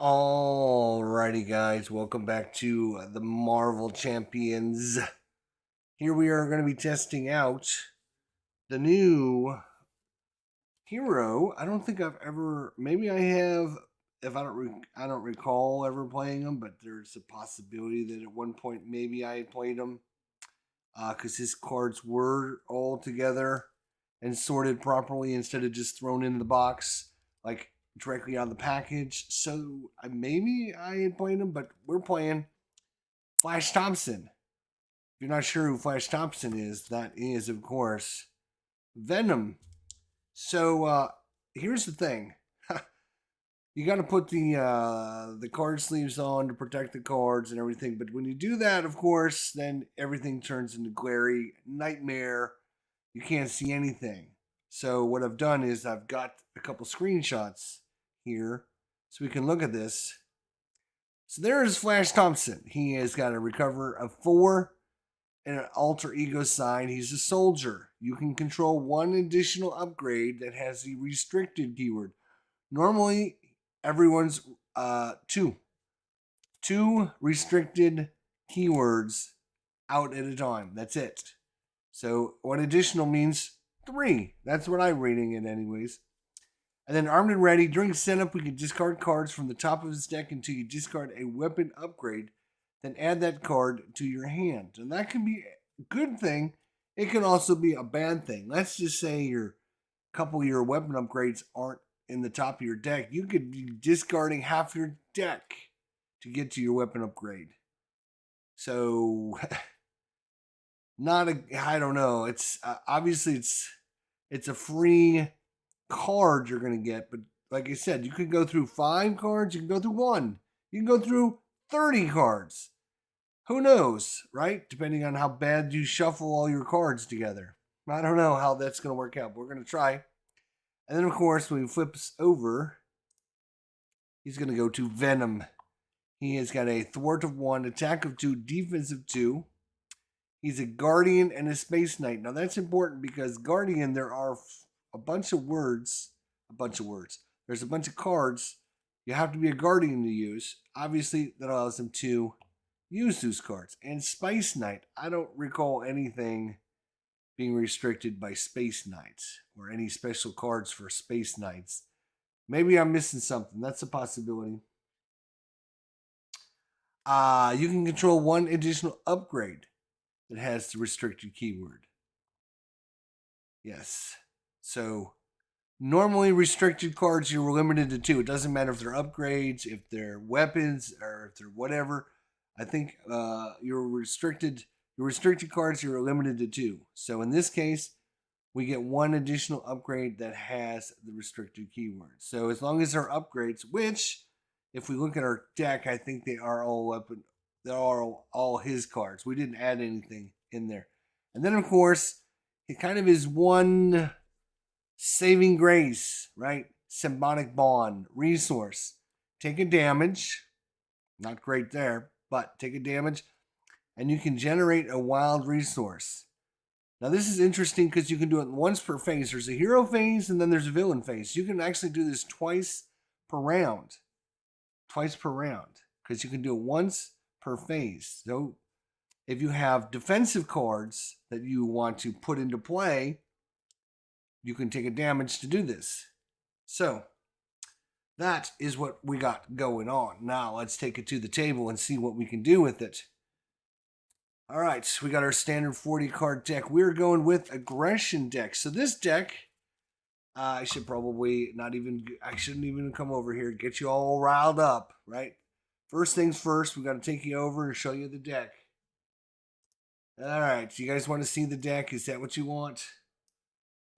Alrighty, guys, welcome back to the Marvel Champions. Here we are going to be testing out the new hero. I don't think I've ever, maybe I have. If I don't recall ever playing them, but there's a possibility that at one point maybe I had played them because his cards were all together and sorted properly instead of just thrown into the box like directly out of the package. So maybe I had played him, but we're playing Flash Thompson. If you're not sure who Flash Thompson is, that is, of course, Venom. So here's the thing. You got to put the card sleeves on to protect the cards and everything. But when you do that, of course, then everything turns into glary nightmare. You can't see anything. So what I've done is I've got a couple screenshots here so we can look at this. So there's Flash Thompson. He has got a recover of 4 and an alter ego sign. He's a soldier. You can control one additional upgrade that has the restricted keyword. Normally, everyone's two restricted keywords out at a time. That's it. So one additional means 3. That's what I'm reading it anyways. And then armed and ready. During setup, we can discard cards from the top of his deck until you discard a weapon upgrade. Then add that card to your hand. And that can be a good thing. It can also be a bad thing. Let's just say your couple of your weapon upgrades aren't in the top of your deck. You could be discarding half your deck to get to your weapon upgrade. So, I don't know. It's obviously it's a free card you're going to get, but like I said, you can go through 5 cards, you can go through 1, you can go through 30 cards. Who knows, right? Depending on how bad you shuffle all your cards together. I don't know how that's going to work out. We're going to try. And then, of course, when he flips over, he's going to go to Venom. He has got a thwart of 1, attack of 2, defense of 2. He's a Guardian and a Space Knight. Now, that's important because Guardian, there are a bunch of words. There's a bunch of cards. You have to be a Guardian to use. Obviously, that allows him to use those cards. And Space Knight, I don't recall anything being restricted by Space Knights or any special cards for Space Knights. Maybe I'm missing something. That's a possibility. You can control one additional upgrade that has the restricted keyword. Yes. So normally restricted cards you're limited to 2. It doesn't matter if they're upgrades, if they're weapons, or if they're whatever. I think your restricted cards you're limited to 2. So in this case, we get one additional upgrade that has the restricted keyword. So as long as they're upgrades, which if we look at our deck, I think they are all up. They are all his cards. We didn't add anything in there. And then of course, it kind of is one saving grace, right? Symbiotic bond, resource. Take a damage. Not great there, but take a damage. And you can generate a wild resource. Now this is interesting because you can do it once per phase. There's a hero phase and then there's a villain phase. You can actually do this twice per round. Because you can do it once per phase. So if you have defensive cards that you want to put into play, you can take a damage to do this. So that is what we got going on. Now let's take it to the table and see what we can do with it. All right, so we got our standard 40 card deck. We're going with aggression deck. So this deck, I shouldn't even come over here and get you all riled up, right? First things first, we got to take you over and show you the deck. All right, you guys want to see the deck? Is that what you want?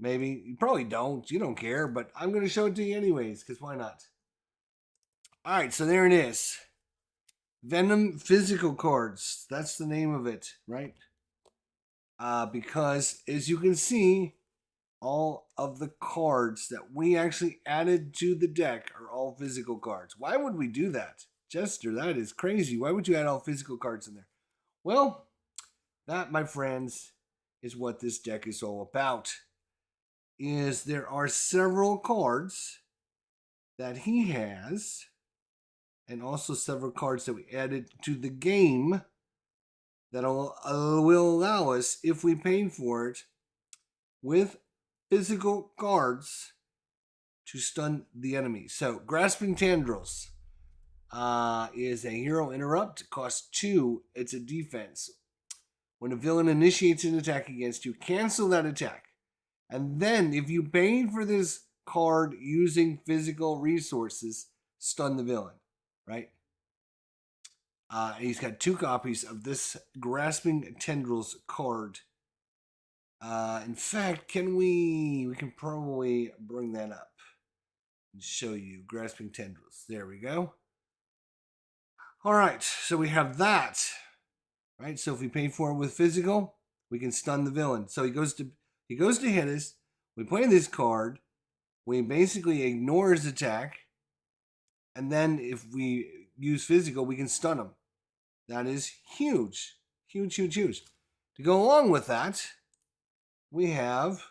Maybe. You probably don't. You don't care, but I'm going to show it to you anyways, because why not? All right, so there it is. Venom physical cards. That's the name of it, right? Because as you can see, all of the cards that we actually added to the deck are all physical cards. Why would we do that? Jester, that is crazy. Why would you add all physical cards in there? Well, that, my friends, is what this deck is all about. Is there are several cards that he has and also several cards that we added to the game that will allow us, if we pay for it, with physical cards to stun the enemy. So, Grasping Tendrils is a hero interrupt. It costs 2. It's a defense. When a villain initiates an attack against you, cancel that attack. And then, if you paid for this card using physical resources, stun the villain, right? He's got 2 copies of this Grasping Tendrils card. In fact, we can probably bring that up and show you Grasping Tendrils. There we go. All right, so we have that, right? So if we pay for it with physical, we can stun the villain. So he goes to hit us. We play this card. We basically ignore his attack, and then if we use physical, we can stun him. That is huge, huge, huge, huge. To go along with that, we have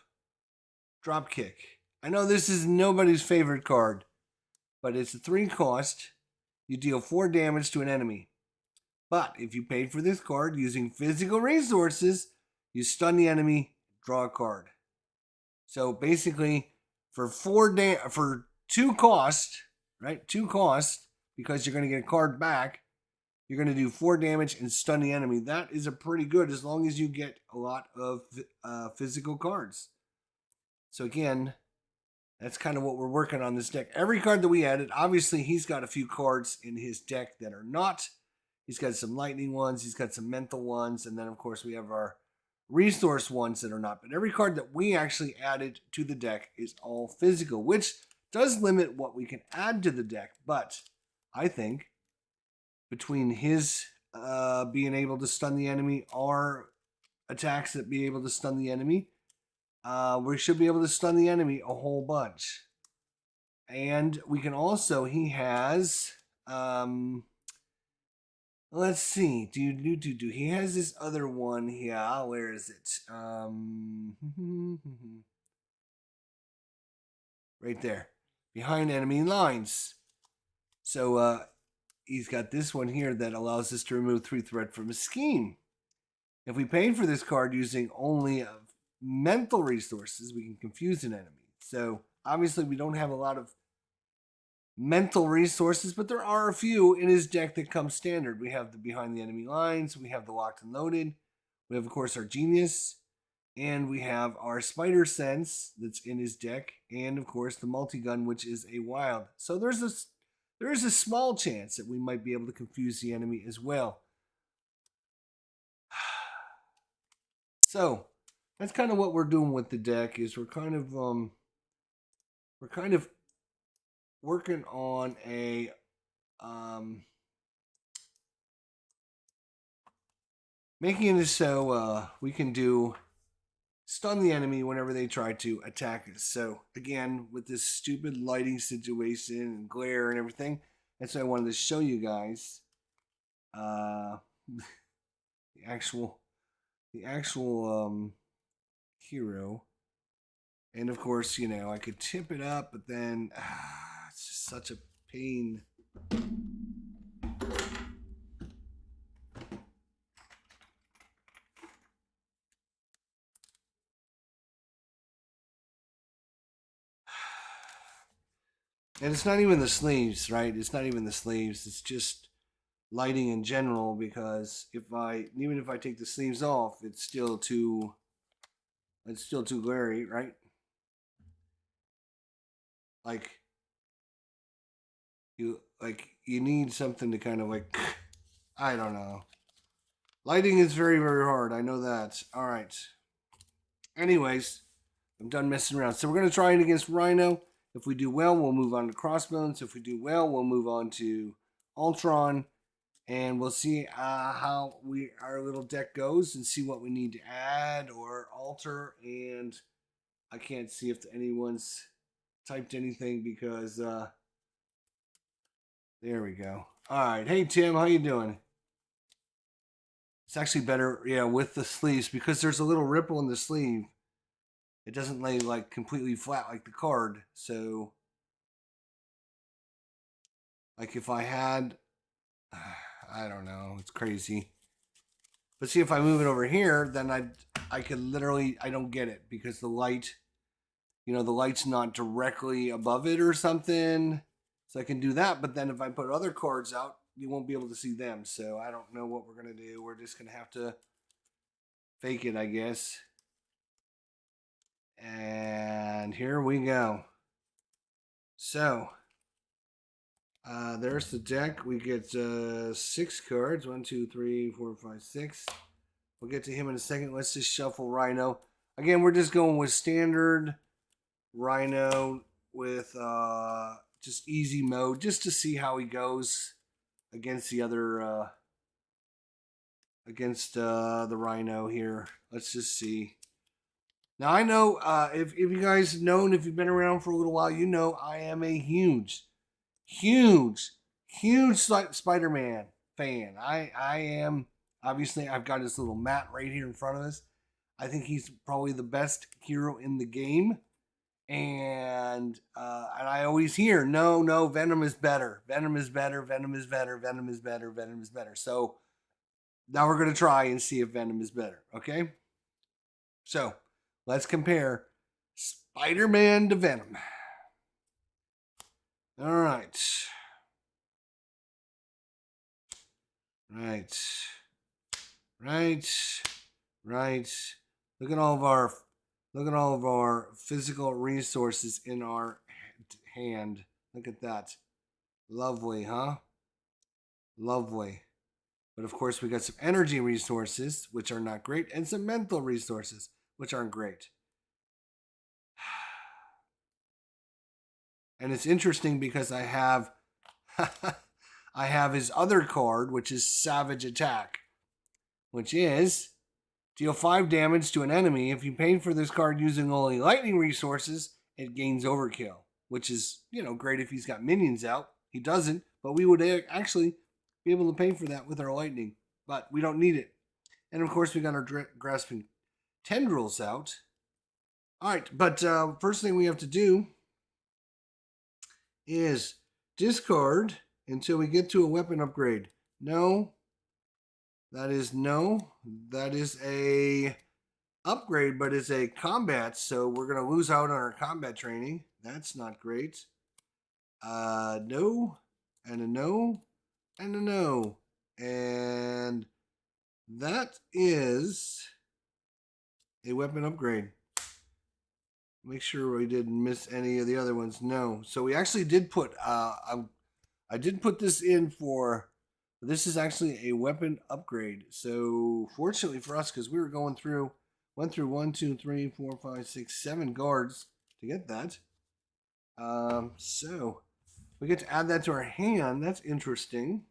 Dropkick. I know this is nobody's favorite card, but it's a 3 cost. You deal 4 damage to an enemy. But if you paid for this card using physical resources, you stun the enemy, draw a card. So basically, for 2 cost, right? 2 cost, because you're going to get a card back, you're going to do 4 damage and stun the enemy. That is a pretty good, as long as you get a lot of physical cards. So again, that's kind of what we're working on this deck. Every card that we added, obviously he's got a few cards in his deck that are not. He's got some lightning ones, he's got some mental ones, and then of course we have our resource ones that are not. But every card that we actually added to the deck is all physical, which does limit what we can add to the deck. But I think between his being able to stun the enemy, our attacks that be able to stun the enemy, we should be able to stun the enemy a whole bunch. And we can also, he has, let's see, he has this other one here. Where is it? Right there, behind enemy lines. So he's got this one here that allows us to remove 3 threat from a scheme. If we paid for this card using only mental resources, we can confuse an enemy. So obviously we don't have a lot of mental resources, but there are a few in his deck that come standard. We have the behind the enemy lines, we have the locked and loaded, we have of course our genius, and we have our spider sense that's in his deck, and of course the multi-gun, which is a wild. So there is a small chance that we might be able to confuse the enemy as well. So that's kind of what we're doing with the deck. Is we're kind of working on a making it so we can do stun the enemy whenever they try to attack us. So again, with this stupid lighting situation and glare and everything, that's why I wanted to show you guys the actual hero. And of course, you know, I could tip it up, but then it's just such a pain. And it's not even the sleeves, right? It's not even the sleeves. It's just lighting in general, because even if I take the sleeves off, it's still too glary, right? Like you need something to kind of like, I don't know. Lighting is very, very hard. I know that. All right. Anyways, I'm done messing around. So we're going to try it against Rhino. If we do well, we'll move on to Crossbones. If we do well, we'll move on to Ultron. And we'll see how our little deck goes and see what we need to add or alter. And I can't see if anyone's typed anything because there we go. All right. Hey, Tim, how you doing? It's actually better, yeah, with the sleeves, because there's a little ripple in the sleeve. It doesn't lay like completely flat like the card. So Like if I had, I don't know, it's crazy. But see, if I move it over here, then I could literally, I don't get it because the light, the light's not directly above it or something. So I can do that. But then if I put other cards out, you won't be able to see them. So I don't know what we're going to do. We're just going to have to fake it, I guess. And here we go. So there's the deck. We get 6 cards. 1, 2, 3, 4, 5, 6. We'll get to him in a second. Let's just shuffle Rhino. Again, we're just going with standard Rhino with just easy mode, just to see how he goes against the other the Rhino here. Let's just see. Now I know if you guys know and if you've been around for a little while, you know I am a huge Spider-Man fan. I am. Obviously, I've got his little mat right here in front of us. I think he's probably the best hero in the game. And I always hear, no, Venom is better. Venom is better. Venom is better. Venom is better. Venom is better. So now we're going to try and see if Venom is better. Okay? So let's compare Spider-Man to Venom. All right. Right. Look at all of our physical resources in our hand. Look at that. Lovely, huh? Lovely. But of course, we got some energy resources, which are not great, and some mental resources, which aren't great. And it's interesting because I have I have his other card, which is Savage Attack, which is deal 5 damage to an enemy. If you pay for this card using only lightning resources, it gains overkill, which is, great if he's got minions out. He doesn't, but we would actually be able to pay for that with our lightning, but we don't need it. And of course, we got our grasping tendrils out. All right, but first thing we have to do is discard until we get to a weapon upgrade. No. That is a upgrade, but it's a combat, so we're going to lose out on our combat training. That's not great. No, and a no, and a no. And that is a weapon upgrade. Make sure we didn't miss any of the other ones. No. So we actually did put, I did put this in for, this is actually a weapon upgrade. So fortunately for us, because we were went through 1, 2, 3, 4, 5, 6, 7 guards to get that. So we get to add that to our hand. That's interesting.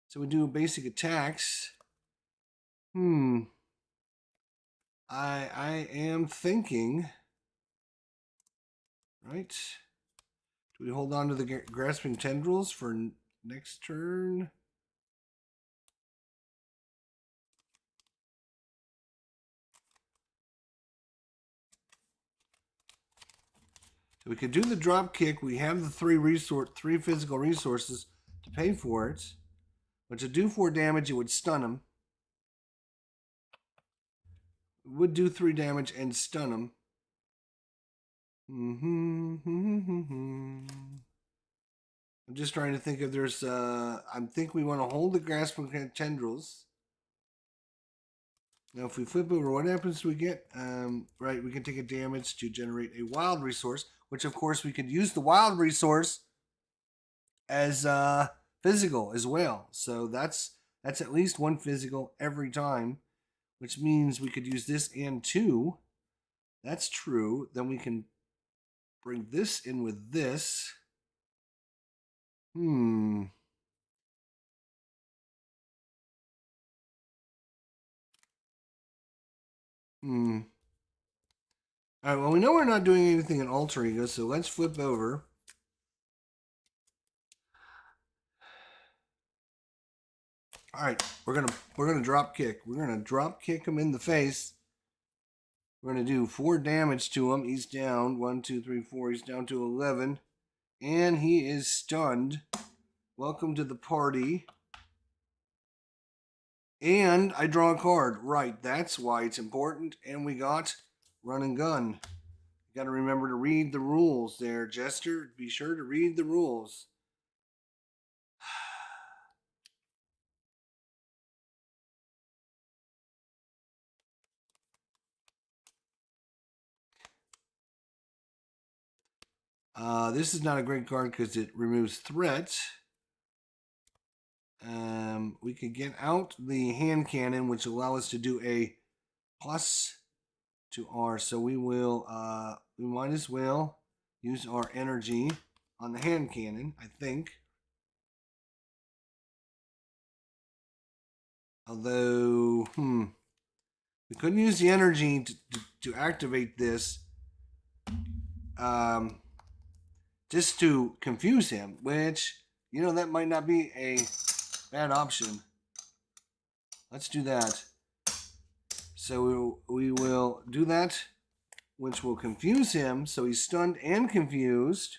So we do basic attacks. I am thinking, right? Do we hold on to the grasping tendrils for next turn? So we could do the drop kick. We have the 3 physical resources to pay for it. But to do 4 damage, it would stun him. It would do 3 damage and stun him. I'm just trying to think if there's I think we want to hold the grasping tendrils. Now if we flip over, what happens do we get? Right, we can take a damage to generate a wild resource, which of course we could use the wild resource as physical as well. So that's at least 1 physical every time, which means we could use this and 2. That's true. Then we can bring this in with this. All right, well, we know we're not doing anything in Alter Ego, so let's flip over. All right, we're gonna drop kick. We're gonna drop kick him in the face. We're gonna do 4 damage to him. He's down 1, 2, 3, 4. He's down to 11. And he is stunned. Welcome to the party. And I draw a card. Right, that's why it's important. And we got run and gun. You got to remember to read the rules there, Jester. Be sure to read the rules. This is not a great card because it removes threat. We could get out the hand cannon, which allow us to do a plus to R. So we will, we might as well use our energy on the hand cannon, I think. Although, we couldn't use the energy to activate this, just to confuse him, which, you know, that might not be a bad option. Let's do that. So we will do that, which will confuse him. So he's stunned and confused.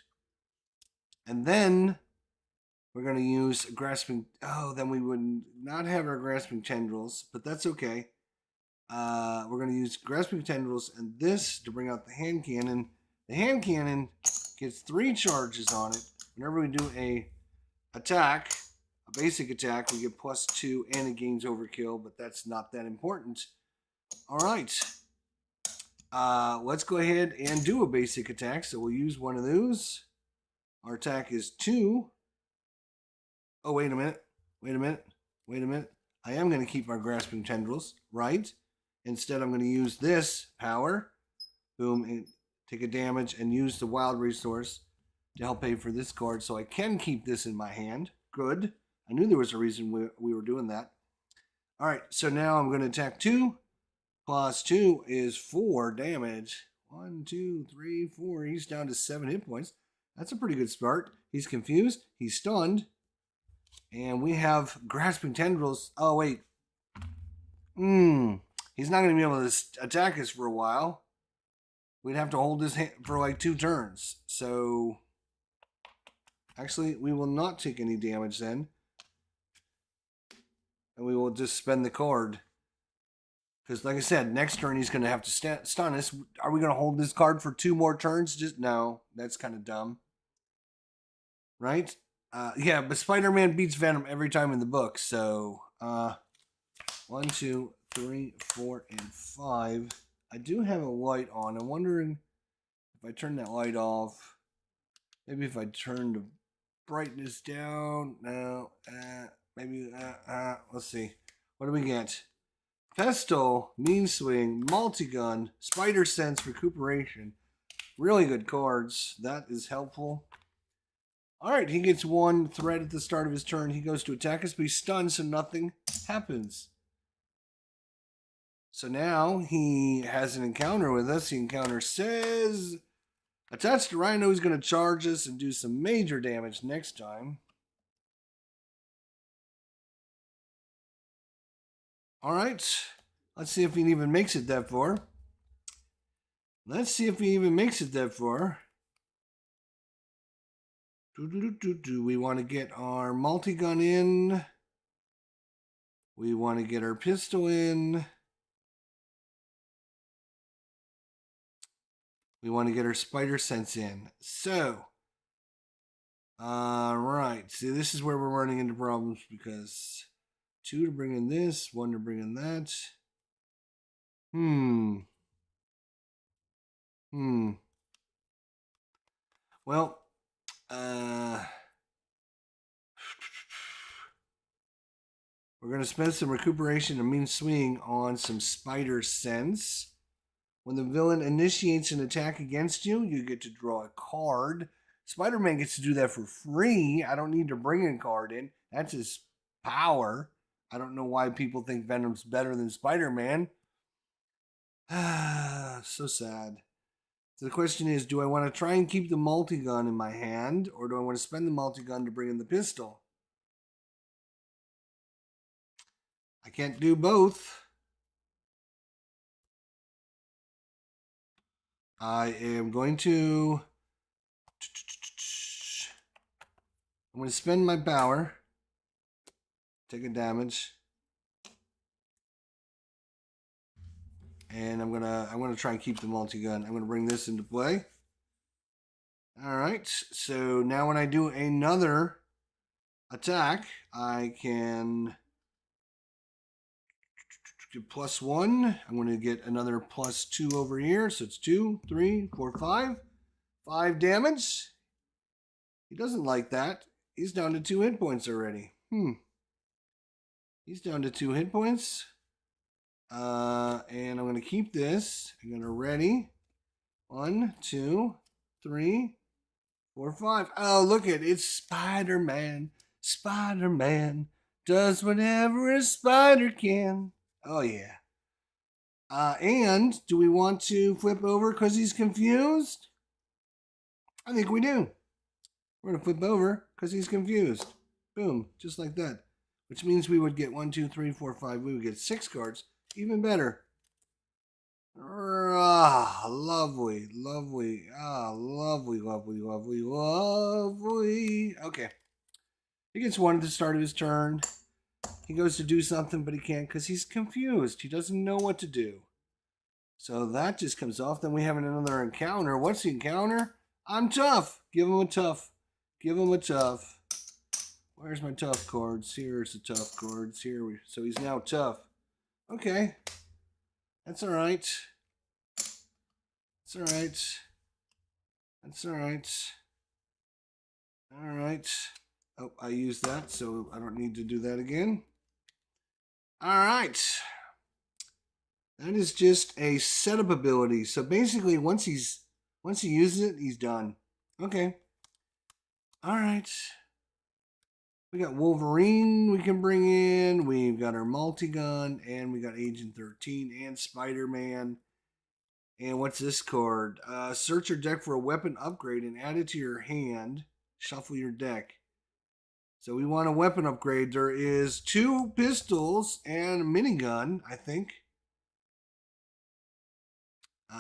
And then we're going to use grasping. Oh, then we would not have our grasping tendrils, but that's okay. We're going to use grasping tendrils and this to bring out the hand cannon. The hand cannon gets 3 charges on it. Whenever we do a attack, a basic attack, we get +2 and it gains overkill, but that's not that important. All right. Let's go ahead and do a basic attack. So we'll use one of those. Our attack is 2. Oh, wait a minute. I am going to keep our grasping tendrils, right? Instead, I'm going to use this power. Boom, and take a damage and use the wild resource to help pay for this card. So I can keep this in my hand. Good. I knew there was a reason we were doing that. All right, so now I'm going to attack 2. +2 is 4 damage. 1, 2, 3, 4. He's down to 7 hit points. That's a pretty good start. He's confused. He's stunned. And we have grasping tendrils. Oh, wait. He's not going to be able to attack us for a while. We'd have to hold his hand for like 2 turns. So, actually, we will not take any damage then. And we will just spend the card. Because, like I said, next turn he's going to have to stun us. Are we going to hold this card for 2 more turns? No, that's kind of dumb. Right? Yeah, but Spider-Man beats Venom every time in the book. So, 1, 2, 3, 4, and 5. I do have a light on. I'm wondering if I turn that light off. Maybe if I turn the brightness down. No. Maybe. Let's see. What do we get? Pestle, Mean Swing, Multigun, Spider Sense, Recuperation. Really good cards. That is helpful. Alright, he gets 1 threat at the start of his turn. He goes to attack us, but he's stunned, so nothing happens. So now he has an encounter with us. The encounter says, attached to Rhino, he's going to charge us and do some major damage next time. Alright, let's see if he even makes it that far. We want to get our multi-gun in. We want to get our pistol in. We want to get our spider sense in. So, right. See, this is where we're running into problems because 2 to bring in this, 1 to bring in that. Well, we're going to spend some recuperation and mean swing on some spider sense. When the villain initiates an attack against you, you get to draw a card. Spider-Man gets to do that for free. I don't need to bring a card in. That's his power. I don't know why people think Venom's better than Spider-Man. So sad. So the question is, do I want to try and keep the multi-gun in my hand, or do I want to spend the multi-gun to bring in the pistol? I can't do both. I am going to I'm going to spend my power. Take a damage. And I'm gonna try and keep the multi-gun. I'm gonna bring this into play. Alright, so now when I do another attack, I can get +1. I'm gonna get another +2 over here. So it's 2, 3, 4, 5. 5 damage. He doesn't like that. He's down to 2 hit points already. He's down to 2 hit points. And I'm going to keep this. I'm going to ready. 1, 2, 3, 4, 5. Oh, look at it. It's Spider-Man. Spider-Man does whatever a spider can. Oh, yeah. And do we want to flip over because he's confused? I think we do. We're going to flip over because he's confused. Boom. Just like that. Which means we would get 1, 2, 3, 4, 5. We would get 6 cards. Even better. Ah, lovely, lovely. Ah, lovely, lovely, lovely, lovely. Okay. He gets 1 at the start of his turn. He goes to do something, but he can't because he's confused. He doesn't know what to do. So that just comes off. Then we have another encounter. What's the encounter? I'm tough. Give him a tough. Give him a tough. Where's my tough cards? Here's the tough cards. So he's now tough. Okay. That's all right. That's all right. That's all right. All right. Oh, I used that, so I don't need to do that again. All right. That is just a setup ability. So basically, once he uses it, he's done. Okay. All right. We got Wolverine we can bring in. We've got our multi-gun, and we got Agent 13 and Spider-Man. And what's this card? Search your deck for a weapon upgrade and add it to your hand. Shuffle your deck. So we want a weapon upgrade. There is 2 pistols and a minigun, I think.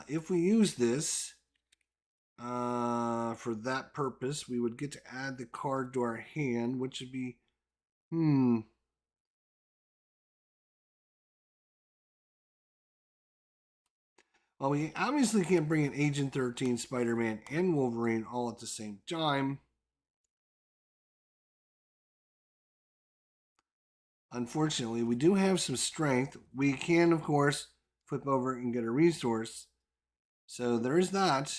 If we use this for that purpose, we would get to add the card to our hand, which would be, Well, we obviously can't bring in Agent 13, Spider-Man, and Wolverine all at the same time. Unfortunately, we do have some strength. We can, of course, flip over and get a resource. So there's that.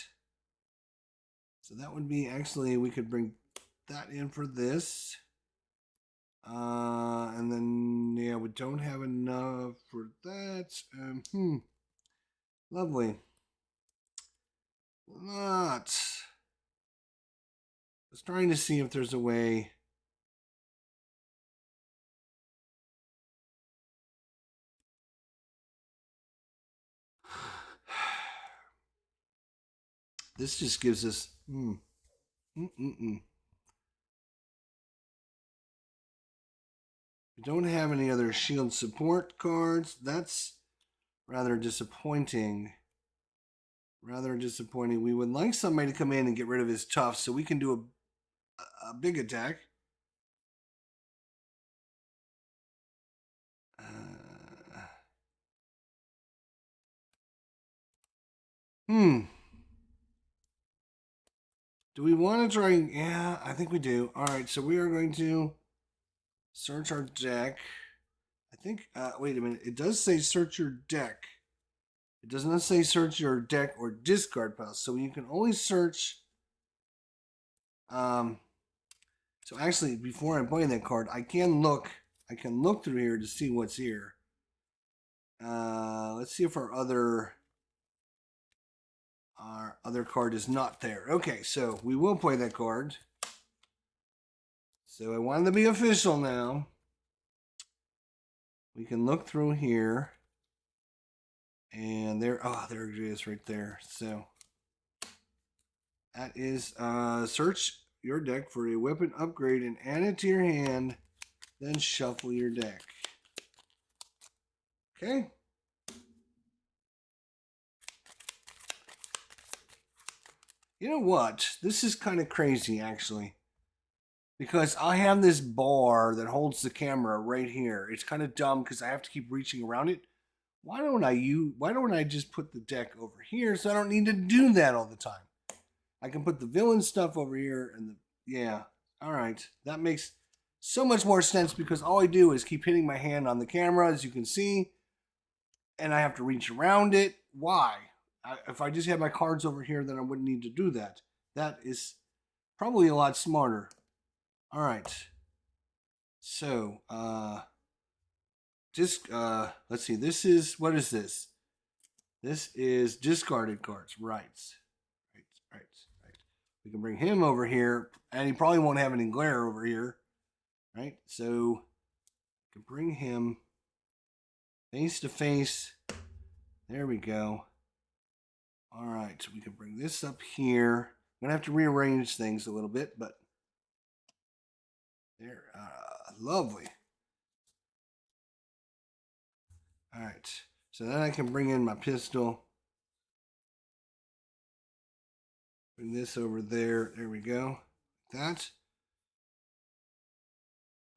So that would be actually, we could bring that in for this. And then, yeah, we don't have enough for that. Lovely. Not. I was trying to see if there's a way. This just gives us. We don't have any other shield support cards. That's rather disappointing. Rather disappointing. We would like somebody to come in and get rid of his tough so we can do a big attack. Do we want to try? Yeah, I think we do. All right, so we are going to search our deck. I think, wait a minute. It does say search your deck. It does not say search your deck or discard pile. So you can only search. So actually, before I play that card, I can look. I can look through here to see what's here. Let's see if our other card is not there. Okay, so we will play that card. So I want to be official now. We can look through here. And there it is right there. So that is search your deck for a weapon upgrade and add it to your hand. Then shuffle your deck. Okay. You know what? This is kind of crazy, actually. because I have this bar that holds the camera right here. It's kind of dumb because I have to keep reaching around it. Why don't I just put the deck over here so I don't need to do that all the time? I can put the villain stuff over here and yeah. All right. That makes so much more sense because all I do is keep hitting my hand on the camera, as you can see, and I have to reach around it. Why? If I just had my cards over here, then I wouldn't need to do that. That is probably a lot smarter. All right. So, let's see. What is this? This is discarded cards. Right. Right. We can bring him over here, and he probably won't have any glare over here. Right? So, we can bring him face to face. There we go. All right, we can bring this up here. I'm going to have to rearrange things a little bit, but there, lovely. All right, so then I can bring in my pistol. Bring this over there. There we go. That.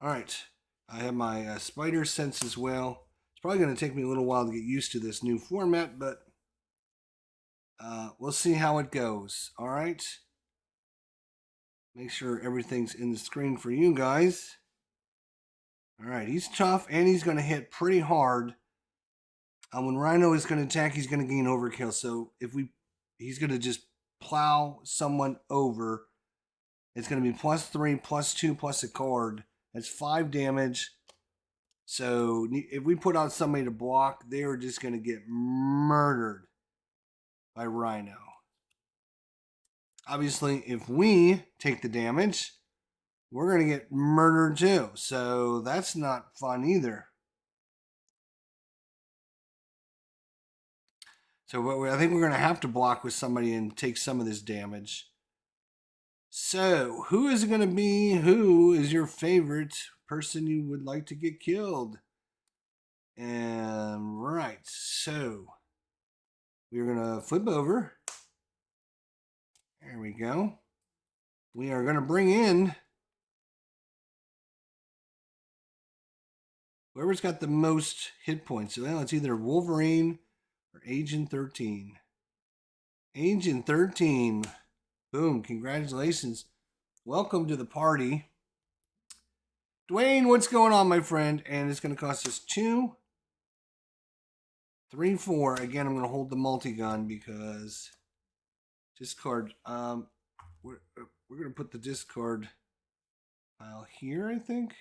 All right, I have my spider sense as well. It's probably going to take me a little while to get used to this new format, but we'll see how it goes. All right. Make sure everything's in the screen for you guys. All right, he's tough and he's going to hit pretty hard. When Rhino is going to attack, he's going to gain overkill. So he's going to just plow someone over. It's going to be +3, +2, plus a card. That's 5 damage. So if we put out somebody to block, they are just going to get murdered by Rhino. Obviously, if we take the damage, we're going to get murdered too. So that's not fun either. So I think we're going to have to block with somebody and take some of this damage. So who is it going to be? Who is your favorite person you would like to get killed? And right, so we're going to flip over. There we go. We are going to bring in whoever's got the most hit points. Well, it's either Wolverine or Agent 13. Agent 13. Boom. Congratulations. Welcome to the party. Dwayne, what's going on, my friend? And it's going to cost us 2, 3, 4. Again, I'm going to hold the multi-gun because discard. We're going to put the discard pile here, I think.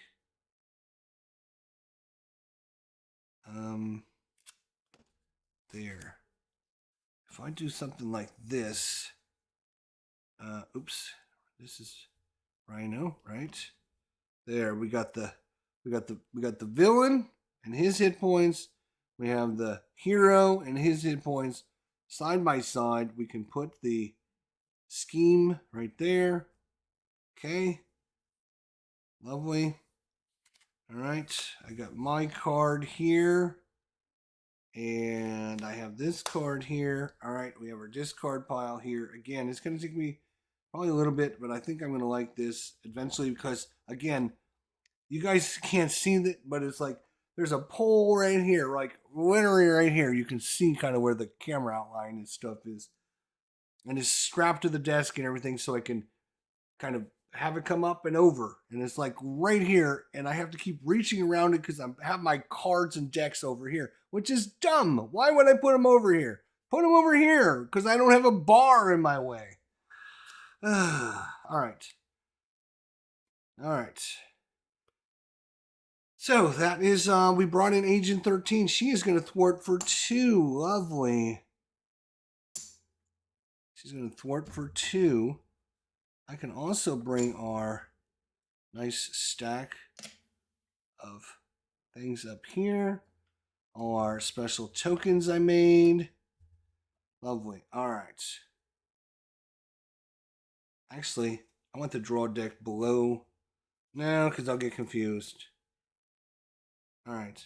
There. If I do something like this, oops, this is Rhino, right? There, we got the villain and his hit points. We have the hero and his hit points side by side. We can put the scheme right there. Okay. Lovely. All right, I got my card here. And I have this card here. All right, we have our discard pile here. Again, it's going to take me probably a little bit, but I think I'm going to like this eventually because, again, you guys can't see it, but it's like there's a pole right here, like literally right here. You can see kind of where the camera outline and stuff is. And it's strapped to the desk and everything so I can kind of have it come up and over. And it's like right here, and I have to keep reaching around it because I have my cards and decks over here, which is dumb. Why would I put them over here? Put them over here because I don't have a bar in my way. All right. So that is, we brought in Agent 13. She is going to thwart for 2. Lovely. She's going to thwart for 2. I can also bring our nice stack of things up here. All our special tokens I made. Lovely. All right. Actually, I want the draw deck below. No, because I'll get confused. All right.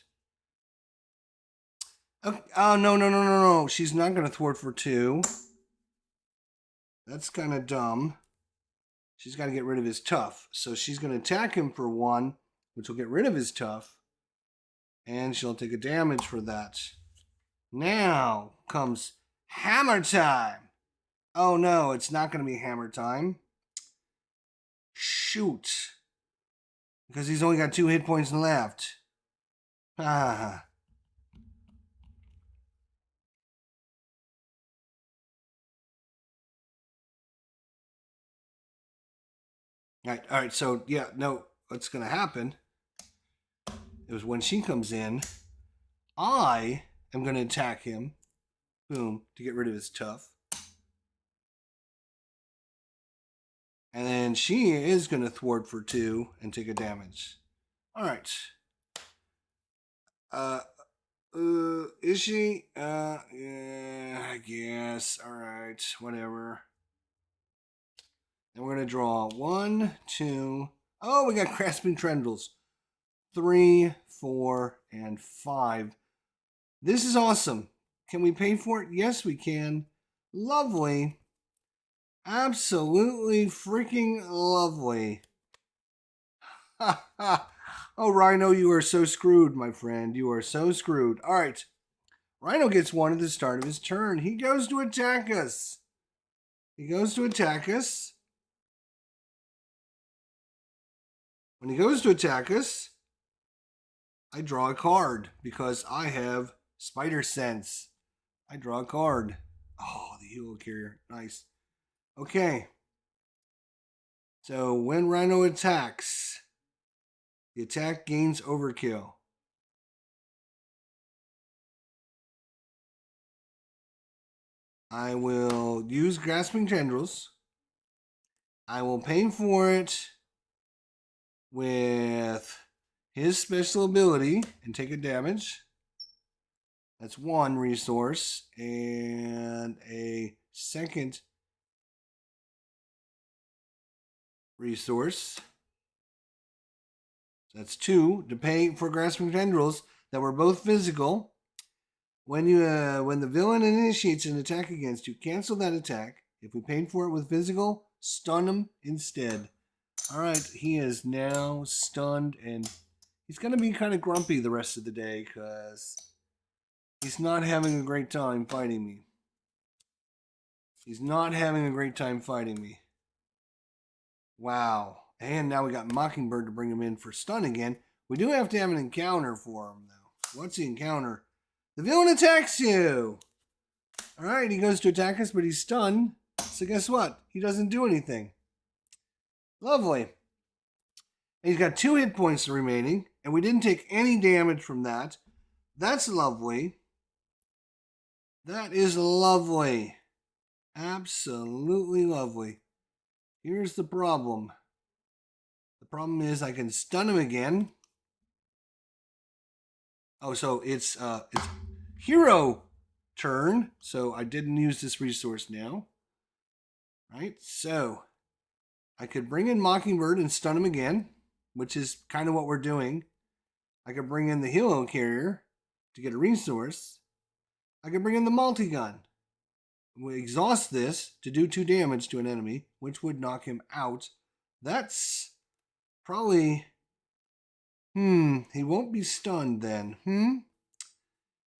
Okay. Oh, no. She's not going to thwart for 2. That's kind of dumb. She's got to get rid of his tough. So she's going to attack him for 1, which will get rid of his tough. And she'll take a damage for that. Now comes hammer time. Oh no, it's not going to be hammer time. Shoot. Because he's only got 2 hit points left. Ah. All right, so yeah, no, what's going to happen is when she comes in, I am going to attack him, boom, to get rid of his tough. And then she is going to thwart for 2 and take a damage. All right. Is she? Yeah, I guess. All right, whatever. And we're going to draw 1, 2. Oh, we got grasping tendrils. 3, 4, and 5. This is awesome. Can we pay for it? Yes, we can. Lovely. Absolutely freaking lovely. Ha ha. Oh, Rhino, you are so screwed, my friend. You are so screwed. All right. Rhino gets 1 at the start of his turn. He goes to attack us. He goes to attack us. When he goes to attack us, I draw a card because I have Spider Sense. I draw a card. Oh, the helo carrier. Nice. Okay. So when Rhino attacks, the attack gains overkill. I will use Grasping Tendrils. I will pay for it with his special ability and take a damage. That's 1 resource and a second resource. That's 2 to pay for Grasping Tendrils that were both physical. When the villain initiates an attack against you, cancel that attack. If we paid for it with physical, stun him instead. All right, he is now stunned, and he's going to be kind of grumpy the rest of the day because he's not having a great time fighting me. He's not having a great time fighting me. Wow. And now we got Mockingbird to bring him in for stun again. We do have to have an encounter for him, though. What's the encounter? The villain attacks you! Alright, he goes to attack us, but he's stunned. So guess what? He doesn't do anything. Lovely. And he's got 2 hit points remaining, and we didn't take any damage from that. That's lovely. That is lovely. Absolutely lovely. Here's the problem. The problem is I can stun him again. Oh, so it's hero turn. So I didn't use this resource now. Right? So I could bring in Mockingbird and stun him again, which is kind of what we're doing. I could bring in the helo carrier to get a resource. I could bring in the multi-gun. We exhaust this to do 2 damage to an enemy, which would knock him out. That's probably... he won't be stunned then.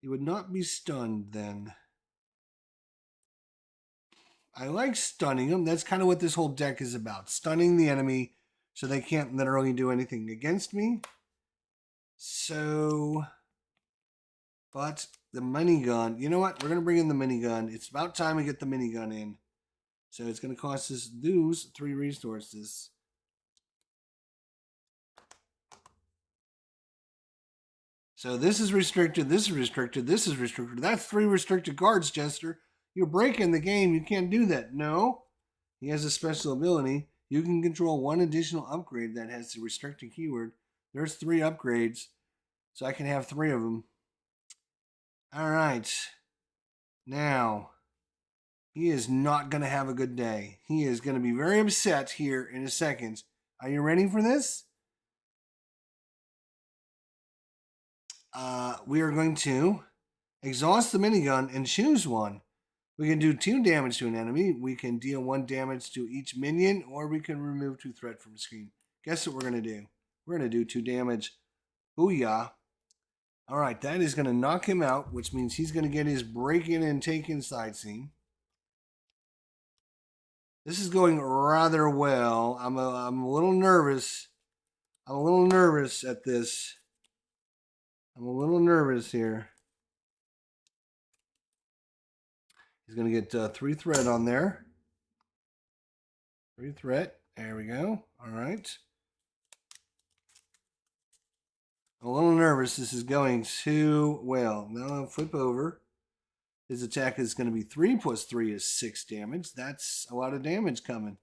He would not be stunned then. I like stunning them. That's kind of what this whole deck is about. Stunning the enemy so they can't literally do anything against me. So, but the minigun, you know what? We're going to bring in the minigun. It's about time we get the minigun in. So it's going to cost us those 3 resources. So this is restricted, this is restricted, this is restricted. That's 3 restricted cards, Jester. You're breaking the game. You can't do that. No. He has a special ability. You can control 1 additional upgrade that has the restricted keyword. There's 3 upgrades. So I can have 3 of them. All right. Now, he is not going to have a good day. He is going to be very upset here in a second. Are you ready for this? We are going to exhaust the minigun and choose one. We can do 2 damage to an enemy. We can deal 1 damage to each minion, or we can remove 2 threat from the screen. Guess what we're going to do? We're going to do 2 damage. Booyah. Alright, that is going to knock him out, which means he's going to get his break-in and take-in side scene. This is going rather well. I'm a little nervous. I'm a little nervous at this. I'm a little nervous here. He's going to get 3 threat on there. 3 threat. There we go. All right. I'm a little nervous. This is going too well. Now I'll flip over. His attack is going to be 3 plus 3 is 6 damage. That's a lot of damage coming.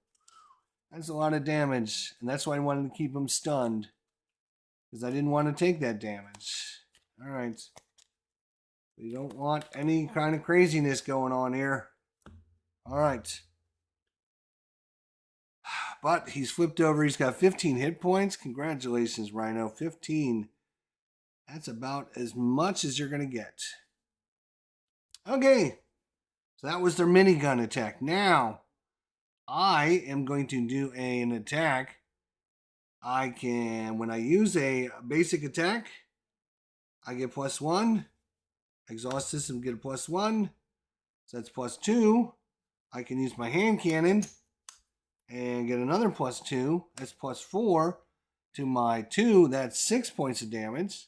That's a lot of damage. And that's why I wanted to keep him stunned. Because I didn't want to take that damage. All right. We don't want any kind of craziness going on here. All right. But he's flipped over. He's got 15 hit points. Congratulations, Rhino. 15. That's about as much as you're going to get. Okay. So that was their minigun attack. Now, I am going to do an attack. I can, when I use a basic attack, I get +1. Exhaust system, get a +1. So that's +2. I can use my hand cannon and get another +2. That's +4 to my 2. That's 6 points of damage.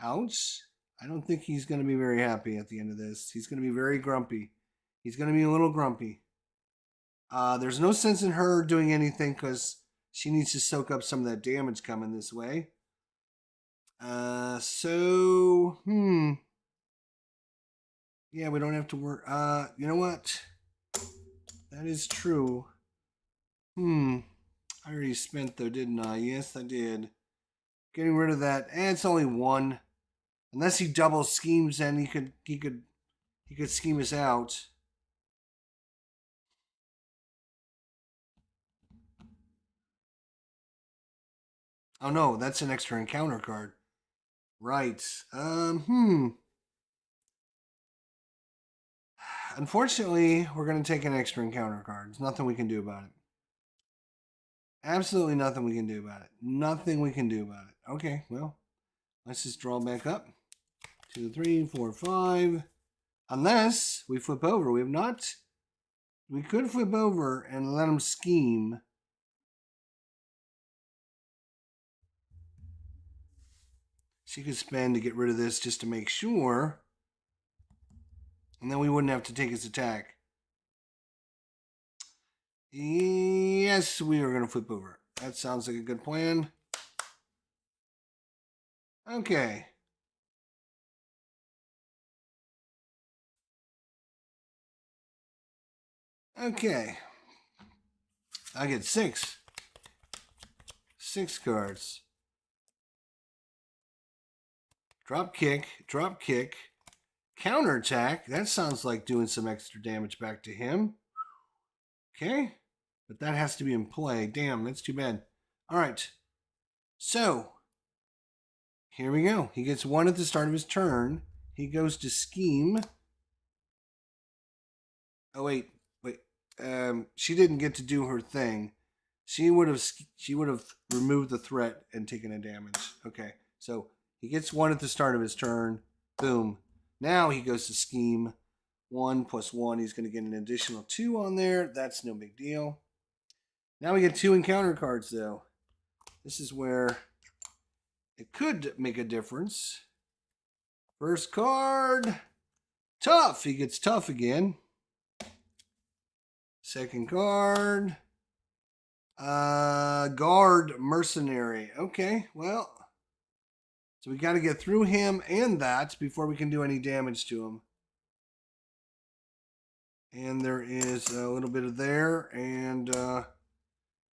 Ouch. I don't think he's going to be very happy at the end of this. He's going to be very grumpy. He's going to be a little grumpy. There's no sense in her doing anything because she needs to soak up some of that damage coming this way. Yeah, we don't have to work. You know what? That is true. I already spent though, didn't I? Yes, I did. Getting rid of that. It's only 1. Unless he double schemes, then he could scheme us out. Oh no, that's an extra encounter card. Right. Unfortunately, we're going to take an extra encounter card. There's nothing we can do about it. Absolutely nothing we can do about it. Nothing we can do about it. Okay, well, let's just draw back up. 2, 3, 4, 5. Unless we flip over. We have not. We could flip over and let him scheme. She could spend to get rid of this just to make sure. And then we wouldn't have to take his attack. Yes, we are going to flip over. That sounds like a good plan. Okay. Okay. I get 6. 6 cards. Drop kick, counterattack. That sounds like doing some extra damage back to him. Okay, but that has to be in play. Damn, that's too bad. All right, so here we go. He gets 1 at the start of his turn. He goes to scheme. Oh wait. She didn't get to do her thing. She would have removed the threat and taken a damage. Okay, so he gets 1 at the start of his turn. Boom. Now he goes to scheme. 1 plus 1. He's going to get an additional 2 on there. That's no big deal. Now we get 2 encounter cards, though. This is where it could make a difference. First card. Tough. He gets tough again. Second card. Guard mercenary. Okay, well. So we got to get through him and that before we can do any damage to him. And there is a little bit of there. And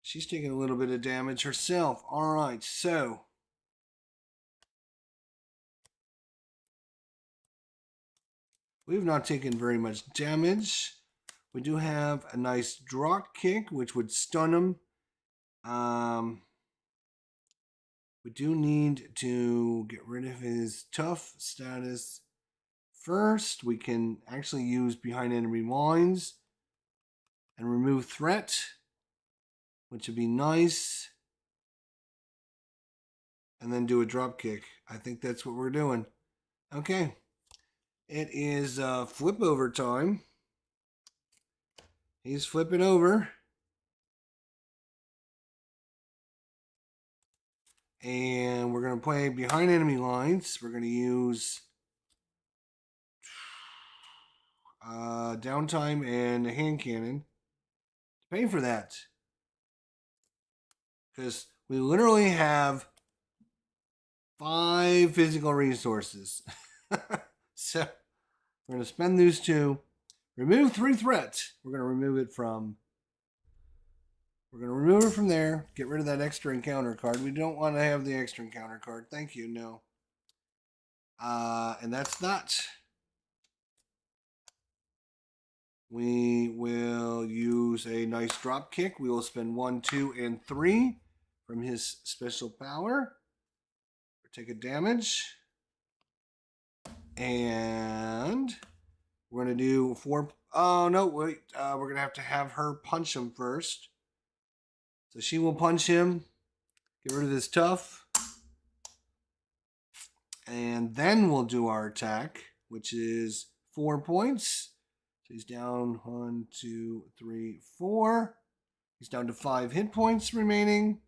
she's taking a little bit of damage herself. All right, so. We've not taken very much damage. We do have a nice drop kick, which would stun him. We do need to get rid of his tough status first. We can actually use behind enemy lines and remove threat, which would be nice. And then do a drop kick. I think that's what we're doing. Okay. It is flip over time. He's flipping over. And we're going to play behind enemy lines. We're going to use downtime and a hand cannon to pay for that. Because we literally have 5 physical resources. So we're going to spend those 2. Remove 3 threats. We're going to remove it from there. Get rid of that extra encounter card. We don't want to have the extra encounter card. Thank you. No. And that's that. We will use a nice drop kick. We will spend 1, 2, and 3 from his special power. Take a damage. And we're going to do 4. Oh, no, wait. We're going to have her punch him first. So she will punch him. Get rid of this tough. And then we'll do our attack, which is 4 points. So he's down 1, 2, 3, 4. He's down to 5 hit points remaining.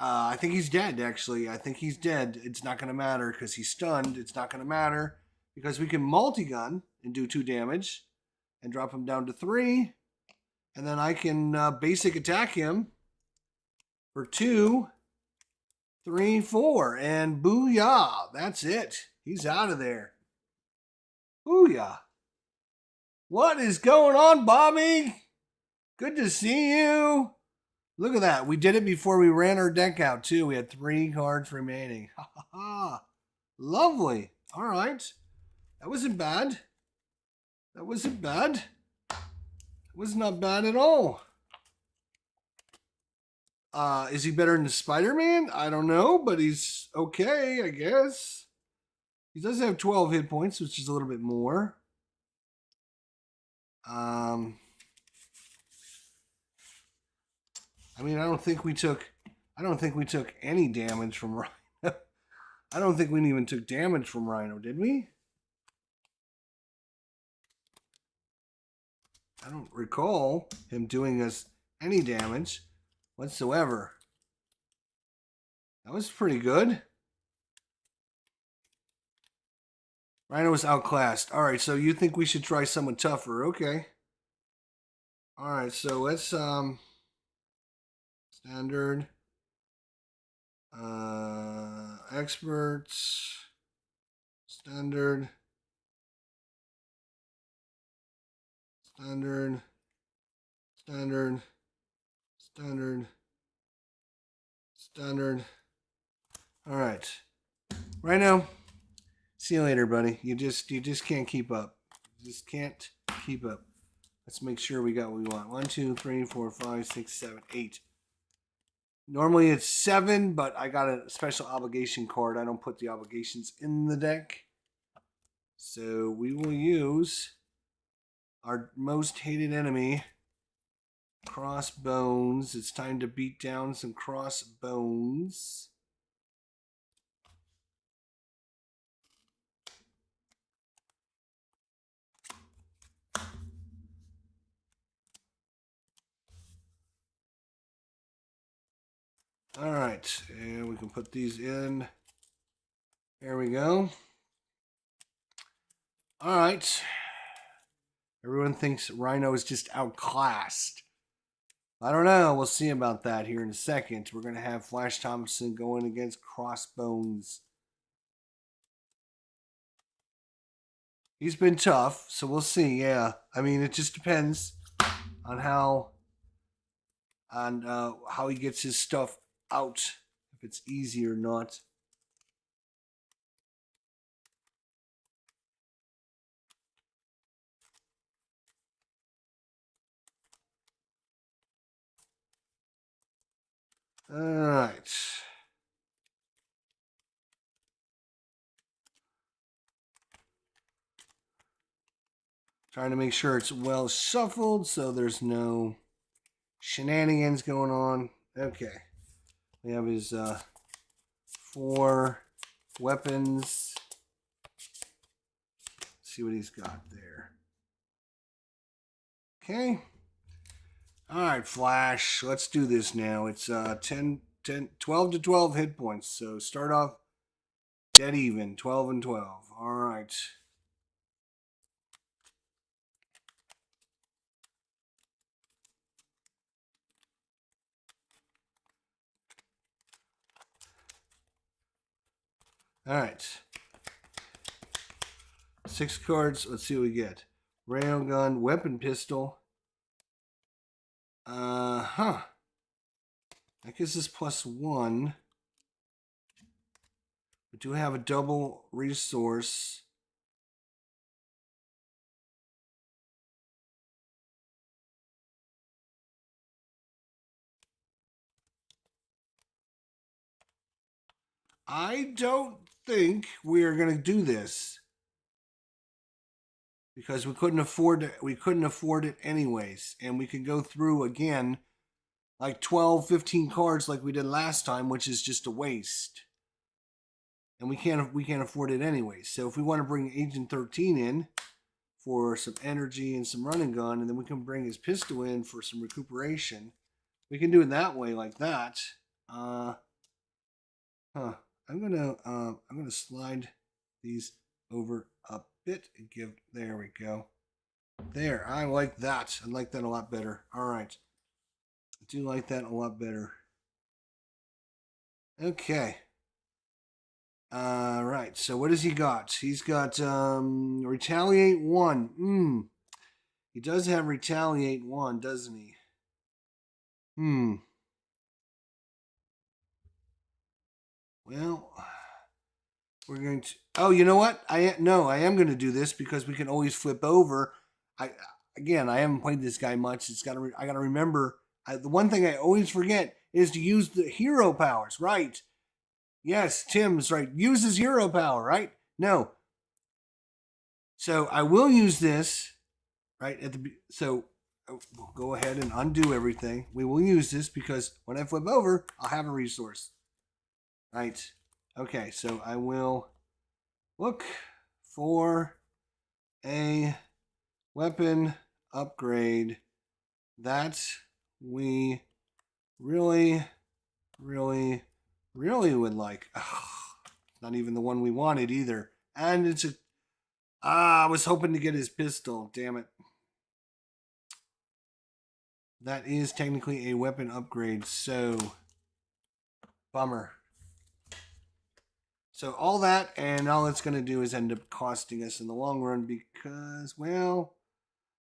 I think he's dead, actually. I think he's dead. It's not going to matter because he's stunned. It's not going to matter because we can multi-gun and do 2 damage and drop him down to 3. And then I can basic attack him for 2, 3, 4. And booyah. That's it. He's out of there. Booyah. What is going on, Bobby? Good to see you. Look at that. We did it before we ran our deck out, too. We had 3 cards remaining. Ha ha ha. Lovely. All right. That wasn't bad. That wasn't bad. It was not bad at all. Is he better than Spider-Man? I don't know, but he's okay, I guess. He does have 12 hit points, which is a little bit more. I mean, I don't think we took any damage from Rhino. I don't think we even took damage from Rhino, did we? I don't recall him doing us any damage whatsoever. That was pretty good. Rhino was outclassed. All right, so you think we should try someone tougher? Okay. All right, so let's standard experts standard all right, Rhino, see you later, buddy. You just can't keep up. You just can't keep up. Let's make sure we got what we want. 1, 2, 3, 4, 5, 6, 7, 8. Normally it's 7, but I got a special obligation card. I don't put the obligations in the deck. So we will use our most hated enemy, Crossbones. It's time to beat down some Crossbones. All right, and we can put these in. There we go. All right. Everyone thinks Rhino is just outclassed. I don't know. We'll see about that here in a second. We're going to have Flash Thompson going against Crossbones. He's been tough, so we'll see. Yeah. I mean, it just depends on how he gets his stuff out, if it's easy or not. All right. Trying to make sure it's well shuffled so there's no shenanigans going on. Okay. We have his 4 weapons. Let's see what he's got there. Okay. All right, Flash. Let's do this now. It's 12 to 12 hit points. So start off dead even, 12 and 12. All right. All right. 6 cards. Let's see what we get. Railgun, weapon pistol. That gives us +1. We do have a double resource. I don't think we are going to do this because we couldn't afford it. We couldn't afford it anyways, and we could go through again like 12, 15 cards like we did last time, which is just a waste. And we can't afford it anyways. So if we want to bring Agent 13 in for some energy and some run and gun, and then we can bring his pistol in for some recuperation, we can do it that way, like that. I'm gonna slide these over a bit and give. There we go. There, I like that. I like that a lot better. All right, I do like that a lot better. Okay. Right. So what has he got? He's got retaliate 1. He does have retaliate 1, doesn't he? Well, we're going to. Oh, you know what? I am going to do this because we can always flip over. I haven't played this guy much. I got to remember. The one thing I always forget is to use the hero powers. Right? Yes, Tim's right. Use his hero power. Right? No. So I will use this. Right at the so. We'll go ahead and undo everything. We will use this because when I flip over, I'll have a resource. Right. Okay, so I will look for a weapon upgrade that we really, really, really would like. Not even the one we wanted either. And it's a... I was hoping to get his pistol. Damn it. That is technically a weapon upgrade, so... Bummer. So all that, and all it's going to do is end up costing us in the long run because, well,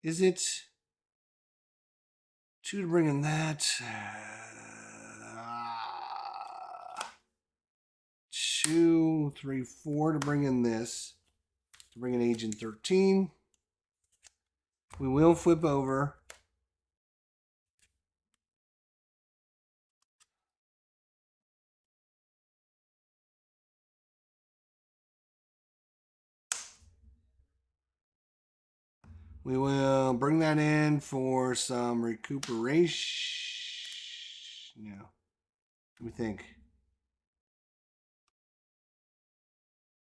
is it 2 to bring in that? 2, 3, 4 to bring in this. To bring in Agent 13. We will flip over. We will bring that in for some recuperation. No. Let me think.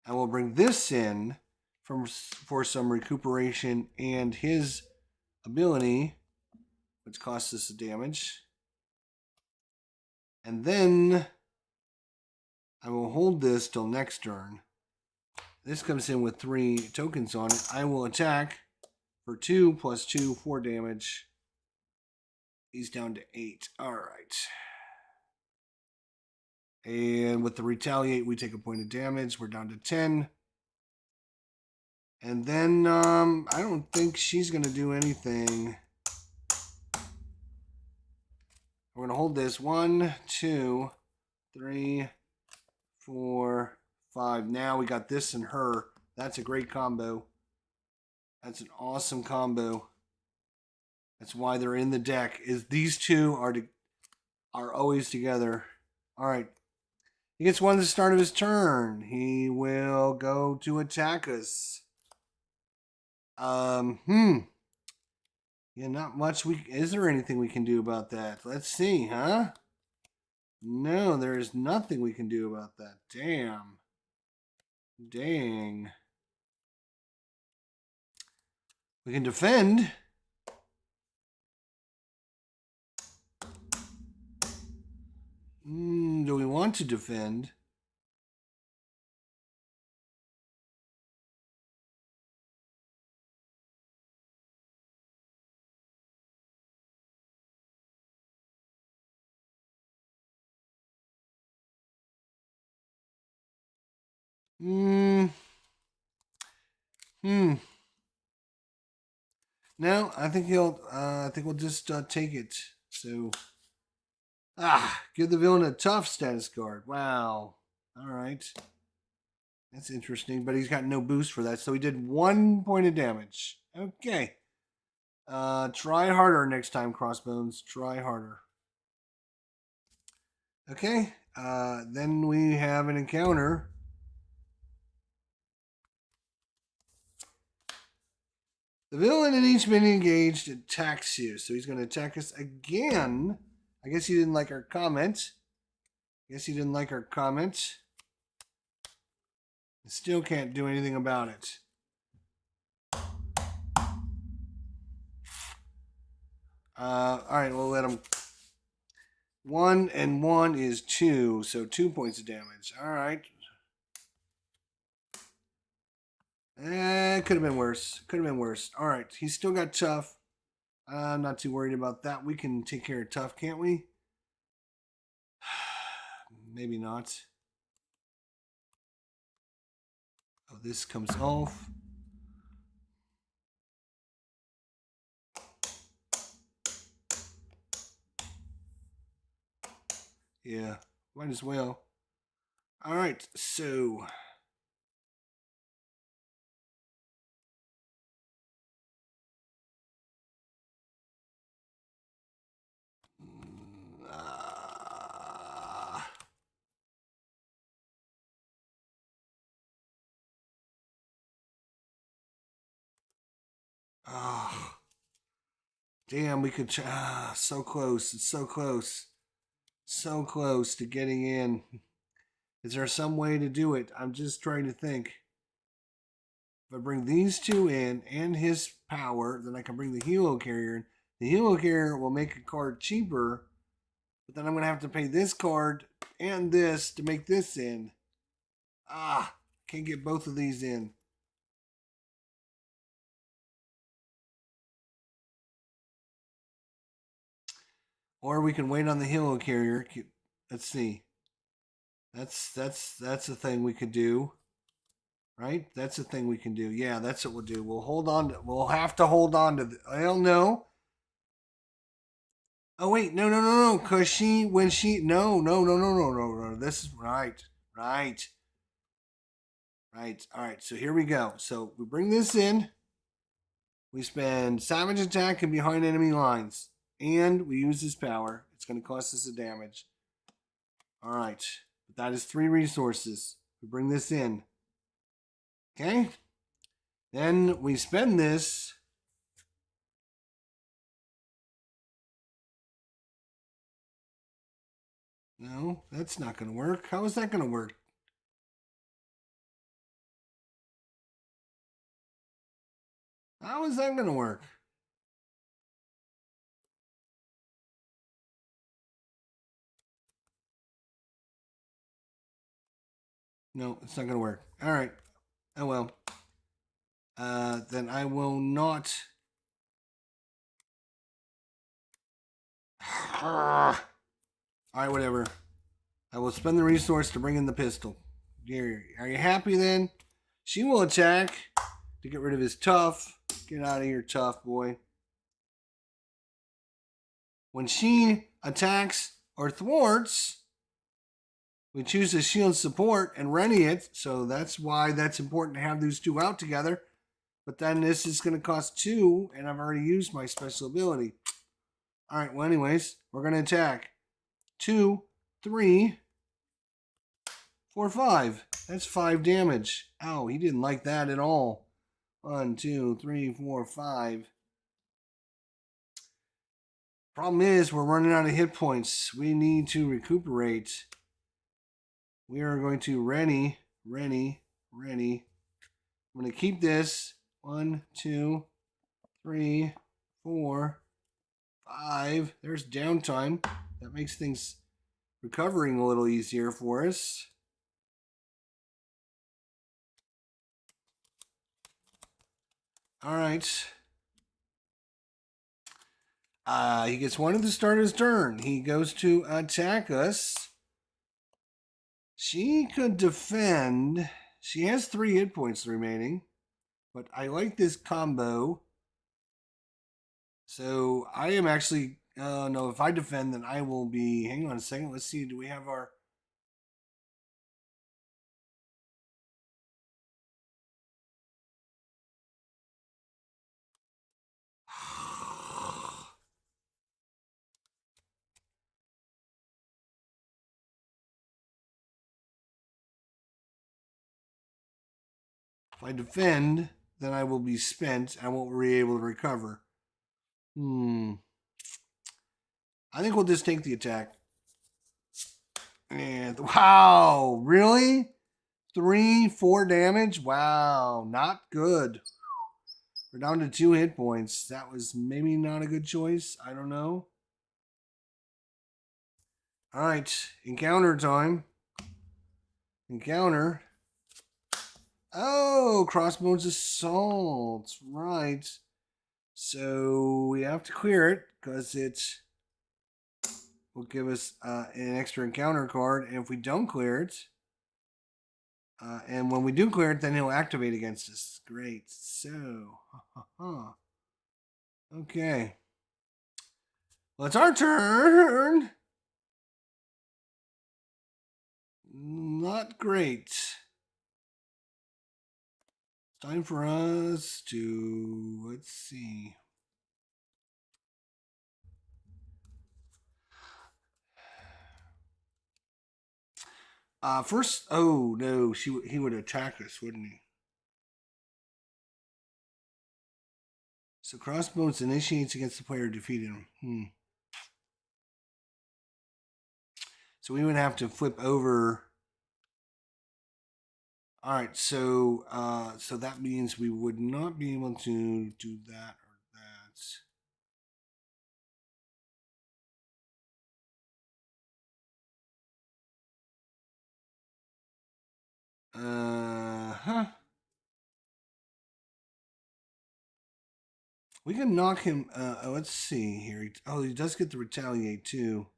And we'll bring this in for some recuperation and his ability, which costs us the damage. And then I will hold this till next turn. This comes in with 3 tokens on it. I will attack for 2 plus 2, 4 damage. He's down to 8. All right. And with the retaliate, we take a point of damage. We're down to 10. And then I don't think she's going to do anything. We're going to hold this. 1, 2, 3, 4, 5. Now we got this and her. That's a great combo. That's an awesome combo. That's why they're in the deck. Is these two are always together. All right. He gets 1 at the start of his turn. He will go to attack us. Yeah, not much. Is there anything we can do about that? Let's see, huh? No, there is nothing we can do about that. Damn. Dang. We can defend. Do we want to defend? Hmm. Hmm. No, I think he'll. I think we'll just take it. So, give the villain a tough status card. Wow. All right. That's interesting, but he's got no boost for that, so he did 1 point of damage. Okay. Try harder next time, Crossbones. Try harder. Okay. Then we have an encounter. The villain in each minion engaged attacks you, so he's going to attack us again. I guess he didn't like our comment. Still can't do anything about it. All right, we'll let him. 1 and 1 is 2, so 2 points of damage. All right. Could have been worse. All right, he's still got tough. I'm not too worried about that. We can take care of tough, can't we? Maybe not. Oh, this comes off. Yeah, might as well. All right, so oh, damn, we could. So close. It's so close. So close to getting in. Is there some way to do it? I'm just trying to think. If I bring these two in and his power, then I can bring the helo carrier in. The helo carrier will make a card cheaper, but then I'm going to have to pay this card and this to make this in. Can't get both of these in. Or we can wait on the helo carrier. Let's see. That's a thing we could do. Right? That's a thing we can do. Yeah, that's what we'll do. We'll have to hold on to well, no. Oh wait, no. Cause no. This is right. All right. So here we go. So we bring this in. We spend savage attack and behind enemy lines, and we use his power. It's going to cost us a damage. All right, but that is 3 resources. We bring this in. Okay. Then we spend this. No, that's not going to work. How is that going to work? How is that going to work? No, it's not going to work. All right. Oh well. Then I will not. All right, whatever. I will spend the resource to bring in the pistol. Are you happy then? She will attack to get rid of his tough. Get out of here, tough boy. When she attacks or thwarts, we choose to shield support and ready it. So that's why that's important to have those two out together. But then this is going to cost 2, and I've already used my special ability. All right, well, anyways, we're going to attack. 2, 3, 4, 5. That's 5 damage. Ow, he didn't like that at all. 1, 2, 3, 4, 5. Problem is, we're running out of hit points. We need to recuperate. We are going to Rennie. I'm going to keep this. 1, 2, 3, 4, 5. There's downtime. That makes things recovering a little easier for us. All right. He gets one at the start of his turn. He goes to attack us. She could defend. She has 3 hit points remaining. But I like this combo. So I am actually, no, if I defend, then I will be, hang on a second. Let's see, do we have our, if I defend, then I will be spent. I won't be able to recover. I think we'll just take the attack. And wow, really? 3, 4 damage? Wow, not good. We're down to 2 hit points. That was maybe not a good choice. I don't know. All right, encounter time. Encounter. Oh, crossbones assault. Right. So we have to clear it because it will give us an extra encounter card. And if we don't clear it, and when we do clear it, then he'll activate against us. Great. So, okay. Well, it's our turn. Not great. It's time for us to, let's see. First, oh no, he would attack us, wouldn't he? So crossbones initiates against the player defeating him. So we would have to flip over. All right, so so that means we would not be able to do that or that. We can knock him. Let's see here. Oh, he does get to retaliate too.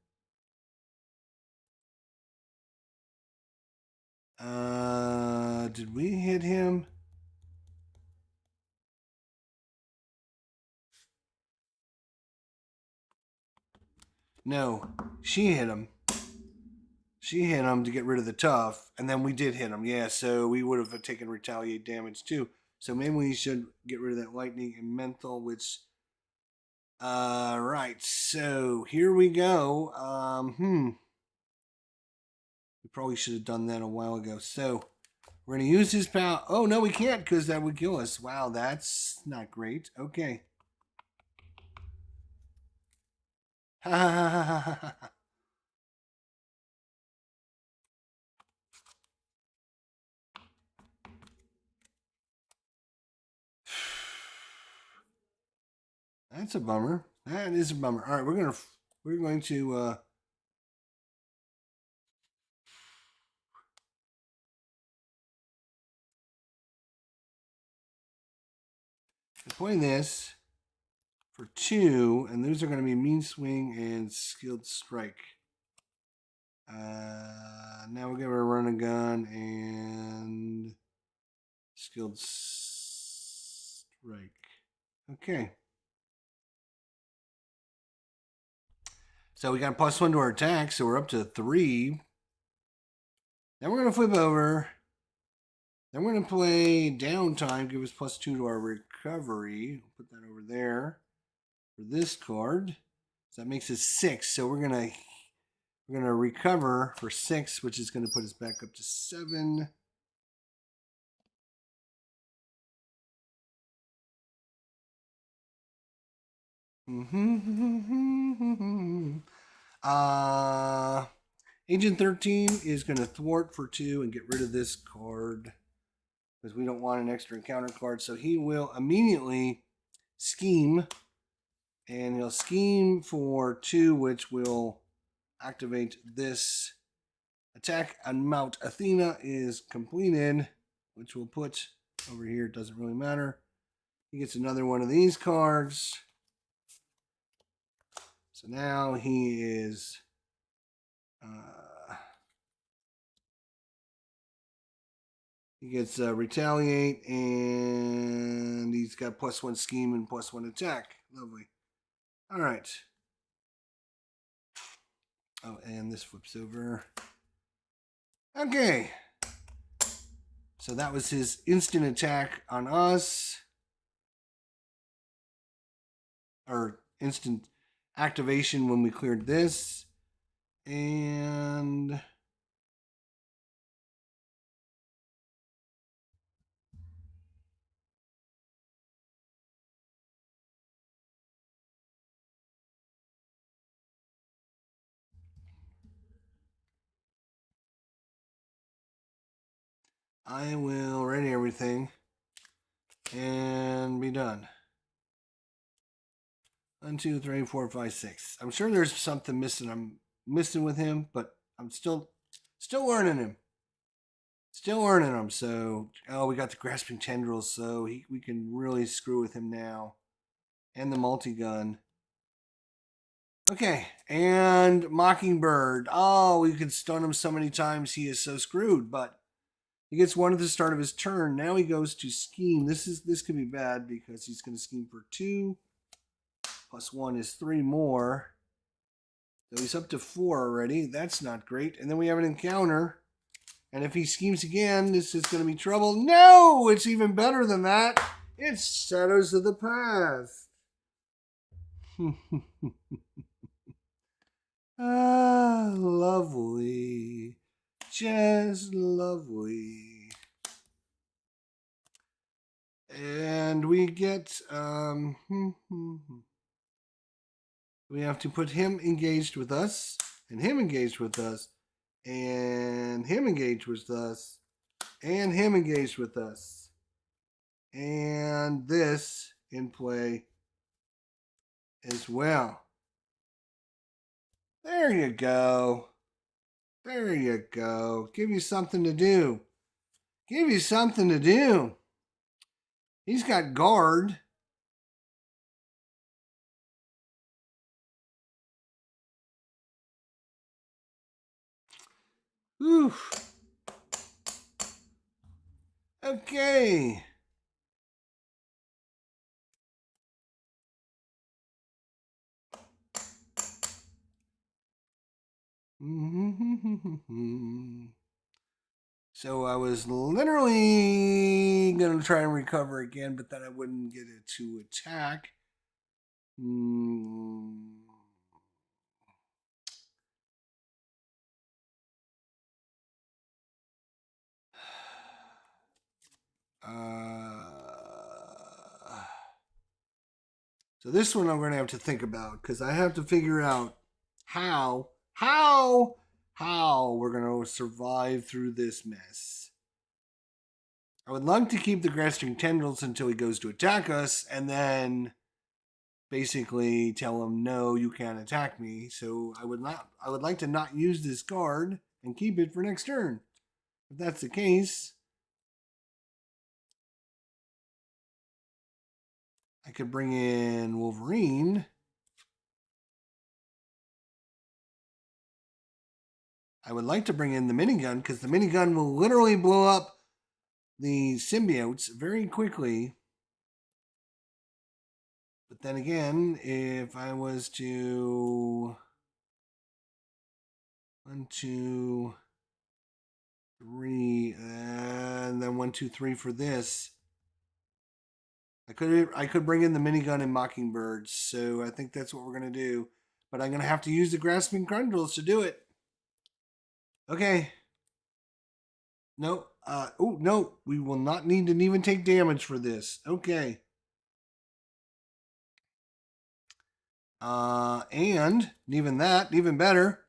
Did we hit him? No, she hit him. She hit him to get rid of the tough, and then we did hit him. Yeah, so we would have taken retaliate damage too. So maybe we should get rid of that lightning and mental, which. Right. So here we go. We probably should have done that a while ago. So we're gonna use his power. Oh no, we can't because that would kill us. Wow, that's not great. Okay. Ha ha ha ha ha ha. That's a bummer. That is a bummer. All right, we're going to play this for 2, and those are going to be mean swing and skilled strike. Now we're going to run a gun and skilled strike. Okay. So we got +1 to our attack, so we're up to 3. Then we're going to flip over. Then we're going to play downtime, give us +2 to our recovery. Put that over there for this card. So that makes us 6. So we're going to recover for 6, which is going to put us back up to 7. Agent 13 is going to thwart for 2 and get rid of this card because we don't want an extra encounter card. So he will immediately scheme, and he'll scheme for 2, which will activate this attack on Mount Athena is completed, which we'll put over here. It doesn't really matter. He gets another one of these cards. So now he is he gets retaliate, and he's got +1 scheme and +1 attack. Lovely. All right. Oh, and this flips over. Okay. So that was his instant attack on us. Or instant activation when we cleared this. And I will ready everything and be done. 1, 2, 3, 4, 5, 6. I'm sure there's something I'm missing with him, but I'm still learning him. Still learning him. So, we got the grasping tendrils, so we can really screw with him now. And the multi-gun. Okay, and Mockingbird. Oh, we could stun him so many times he is so screwed, but he gets 1 at the start of his turn. Now he goes to scheme. This could be bad because he's going to scheme for 2. +1 is 3 more. So he's up to 4 already. That's not great. And then we have an encounter. And if he schemes again, this is going to be trouble. No! It's even better than that. It's Shadows of the Past. Ah, lovely. Just lovely. And we get we have to put him engaged with us, and him engaged with us, and him engaged with us, and him engaged with us, and this in play as well. There you go. There you go. Give you something to do. Give you something to do. He's got guard. Oof. Okay. So I was literally going to try and recover again, but then I wouldn't get it to attack. So this one I'm going to have to think about because I have to figure out how we're going to survive through this mess. I would like to keep the grasping tendrils until he goes to attack us, and then basically tell him, no, you can't attack me. So I would like to not use this card and keep it for next turn. If that's the case, I could bring in Wolverine. I would like to bring in the minigun because the minigun will literally blow up the symbiotes very quickly. But then again, if I was to 1, 2, 3, and then 1, 2, 3 for this, I could bring in the minigun and Mockingbird. So I think that's what we're gonna do. But I'm gonna have to use the grasping tendrils to do it. Okay. No. Oh no, we will not need to even take damage for this. Okay. And even that, even better,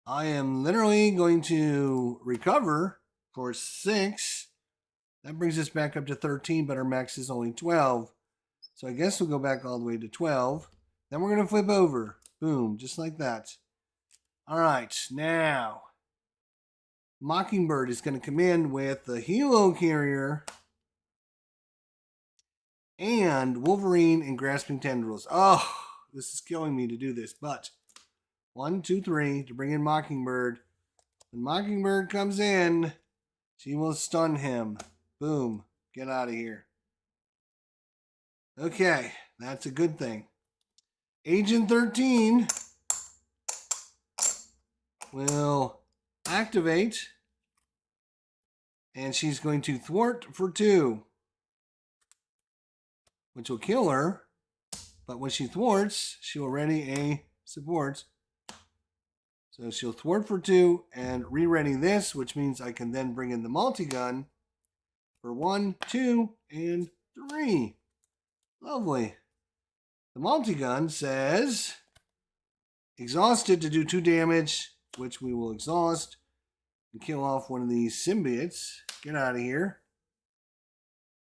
I am literally going to recover for 6. That brings us back up to 13, but our max is only 12. So I guess we'll go back all the way to 12. Then we're going to flip over. Boom, just like that. All right, now Mockingbird is going to come in with the Helo Carrier and Wolverine and Grasping Tendrils. Oh, this is killing me to do this, but 1, 2, 3 to bring in Mockingbird. When Mockingbird comes in, she will stun him. Boom, get out of here. Okay, that's a good thing. Agent 13 will activate, and she's going to thwart for 2, which will kill her. But when she thwarts, she will ready a support. So she'll thwart for 2 and re-ready this, which means I can then bring in the multi-gun for 1, 2, and 3. Lovely. The multi-gun says exhausted to do 2 damage, which we will exhaust and kill off one of these symbiotes. Get out of here.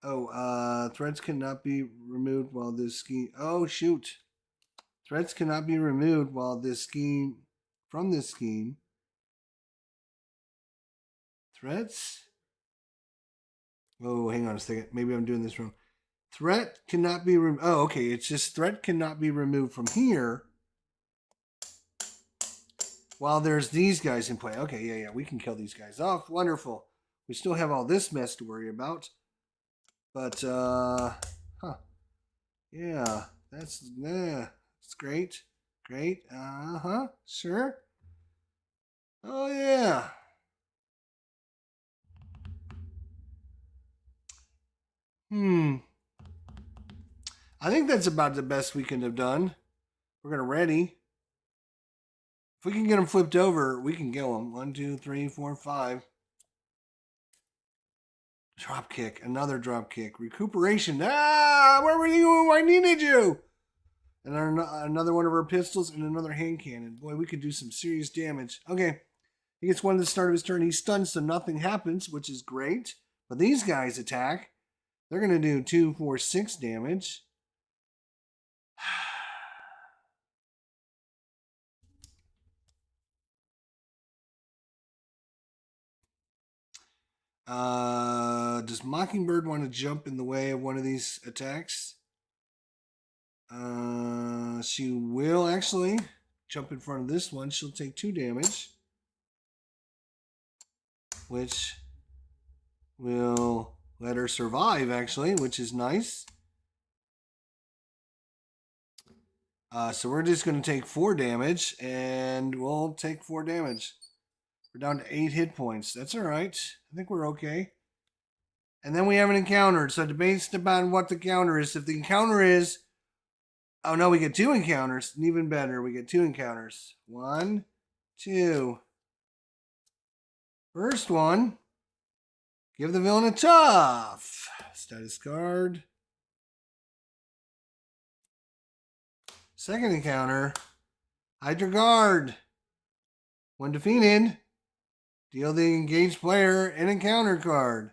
Oh, threats cannot be removed while this scheme. Oh, shoot. Threats cannot be removed while this scheme. From this scheme. Threats. Oh, hang on a second. Maybe I'm doing this wrong. Threat cannot be removed. Oh, okay. It's just threat cannot be removed from here while there's these guys in play. Okay, yeah. We can kill these guys off. Wonderful. We still have all this mess to worry about. But, yeah, that's great. Great. Sure. Oh, yeah. I think that's about the best we can have done. We're going to ready. If we can get them flipped over, we can kill them. 1, 2, 3, 4, 5. Drop kick. Another drop kick. Recuperation. Where were you? I needed you. And another one of our pistols and another hand cannon. Boy, we could do some serious damage. Okay. He gets one at the start of his turn. He's stunned, so nothing happens, which is great. But these guys attack. They're going to do 2, 4, 6 damage. Does Mockingbird want to jump in the way of one of these attacks? She will actually jump in front of this one. She'll take 2 damage, which will let her survive, actually, which is nice. So we're just going to take 4 damage, and we'll take 4 damage. We're down to 8 hit points. That's all right. I think we're okay. And then we have an encounter. So based upon what the counter is, if the encounter is, oh no, we get 2 encounters. Even better, we get 2 encounters. 1, 2. First one, give the villain a tough. Status card. Second encounter, Hydra Guard. When defeated, deal the engaged player an encounter card.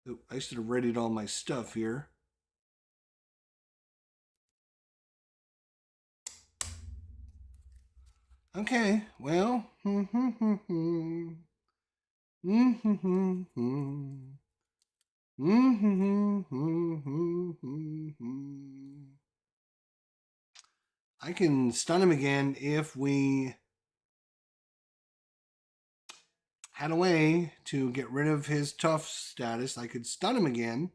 Ooh, I should have readied all my stuff here. Okay, well. I can stun him again if we had a way to get rid of his tough status. I could stun him again.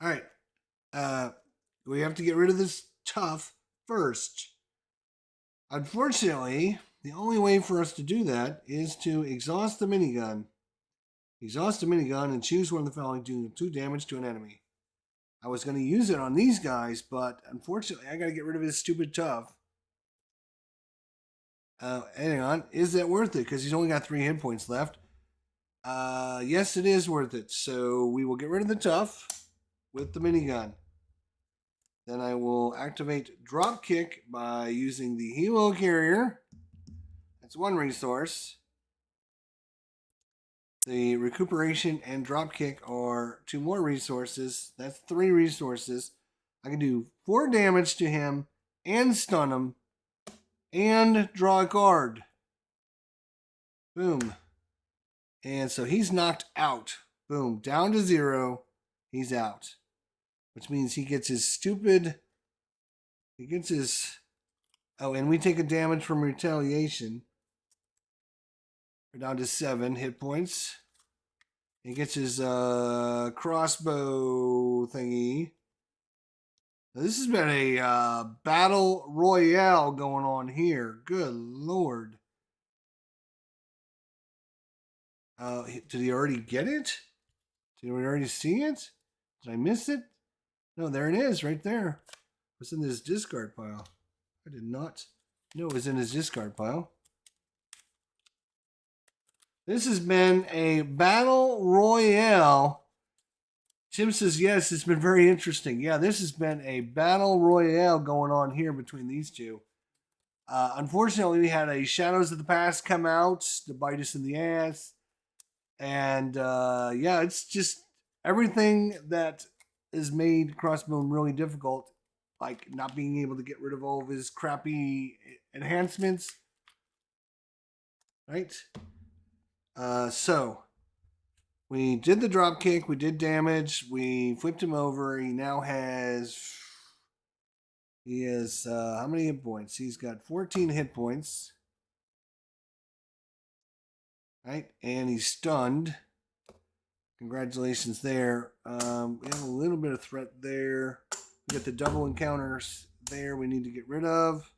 All right. We have to get rid of this tough first. Unfortunately, the only way for us to do that is to exhaust the minigun. Exhaust the minigun and choose one of the following to do 2 damage to an enemy. I was going to use it on these guys, but unfortunately, I got to get rid of his stupid tough. Hang on. Is that worth it? Because he's only got 3 hit points left. Yes, it is worth it. So we will get rid of the tough with the minigun. Then I will activate drop kick by using the helo carrier. That's 1 resource. The recuperation and drop kick are 2 more resources. That's 3 resources. I can do 4 damage to him and stun him and draw a card. Boom. And so he's knocked out. Boom. Down to 0. He's out. Which means he gets his stupid... He gets his... Oh, and we take a damage from retaliation. We're down to 7 hit points. He gets his crossbow thingy. Now, this has been a battle royale going on here. Good Lord. Did he already get it? Did we already see it? Did I miss it? No, there it is, right there. It's in this discard pile. I did not know it was in his discard pile. This has been a battle royale. Tim says, yes, it's been very interesting. Yeah, this has been a battle royale going on here between these two. Unfortunately, we had a Shadows of the Past come out to bite us in the ass. And yeah, it's just everything that has made Crossbone really difficult. Like not being able to get rid of all of his crappy enhancements. Right? So we did the drop kick, we did damage, we flipped him over. He now has how many hit points? He's got 14 hit points. Right? And he's stunned. Congratulations there. We have a little bit of threat there. We got the double encounters there we need to get rid of.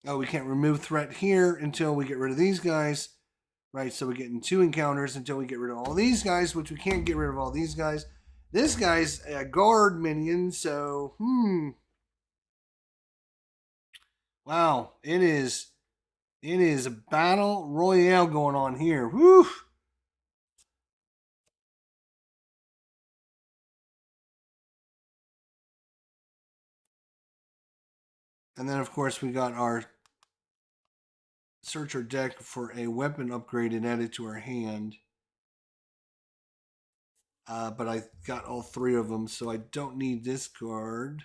Oh, we can't remove threat here until we get rid of these guys. Right, so we're getting 2 encounters until we get rid of all these guys, which we can't get rid of all these guys. This guy's a guard minion, so, wow, it is a battle royale going on here. Woo! And then, of course, we got our searcher deck for a weapon upgrade and added to our hand. But I got all 3 of them, so I don't need this card.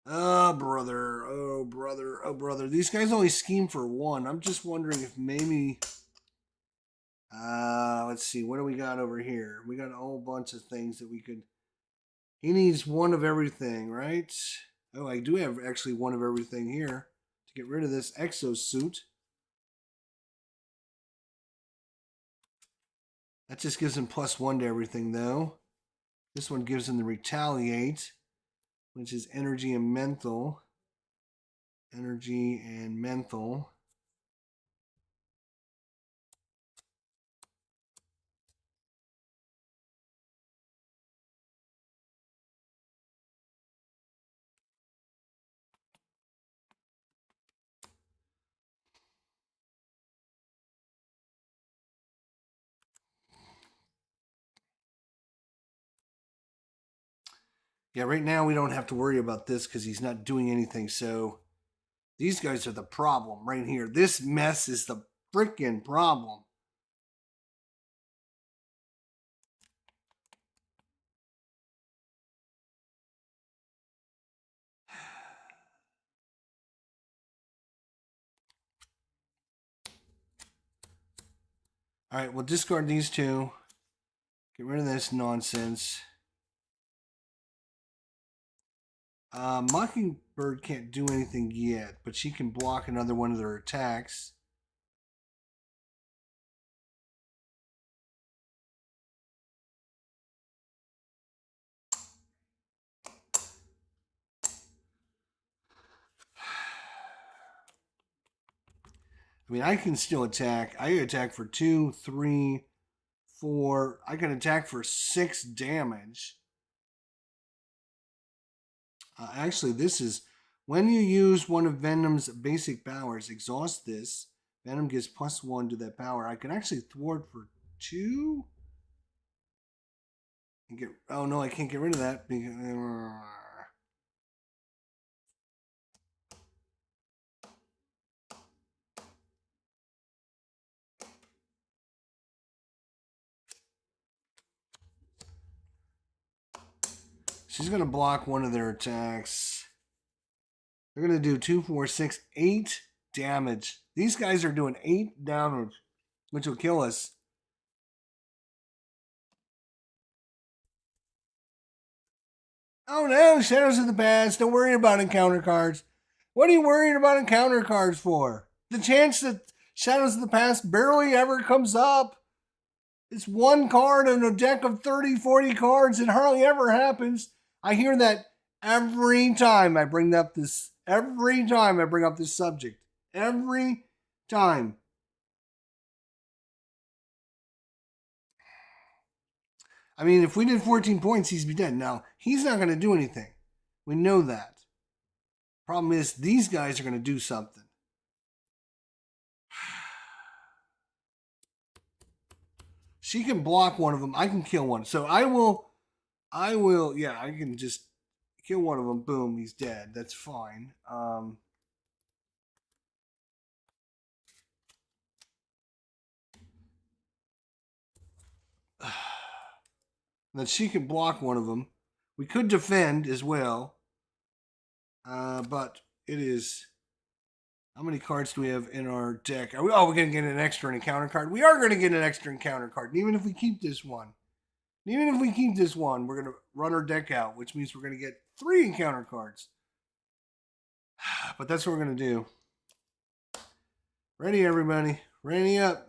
Oh, brother. Oh, brother. Oh, brother. These guys only scheme for 1. I'm just wondering if maybe... let's see. What do we got over here? We got a whole bunch of things that we could... He needs 1 of everything, right? Oh, I do have actually 1 of everything here to get rid of this exosuit. That just gives him +1 to everything, though. This one gives him the retaliate, which is energy and mental. Energy and mental. Yeah, right now we don't have to worry about this because he's not doing anything. So these guys are the problem right here. This mess is the freaking problem. All right, we'll discard these 2. Get rid of this nonsense. Mockingbird can't do anything yet, but she can block another one of their attacks. I mean, I can still attack. I can attack for 2, 3, 4. I can attack for 6 damage. Actually, this is when you use one of Venom's basic powers. Exhaust this. Venom gives +1 to that power. I can actually thwart for 2. And get. Oh no, I can't get rid of that because. She's going to block one of their attacks. They're going to do 2, 4, 6, 8 damage. These guys are doing 8 damage, which will kill us. Oh no, Shadows of the Past. Don't worry about encounter cards. What are you worried about encounter cards for? The chance that Shadows of the Past barely ever comes up. It's one card in a deck of 30, 40 cards. It hardly ever happens. I hear that every time I bring up this subject. Every time. I mean, if we did 14 points, he'd be dead. Now, he's not going to do anything. We know that. Problem is, these guys are going to do something. She can block one of them. I can kill one. So I will, yeah, I can just kill one of them. Boom, he's dead. That's fine. That she can block one of them. We could defend as well. But it is... How many cards do we have in our deck? We're going to get an extra encounter card. We are going to get an extra encounter card. And even if we keep this one. We're going to run our deck out. Which means we're going to get 3 encounter cards. But that's what we're going to do. Ready, everybody. Ready up.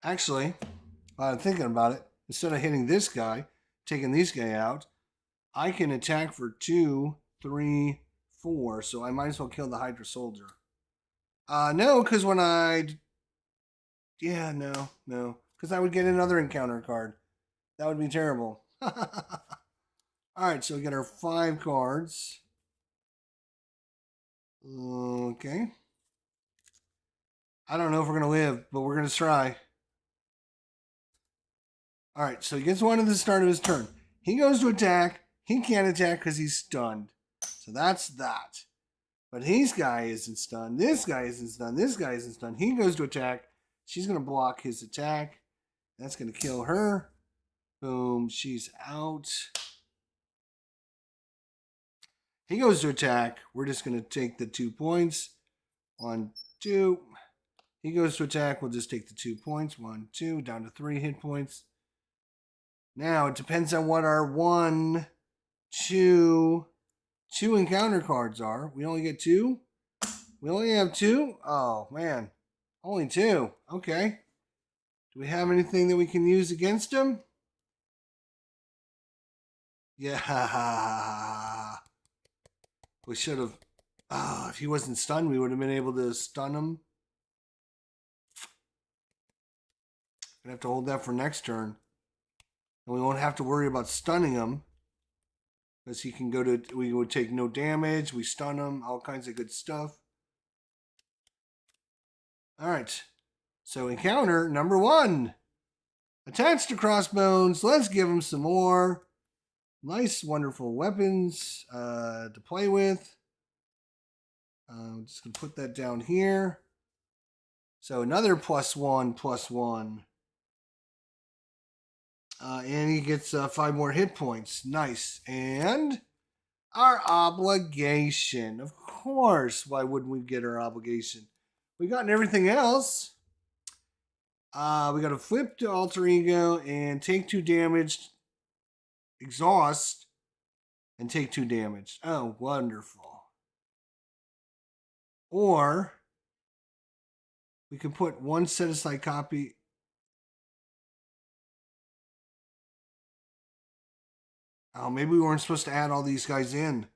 Actually, while I'm thinking about it, instead of hitting this guy, taking this guy out, I can attack for 2, 3, 4. So I might as well kill the Hydra Soldier. No, because when I... Yeah, no. Because I would get another encounter card. That would be terrible. Alright, so we get our 5 cards. Okay. I don't know if we're going to live, but we're going to try. Alright, so he gets one at the start of his turn. He goes to attack. He can't attack because he's stunned. So that's that. But this guy isn't stunned. This guy isn't stunned. This guy isn't stunned. He goes to attack. She's going to block his attack. That's going to kill her. Boom. She's out. He goes to attack. We're just going to take the 2 points. 1, 2. He goes to attack. We'll just take the 2 points. 1, 2. Down to 3 hit points. Now, it depends on what our 1, 2 encounter cards are. We only get 2? We only have 2? Oh, man. Only 2. Okay. Do we have anything that we can use against him? Yeah. We should have... if he wasn't stunned, we would have been able to stun him. Gonna have to hold that for next turn. And we won't have to worry about stunning him. Because he can go to... We would take no damage. We stun him. All kinds of good stuff. Alright. So encounter number 1. Attached to Crossbones. Let's give him some more nice, wonderful weapons to play with. I'm just going to put that down here. So another +1/+1. And he gets 5 more hit points. Nice. And our obligation. Of course. Why wouldn't we get our obligation? We've gotten everything else. We got to flip to Alter Ego and take 2 damage exhaust and take 2 damage. Oh, wonderful. Or we can put 1 set aside copy. Oh, maybe we weren't supposed to add all these guys in.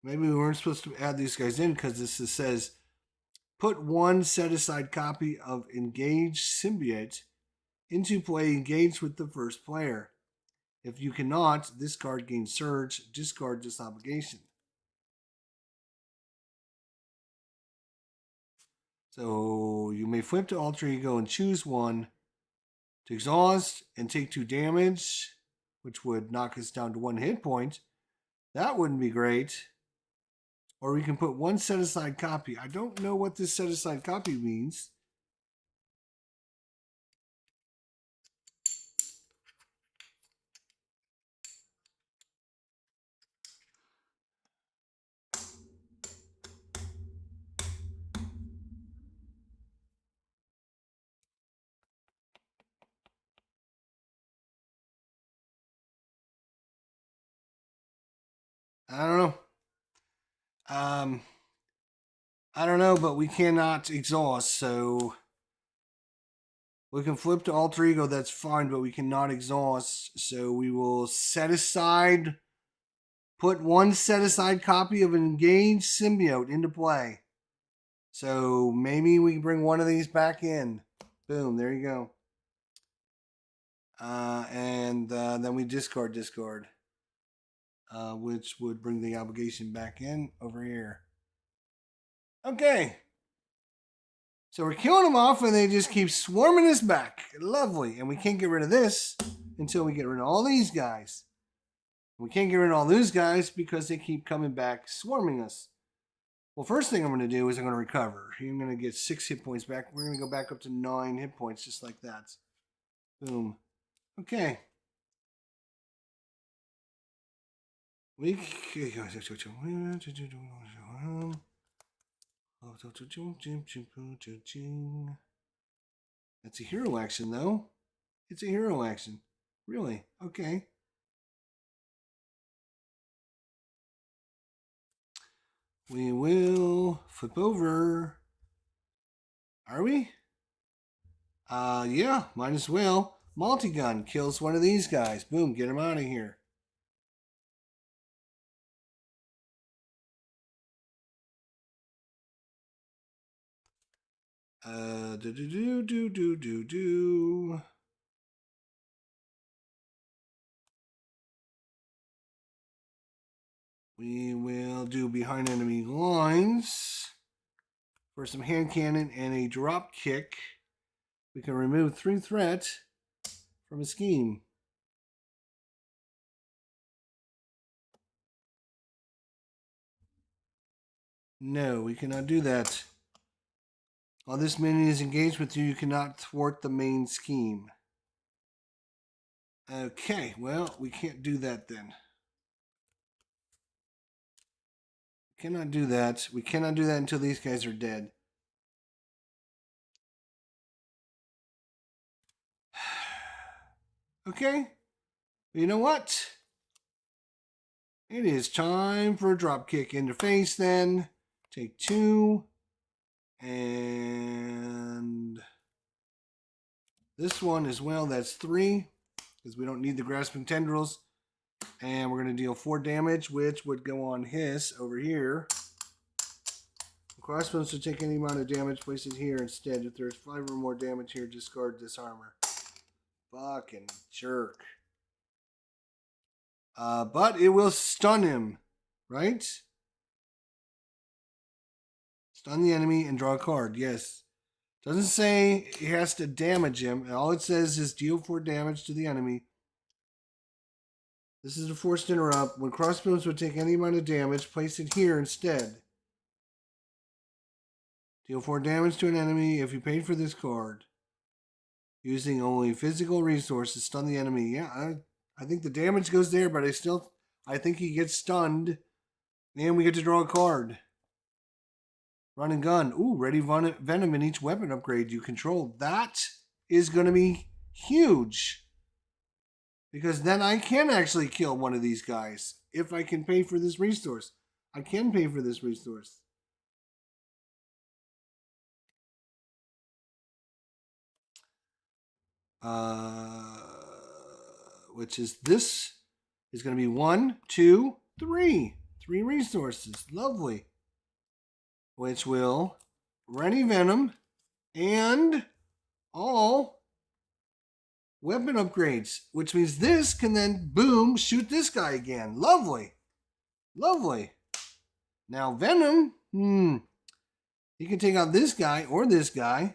Maybe we weren't supposed to add these guys in because this says put 1 set aside copy of Engaged Symbiote into play engaged with the first player. If you cannot, this card gains Surge. Discard this obligation. So you may flip to Alter Ego and choose 1 to exhaust and take 2 damage, which would knock us down to 1 hit point. That wouldn't be great. Or we can put 1 set aside copy. I don't know what this set aside copy means. I don't know. I don't know, but we cannot exhaust, so we can flip to Alter Ego, that's fine, but we cannot exhaust. So we will set aside, put 1 set aside copy of an Engaged Symbiote into play. So maybe we can bring 1 of these back in. Boom, there you go. And then we discard, which would bring the obligation back in over here. Okay. So we're killing them off and they just keep swarming us back. Lovely. And we can't get rid of this until we get rid of all these guys. We can't get rid of all those guys because they keep coming back, swarming us. Well, first thing I'm going to do is I'm going to recover. I'm going to get 6 hit points back. We're going to go back up to 9 hit points just like that. Boom. Okay. That's a hero action, though. It's a hero action. Really? Okay. We will flip over. Are we? Yeah, might as well. Multi-gun kills one of these guys. Boom, get him out of here. Do. We will do behind enemy lines. For some hand cannon and a drop kick, we can remove 3 threat from a scheme. No, we cannot do that. While this minion is engaged with you, you cannot thwart the main scheme. Okay, well, we can't do that then. Cannot do that. We cannot do that until these guys are dead. Okay. You know what? It is time for a drop kick in the face then. Take 2. And this one as well. That's 3. Because we don't need the grasping tendrils. And we're going to deal 4 damage, which would go on his over here. The crossbones to take any amount of damage, place it here instead. If there's 5 or more damage here, discard this armor. Fucking jerk. But it will stun him, right? Stun the enemy and draw a card, yes. Doesn't say he has to damage him. All it says is deal 4 damage to the enemy. This is a forced interrupt. When crossbones would take any amount of damage, place it here instead. Deal 4 damage to an enemy if you paid for this card. Using only physical resources, stun the enemy. Yeah, I think the damage goes there, but I think he gets stunned. And we get to draw a card. Run and gun. Ooh, ready venom in each weapon upgrade you control. That is going to be huge. Because then I can actually kill one of these guys if I can pay for this resource. I can pay for this resource. Which is this is going to be 1, 2, 3. 3 resources. Lovely. Which will ready Venom and all weapon upgrades. Which means this can then, boom, shoot this guy again. Lovely. Lovely. Now Venom, he can take out this guy or this guy.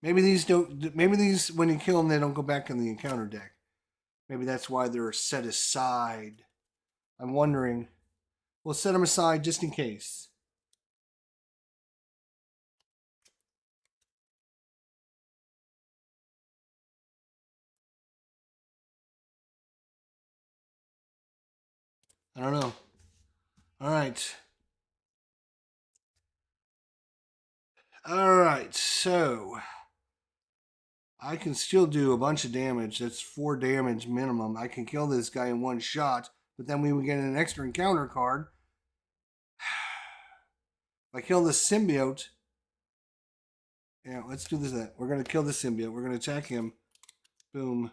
Maybe these don't. Maybe these, when you kill them, they don't go back in the encounter deck. Maybe that's why they're set aside. I'm wondering. We'll set them aside just in case. I don't know. All right. All right. So I can still do a bunch of damage. That's 4 damage minimum. I can kill this guy in one shot, but then we would get an extra encounter card. If I kill this symbiote, yeah, let's do this. We're going to kill the symbiote. We're going to attack him. Boom.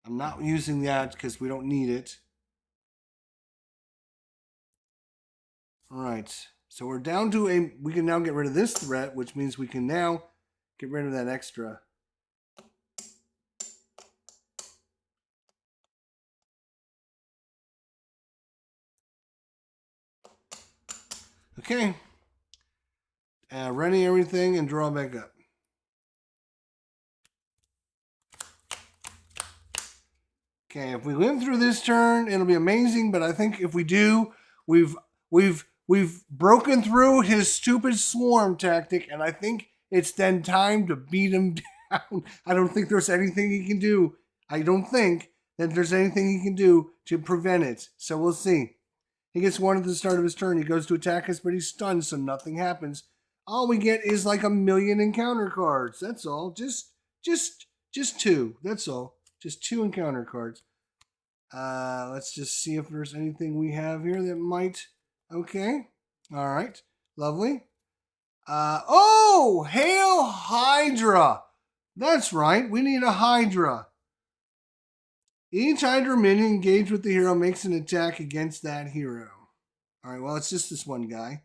I'm not using that because we don't need it. All right. So we're down to a... We can now get rid of this threat, which means we can now get rid of that extra. Okay. Ready everything and draw back up. Okay, if we live through this turn, it'll be amazing. But I think if we do, we've broken through his stupid swarm tactic, and I think it's then time to beat him down. I don't think there's anything he can do. I don't think that there's anything he can do to prevent it. So we'll see. He gets 1 at the start of his turn. He goes to attack us, but he's stunned, so nothing happens. All we get is like 1,000,000 encounter cards. That's all. Just 2. That's all. Just 2 encounter cards. Let's just see if there's anything we have here that might... Okay. All right. Lovely. Oh! Hail Hydra! That's right. We need a Hydra. Each Hydra minion engaged with the hero makes an attack against that hero. All right. Well, it's just this one guy.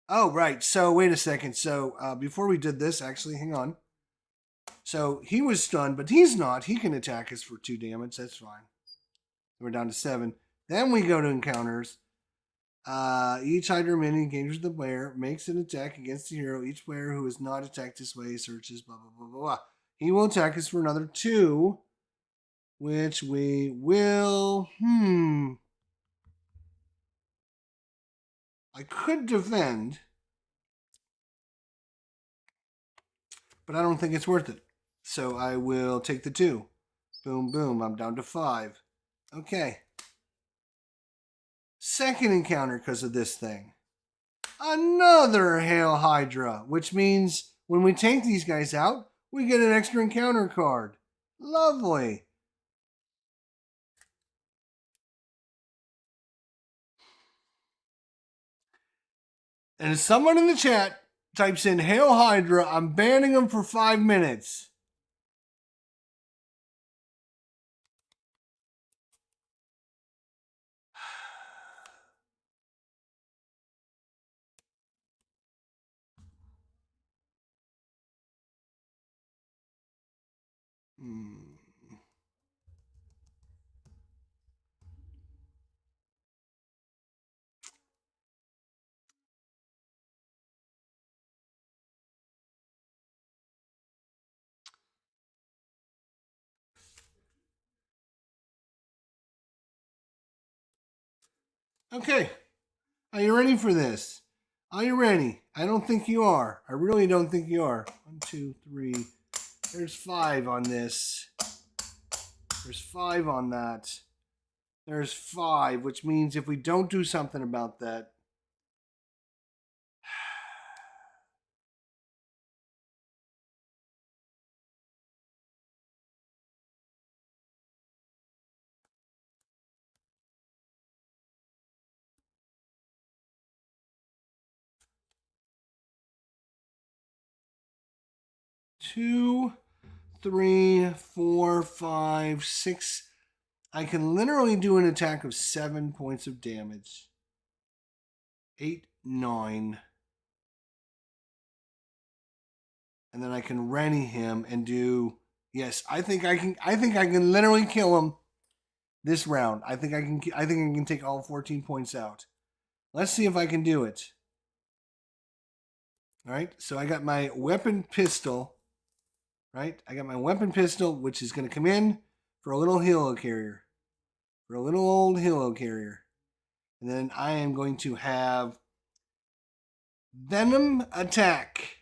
Oh, right. So, wait a second. So, before we did this, actually, hang on. So, he was stunned, but he's not. He can attack us for 2 damage. That's fine. We're down to 7. Then we go to encounters. Each Hydra minion engaged with the player makes an attack against the hero. Each player who is not attacked this way searches blah, blah, blah, blah, blah. He will attack us for another 2, which we will... I could defend, but I don't think it's worth it. So I will take the 2. Boom, boom. I'm down to 5. Okay. Second encounter because of this thing. Another Hail Hydra, which means when we take these guys out, we get an extra encounter card. Lovely. And if someone in the chat types in Hail Hydra, I'm banning them for 5 minutes. Okay. Are you ready for this? Are you ready? I don't think you are. I really don't think you are. 1, 2, 3, There's 5 on this. There's 5 on that. There's 5, which means if we don't do something about that, two, 3, 4, 5, 6. I can literally do an attack of 7 points of damage. 8, 9. And then I can Rennie him and do, yes, I think I can literally kill him this round. I think I can take all 14 points out. Let's see if I can do it. All right, so I got my weapon pistol, right? I got my weapon pistol, which is going to come in for a little helo carrier, for a little old helo carrier. And then I am going to have Venom attack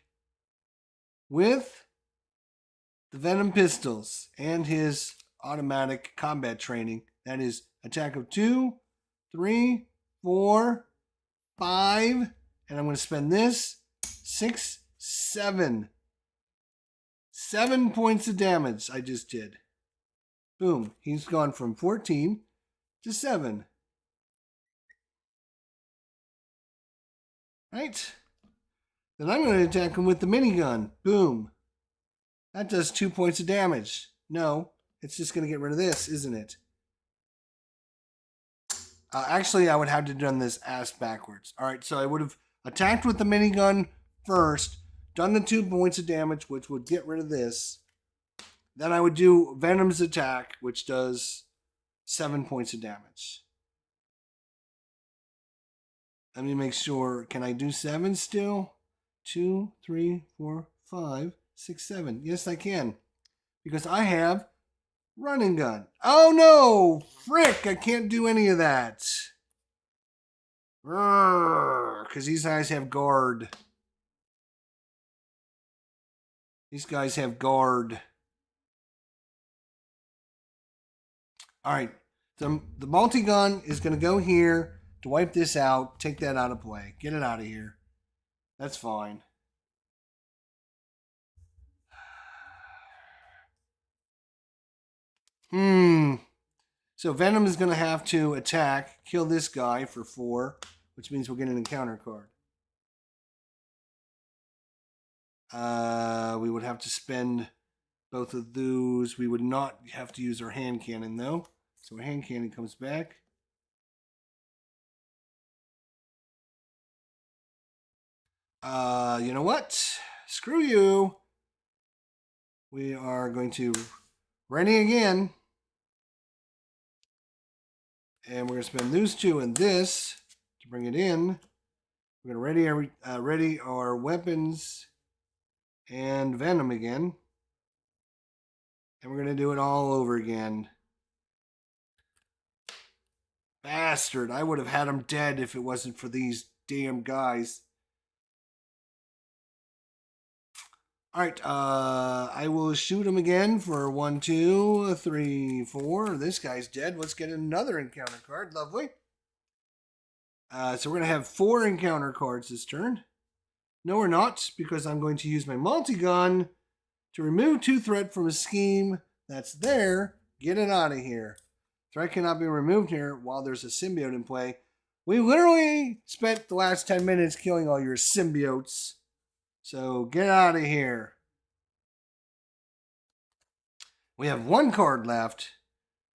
with the Venom pistols and his automatic combat training. That is attack of 2, 3, 4, 5, and I'm going to spend this 6, 7. 7 points of damage I just did. Boom. He's gone from 14 to 7. Right? Then I'm going to attack him with the minigun. Boom. That does 2 points of damage. No, it's just going to get rid of this, isn't it? Actually, I would have to have done this ass backwards. All right, so I would have attacked with the minigun first, done the 2 points of damage, which would get rid of this. Then I would do Venom's attack, which does 7 points of damage. Let me make sure. Can I do 7 still? 2, 3, 4, 5, 6, 7. Yes, I can. Because I have running gun. Oh no! Frick! I can't do any of that. Because these guys have guard. These guys have guard. Alright. The multi-gun is going to go here to wipe this out. Take that out of play. Get it out of here. That's fine. So Venom is going to have to attack, kill this guy for 4, which means we'll get an encounter card. We would have to spend both of those. We would not have to use our hand cannon, though. So our hand cannon comes back. You know what? Screw you. We are going to Rennie again. And we're going to spend those 2 and this to bring it in. We're going to ready our weapons and Venom again. And we're going to do it all over again. Bastard. I would have had him dead if it wasn't for these damn guys. Alright, I will shoot him again for 1, 2, 3, 4. This guy's dead. Let's get another encounter card. Lovely. So we're going to have 4 encounter cards this turn. No, we're not, because I'm going to use my multi-gun to remove 2 threat from a scheme that's there. Get it out of here. Threat cannot be removed here while there's a symbiote in play. We literally spent the last 10 minutes killing all your symbiotes. So get out of here. We have 1 card left.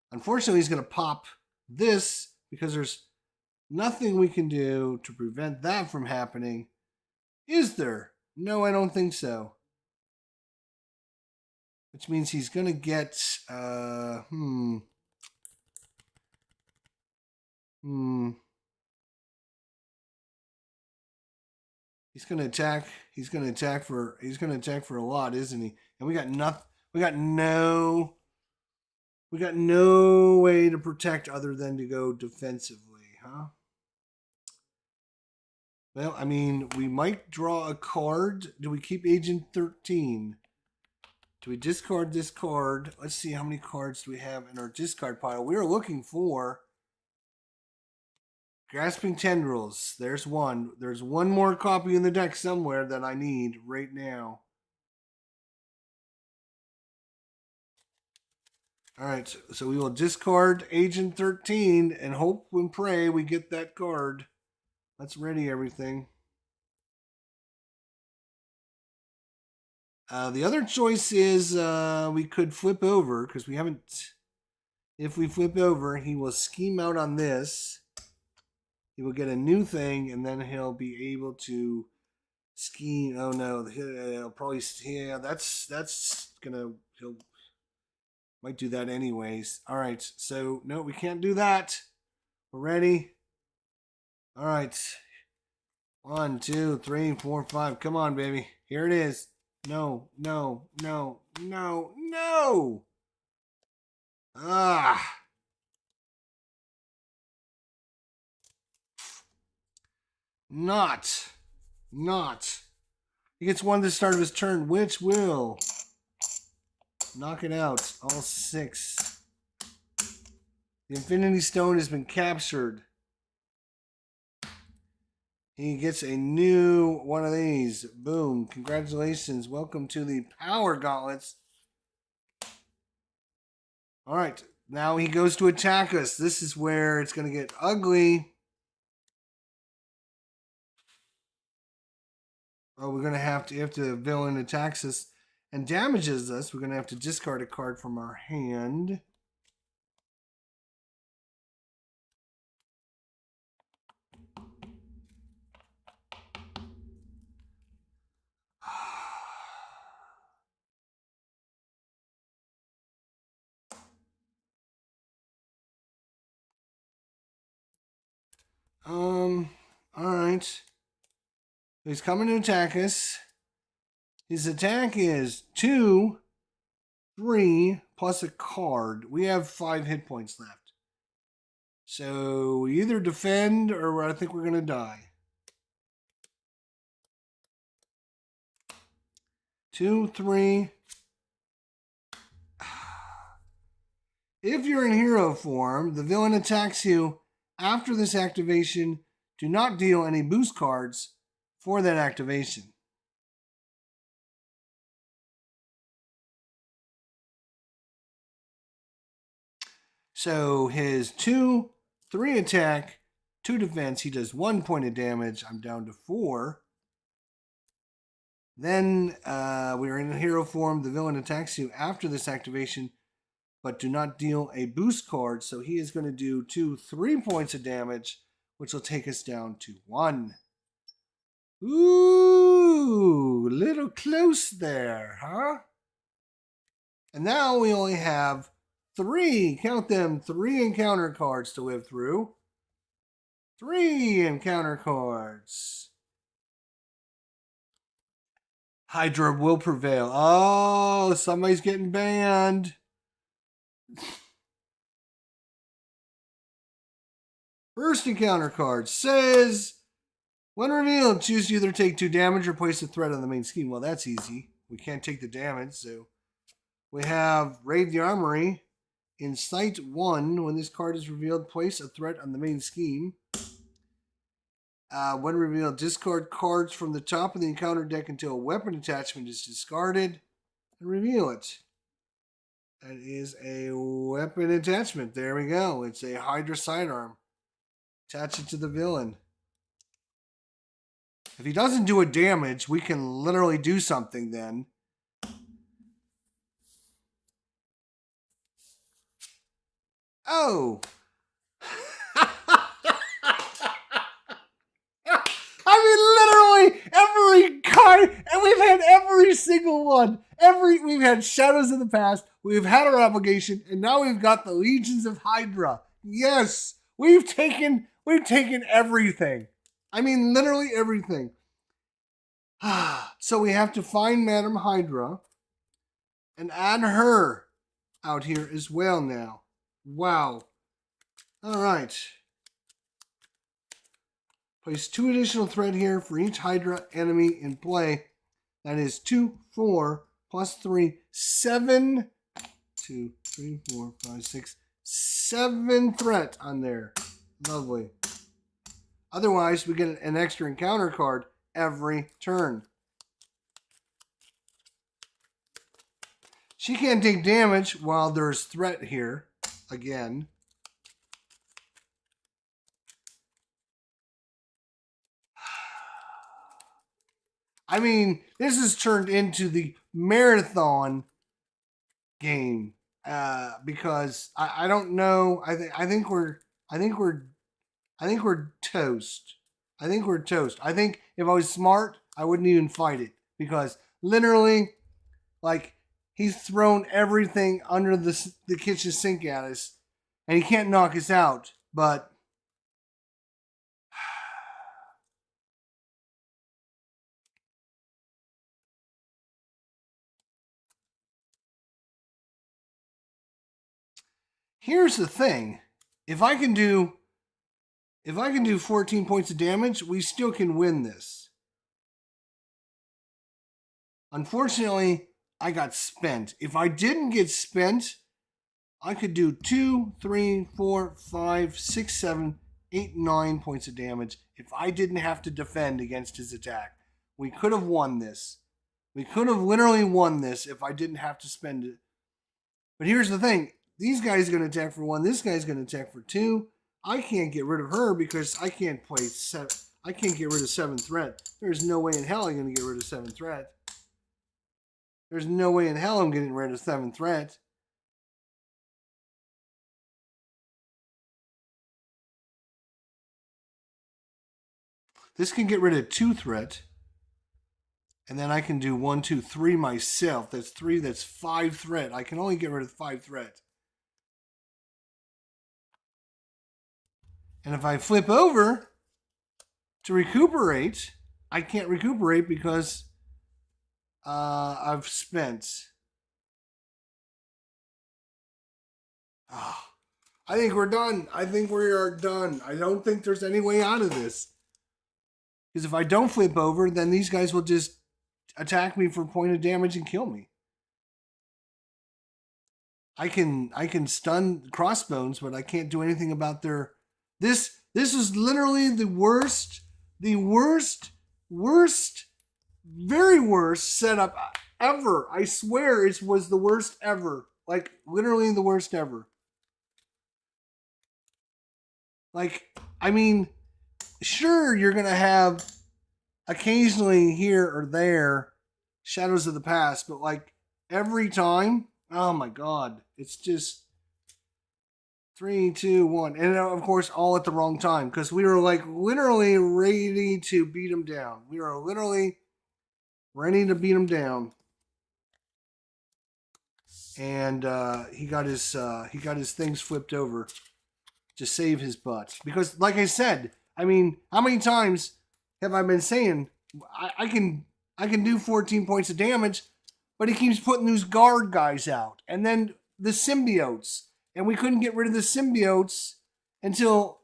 Unfortunately, he's going to pop this because there's nothing we can do to prevent that from happening. Is there? No, I don't think so. Which means he's going to get... He's going to attack. He's going to attack for a lot, isn't he? And we got nothing. We got no way to protect other than to go defensively, huh? Well, I mean, we might draw a card. Do we keep Agent 13? Do we discard this card? Let's see how many cards do we have in our discard pile. We are looking for Grasping Tendrils. There's one. There's one more copy in the deck somewhere that I need right now. Alright, so we will discard Agent 13 and hope and pray we get that card. Let's ready everything. The other choice is we could flip over because we haven't. If we flip over, he will scheme out on this. He will get a new thing, and then he'll be able to scheme. Oh no, he'll probably that's gonna he'll might do that anyways. All right, so no, we can't do that. We're ready. All right, 1, 2, 3, 4, 5. Come on, baby. Here it is. No, no, no, no, no. Ah. Not. He gets one at the start of his turn, which will knock it out. All 6. The Infinity Stone has been captured. He gets a new one of these. Boom. Congratulations. Welcome to the Power Gauntlets. All right. Now he goes to attack us. This is where it's going to get ugly. Oh, we're going to have to, if the villain attacks us and damages us, we're going to have to discard a card from our hand. Alright. He's coming to attack us. His attack is 2, 3, plus a card. We have 5 hit points left. So we either defend or I think we're going to die. 2, 3. If you're in hero form, the villain attacks you. After this activation, do not deal any boost cards for that activation. So his 2, 3 attack, 2 defense, he does 1 point of damage. I'm down to 4. Then we're in hero form. The villain attacks you after this activation, but do not deal a boost card. So he is going to do 2, 3 points of damage, which will take us down to 1. Ooh, a little close there, huh? And now we only have 3, count them, 3 encounter cards to live through. 3 encounter cards. Hydra will prevail. Oh, somebody's getting banned. First encounter card says, when revealed, choose to either take 2 damage or place a threat on the main scheme. Well, that's easy. We can't take the damage, so we have Raid the Armory. In Site 1, when this card is revealed, place a threat on the main scheme. When revealed, discard cards from the top of the encounter deck until a weapon attachment is discarded and reveal it. That is a weapon attachment. There we go. It's a Hydra sidearm. Attach it to the villain. If he doesn't do a damage, we can literally do something then. Oh! I mean, literally every card, and we've had every single one. We've had Shadows of the Past, we've had our obligation, and now we've got the Legions of Hydra. Yes, we've taken everything. I mean, literally everything. So we have to find Madam Hydra and add her out here as well now. Wow. All right. Place 2 additional threat here for each Hydra enemy in play. That is 2, 4, plus 3, 7. 2, 3, 4, 5, 6, 7 threat on there. Lovely. Otherwise, we get an extra encounter card every turn. She can't take damage while there's threat here. Again. I mean, this has turned into the marathon game because I don't know. I think we're toast. I think we're toast. I think if I was smart, I wouldn't even fight it because literally, like, he's thrown everything under the kitchen sink at us, and he can't knock us out. But here's the thing: if I can do 14 points of damage, we still can win this. Unfortunately, I got spent. If I didn't get spent, I could do 2, 3, 4, 5, 6, 7, 8, 9 points of damage if I didn't have to defend against his attack. We could have won this. We could have literally won this if I didn't have to spend it. But here's the thing. These guys are going to attack for 1. This guy's going to attack for 2. I can't get rid of her because I can't play 7. I can't get rid of 7 threat. There's no way in hell I'm going to get rid of 7 threat. There's no way in hell I'm getting rid of 7 threat. This can get rid of 2 threat. And then I can do 1, 2, 3 myself. That's 3, that's 5 threat. I can only get rid of 5 threat. And if I flip over to recuperate, I can't recuperate because I've spent. Oh, I think we're done. I think we are done. I don't think there's any way out of this. Because if I don't flip over, then these guys will just attack me for point of damage and kill me. I can stun crossbones, but I can't do anything about their. This is literally the worst, very worst setup ever. I swear it was the worst ever. Like, literally the worst ever. Like, I mean, sure, you're going to have occasionally here or there shadows of the past, but like every time, oh my God, it's just 3, 2, 1. And of course, all at the wrong time because we were like literally ready to beat him down. We were literally ready to beat him down. And he got his things flipped over to save his butt. Because, like I said, I mean, how many times have I been saying I can do 14 points of damage, but he keeps putting those guard guys out, and then the symbiotes, and we couldn't get rid of the symbiotes until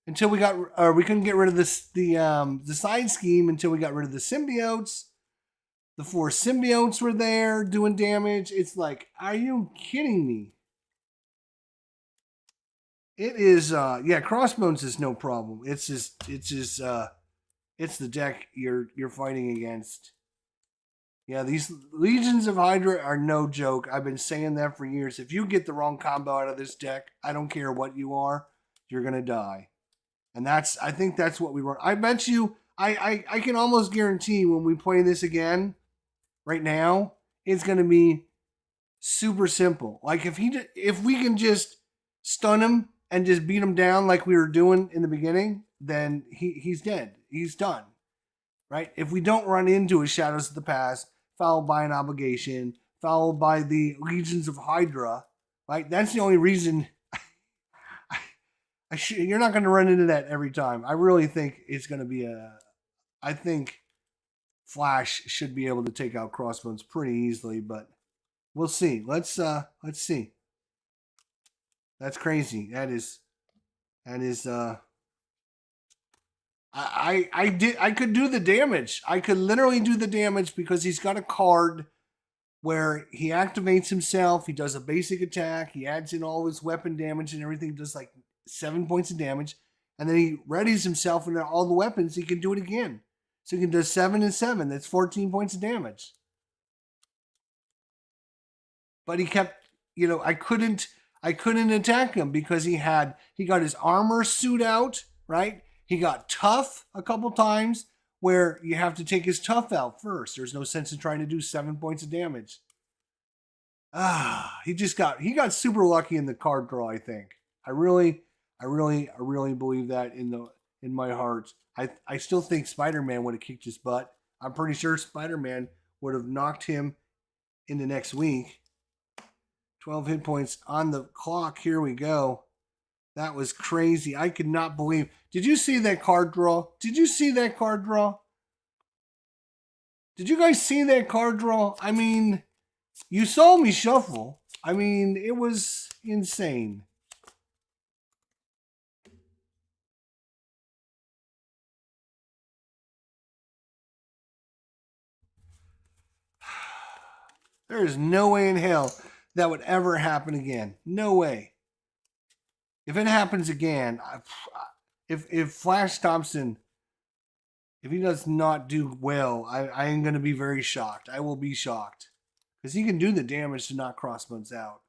until we got, we couldn't get rid of the side scheme until we got rid of the symbiotes. The 4 symbiotes were there doing damage. It's like, are you kidding me? It is, yeah, crossbones is no problem. It's the deck you're fighting against. Yeah, these Legions of Hydra are no joke. I've been saying that for years. If you get the wrong combo out of this deck, I don't care what you are, you're gonna die. And I think that's what we run. I bet you, I can almost guarantee when we play this again, right now, it's gonna be super simple. Like if we can just stun him and just beat him down like we were doing in the beginning, then he's dead. He's done. Right? If we don't run into his Shadows of the Past, followed by an Obligation, followed by the Legions of Hydra, right? That's the only reason you're not going to run into that every time. I really think it's going to be I think Flash should be able to take out Crossbones pretty easily, but we'll see. Let's see. That's crazy. That is I could do the damage. I could literally do the damage because he's got a card where he activates himself, he does a basic attack, he adds in all his weapon damage and everything, does like 7 points of damage, and then he readies himself into all the weapons, he can do it again. So he can do 7 and 7, that's 14 points of damage. But he kept, I couldn't attack him because he got his armor suit out, right? He got tough a couple times where you have to take his tough out first. There's no sense in trying to do 7 points of damage. He got super lucky in the card draw, I think. I really believe that in my heart. I still think Spider-Man would have kicked his butt. I'm pretty sure Spider-Man would have knocked him into next week. 12 hit points on the clock. Here we go. That was crazy. I could not believe. Did you see that card draw? Did you see that card draw? Did you guys see that card draw? I mean, you saw me shuffle. I mean, it was insane. There is no way in hell that would ever happen again. No way. If it happens again, if Flash Thompson, if he does not do well, I am going to be very shocked. I will be shocked. Because he can do the damage to knock Crossbones out.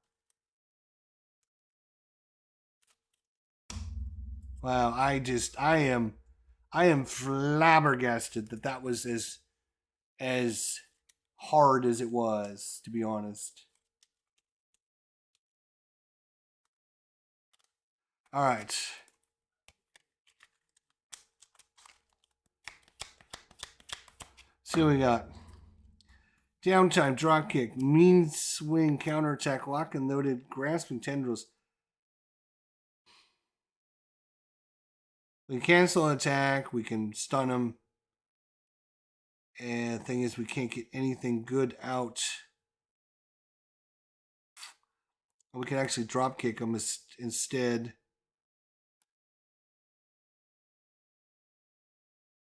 Wow, I am flabbergasted that was as hard as it was, to be honest. All right. See what we got. Downtime, drop kick, mean swing, counterattack, lock and loaded, grasping tendrils. We can cancel an attack, we can stun him. And the thing is, we can't get anything good out. We can actually drop kick him instead.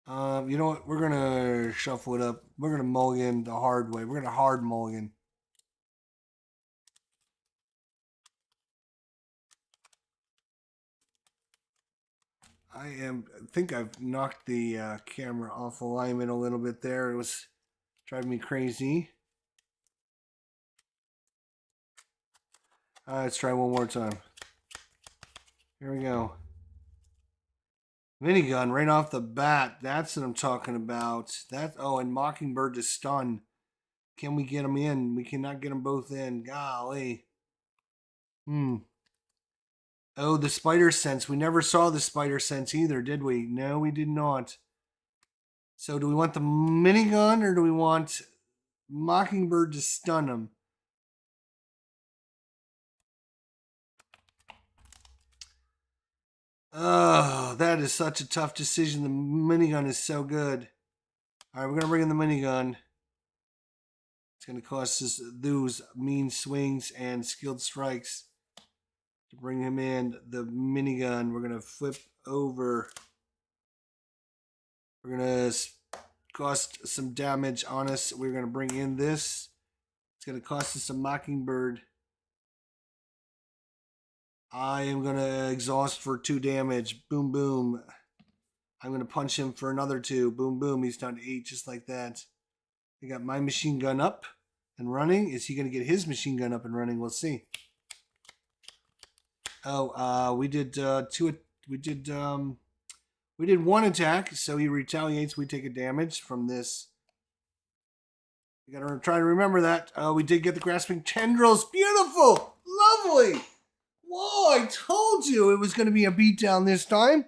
You know what? We're going to shuffle it up. We're going to mulligan the hard way. We're going to hard mulligan. I think I've knocked the camera off alignment a little bit there. It was driving me crazy. Let's try one more time. Here we go. Minigun right off the bat. That's what I'm talking about. And Mockingbird to stun. Can we get them in? We cannot get them both in. Golly. Oh, the spider sense. We never saw the spider sense either, did we? No, we did not. So do we want the minigun or do we want Mockingbird to stun him? Oh, that is such a tough decision. The minigun is so good. All right, we're going to bring in the minigun. It's going to cost us those mean swings and skilled strikes. To bring him in, the minigun, we're going to flip over. We're going to cost some damage on us. We're going to bring in this. It's going to cost us a Mockingbird. I am going to exhaust for 2 damage. Boom, boom. I'm going to punch him for another 2. Boom, boom. He's down to 8 just like that. I got my machine gun up and running. Is he going to get his machine gun up and running? We'll see. Oh, we did 2. We did 1 attack, so he retaliates. We take a damage from this. You got to try to remember that. We did get the grasping tendrils. Beautiful, lovely. Whoa! I told you it was going to be a beatdown this time.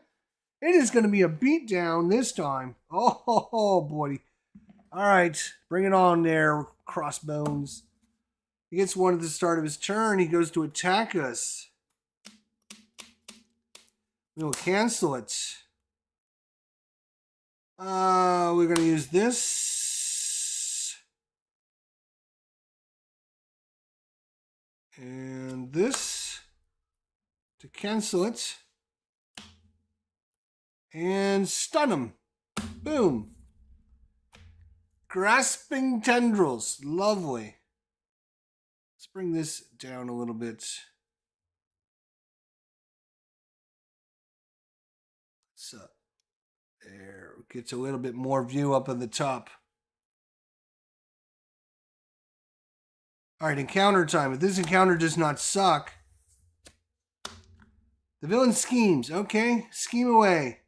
It is going to be a beatdown this time. Oh boy! All right, bring it on there, Crossbones. He gets 1 at the start of his turn. He goes to attack us. We will cancel it. We're going to use this. And this to cancel it. And stun him. Boom. Grasping tendrils. Lovely. Let's bring this down a little bit. So there, gets a little bit more view up on the top. All right, encounter time. If this encounter does not suck, the villain schemes. Okay, scheme away.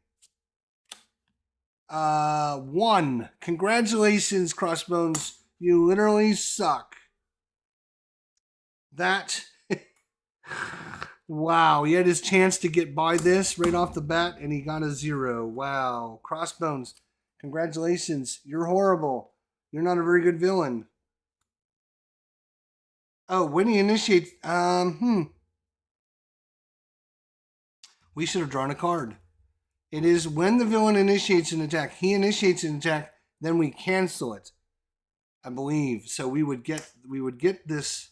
1. Congratulations, Crossbones. You literally suck. That. Wow, he had his chance to get by this right off the bat, and he got a 0. Wow. Crossbones, congratulations. You're horrible. You're not a very good villain. Oh, when he initiates, we should have drawn a card. It is when the villain initiates an attack. He initiates an attack, then we cancel it. I believe. So we would get this.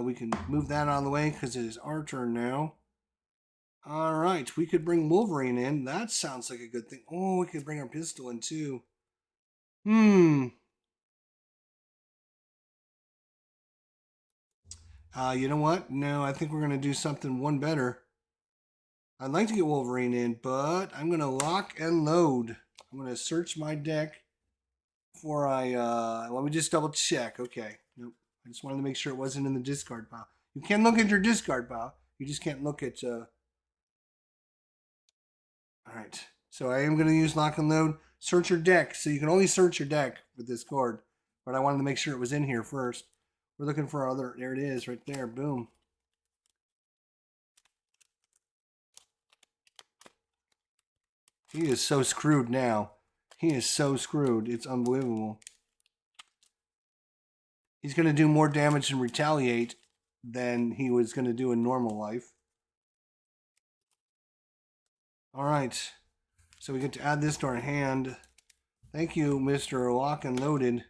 We can move that out of the way because it is our turn now. All right, we could bring Wolverine in. That sounds like a good thing. Oh, we could bring our pistol in too. You know what? No, I think we're going to do something one better. I'd like to get Wolverine in, but I'm going to lock and load. I'm going to search my deck before I, let me just double check. Okay. Nope. I just wanted to make sure it wasn't in the discard pile. You can look at your discard pile. You just can't look at, all right. So I am going to use lock and load. Search your deck. So you can only search your deck with this card. But I wanted to make sure it was in here first. We're looking for other, there it is right there. Boom. He is so screwed now. He is so screwed. It's unbelievable. He's going to do more damage and retaliate than he was going to do in normal life. All right. So we get to add this to our hand. Thank you, Mr. Lock and Loaded.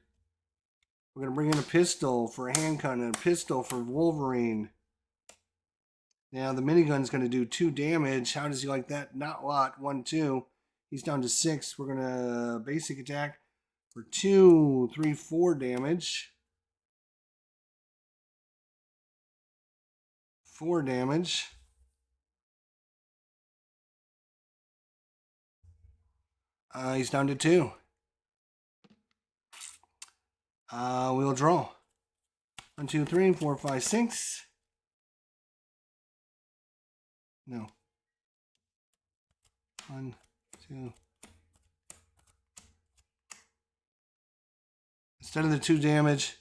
We're going to bring in a pistol for a hand cannon and a pistol for Wolverine. Now the minigun's going to do 2 damage. How does he like that? Not a lot. 1, 2. He's down to 6. We're going to basic attack for 2, 3, 4 damage. 4 damage. He's down to 2. We'll draw. 1, 2, 3, 4, 5, 6. No. 1, 2. Instead of the 2 damage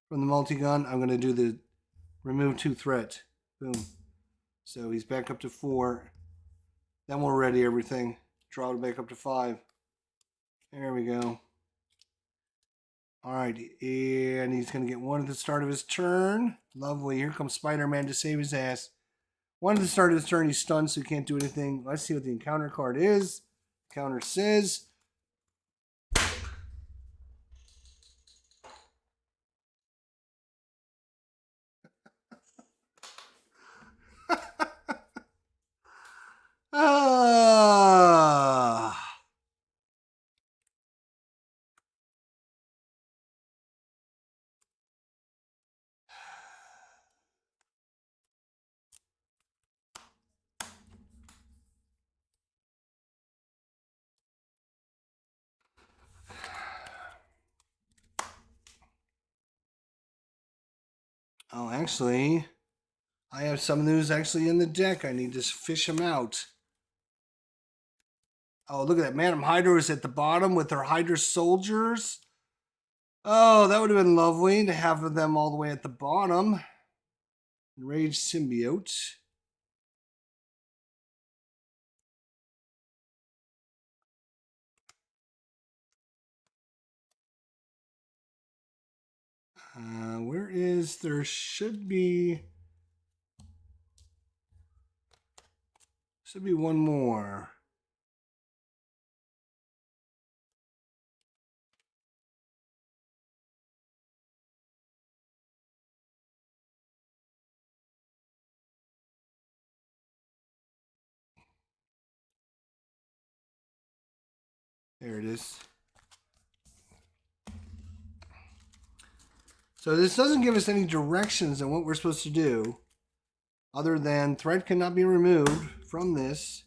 from the multi-gun, I'm going to do the remove 2 threat. Boom. So he's back up to 4. Then we'll ready everything. Draw it back up to 5. There we go. All right, and he's going to get 1 at the start of his turn. Lovely. Here comes Spider-Man to save his ass. 1 at the start of his turn, he's stunned, so he can't do anything. Let's see what the encounter card is. Counter says... Oh, actually, I have some of those actually in the deck. I need to fish them out. Oh, look at that. Madam Hydra is at the bottom with her Hydra soldiers. Oh, that would have been lovely to have them all the way at the bottom. Enraged Symbiote. Where is... There should be... Should be one more. There it is. So this doesn't give us any directions on what we're supposed to do other than thread cannot be removed from this.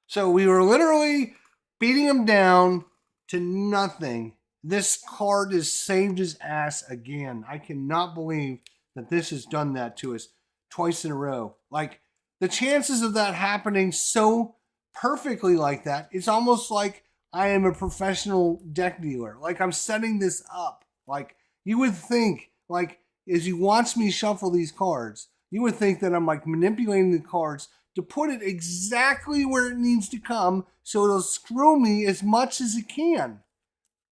So we were literally beating him down to nothing. This card is saved his ass again. I cannot believe that this has done that to us twice in a row. Like, the chances of that happening so perfectly like that, it's almost like I am a professional deck dealer. Like, I'm setting this up. Like, you would think, like, as you watch me shuffle these cards, you would think that I'm like manipulating the cards to put it exactly where it needs to come so it'll screw me as much as it can.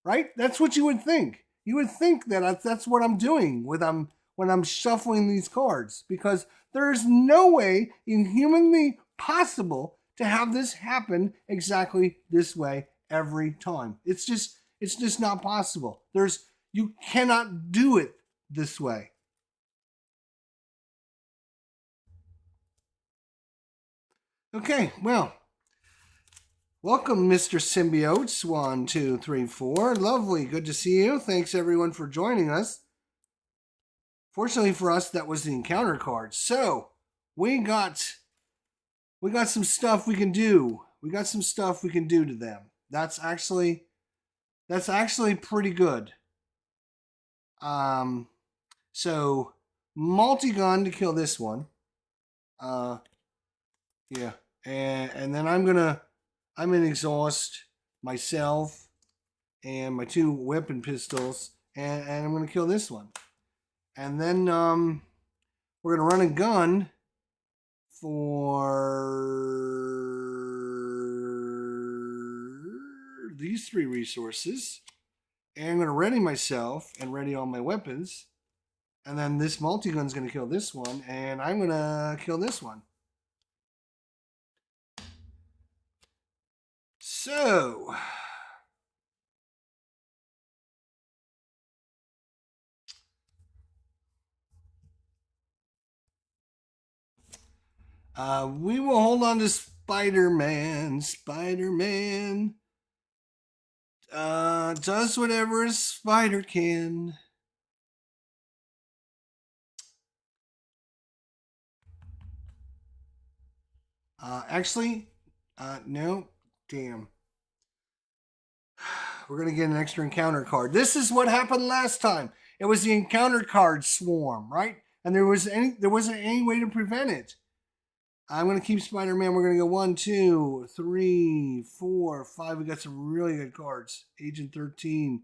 Right? That's what you would think. You would think that that's what I'm doing when I'm shuffling these cards, because there is no way humanly possible to have this happen exactly this way every time. It's just not possible. You cannot do it this way. Okay, well, welcome, Mr. Symbiotes. 1, 2, 3, 4. Lovely. Good to see you. Thanks, everyone, for joining us. Fortunately for us, that was the encounter card. So, we got some stuff we can do. We got some stuff we can do to them. That's actually pretty good. So, multi-gun to kill this one. Yeah. And then I'm gonna exhaust myself and my 2 weapon pistols, and I'm gonna kill this one. And then we're gonna run a gun for these 3 resources, and I'm gonna ready myself and ready all my weapons. And then this multi-gun's gonna kill this one, and I'm gonna kill this one. So, we will hold on to Spider-Man. Spider-Man does whatever a spider can. Actually, no. Damn. We're going to get an extra encounter card. This is what happened last time. It was the encounter card swarm, right? And there wasn't any way to prevent it. I'm going to keep Spider-Man. We're going to go 1, 2, 3, 4, 5. We got some really good cards. Agent 13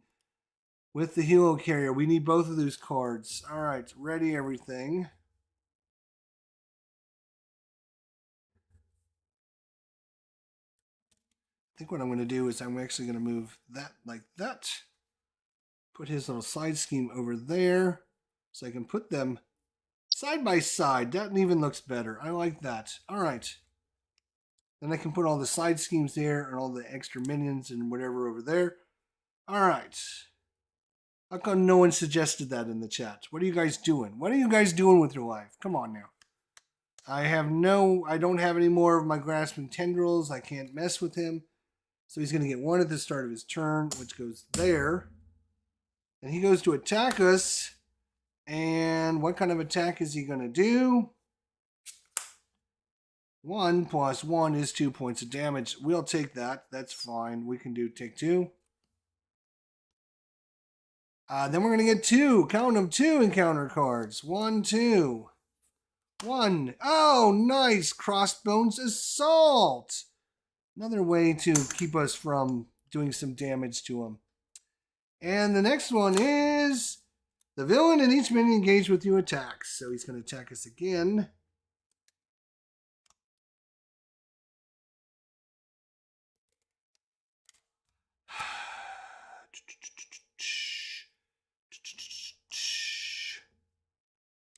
with the Helo Carrier. We need both of those cards. All right, ready everything. I think what I'm going to do is I'm actually going to move that like that. Put his little side scheme over there so I can put them side by side. That even looks better. I like that. All right. Then I can put all the side schemes there and all the extra minions and whatever over there. All right. How come no one suggested that in the chat? What are you guys doing? What are you guys doing with your life? Come on now. I don't have any more of my grasping tendrils. I can't mess with him. So he's going to get 1 at the start of his turn, which goes there. And he goes to attack us. And what kind of attack is he going to do? 1 plus 1 is 2 points of damage. We'll take that. That's fine. We can take 2. Then we're going to get 2. Count them, 2 encounter cards. 1, 2. 1. Oh, nice. Crossbones Assault. Another way to keep us from doing some damage to him. And the next one is the villain and each minion engaged with you attacks. So he's going to attack us again.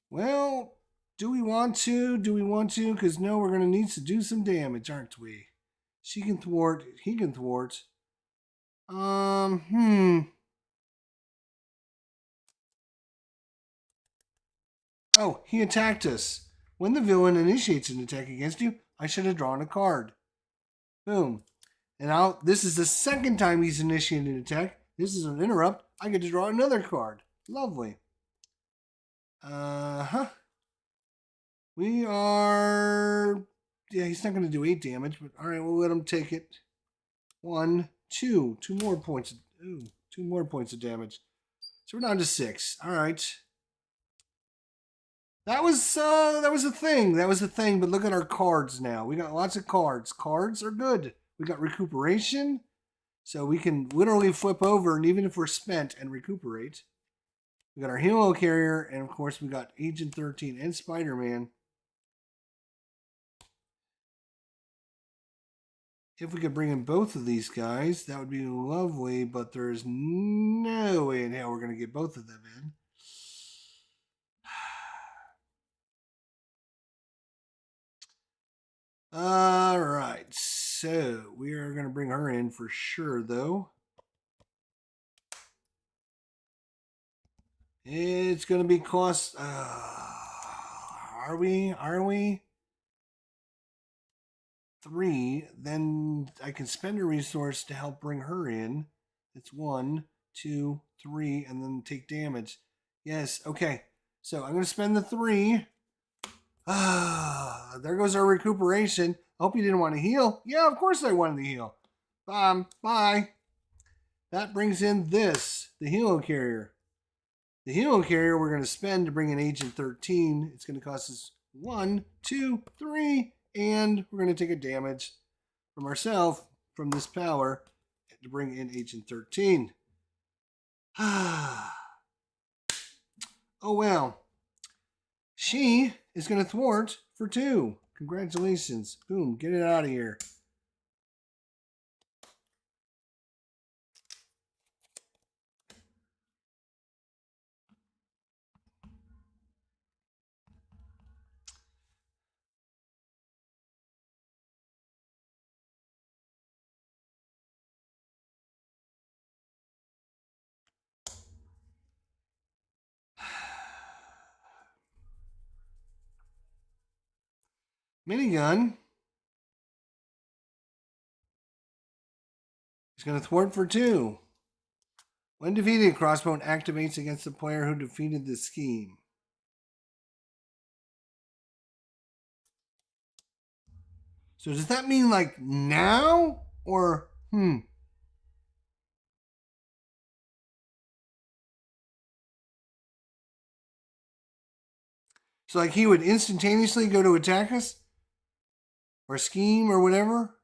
Well, do we want to? Do we want to? Because no, we're going to need to do some damage, aren't we? She can thwart. He can thwart. Oh, he attacked us. When the villain initiates an attack against you, I should have drawn a card. Boom. And now this is the second time he's initiated an attack. This is an interrupt. I get to draw another card. Lovely. Uh-huh. We are... Yeah, he's not going to do 8 damage, but all right, we'll let him take it. 1, 2. 2 more points. Ooh, 2 more points of damage. So we're down to 6. All right. That was a thing. That was a thing. But look at our cards now. We got lots of cards. Cards are good. We got recuperation, so we can literally flip over, and even if we're spent, and recuperate. We got our helo carrier, and of course we got Agent 13 and Spider-Man. If we could bring in both of these guys, that would be lovely. But there's no way in hell we're going to get both of them in. All right, so we are going to bring her in for sure, though. It's going to be cost. Are we? 3. Then I can spend a resource to help bring her in. It's 1, 2, 3, and then take damage. Yes. Okay. So I'm going to spend the 3. There goes our recuperation. I hope you didn't want to heal. Yeah, of course I wanted to heal. Bye. That brings in this, the helo carrier. The helo carrier we're going to spend to bring in Agent 13. It's going to cost us 1, 2, 3, and we're going to take a damage from ourselves from this power to bring in Agent 13. Oh well. She is going to thwart for 2. Congratulations. Boom, get it out of here. Minigun is going to thwart for 2. When defeated, crossbow activates against the player who defeated the scheme. So does that mean like now? Or, So like he would instantaneously go to attack us? Or scheme or whatever?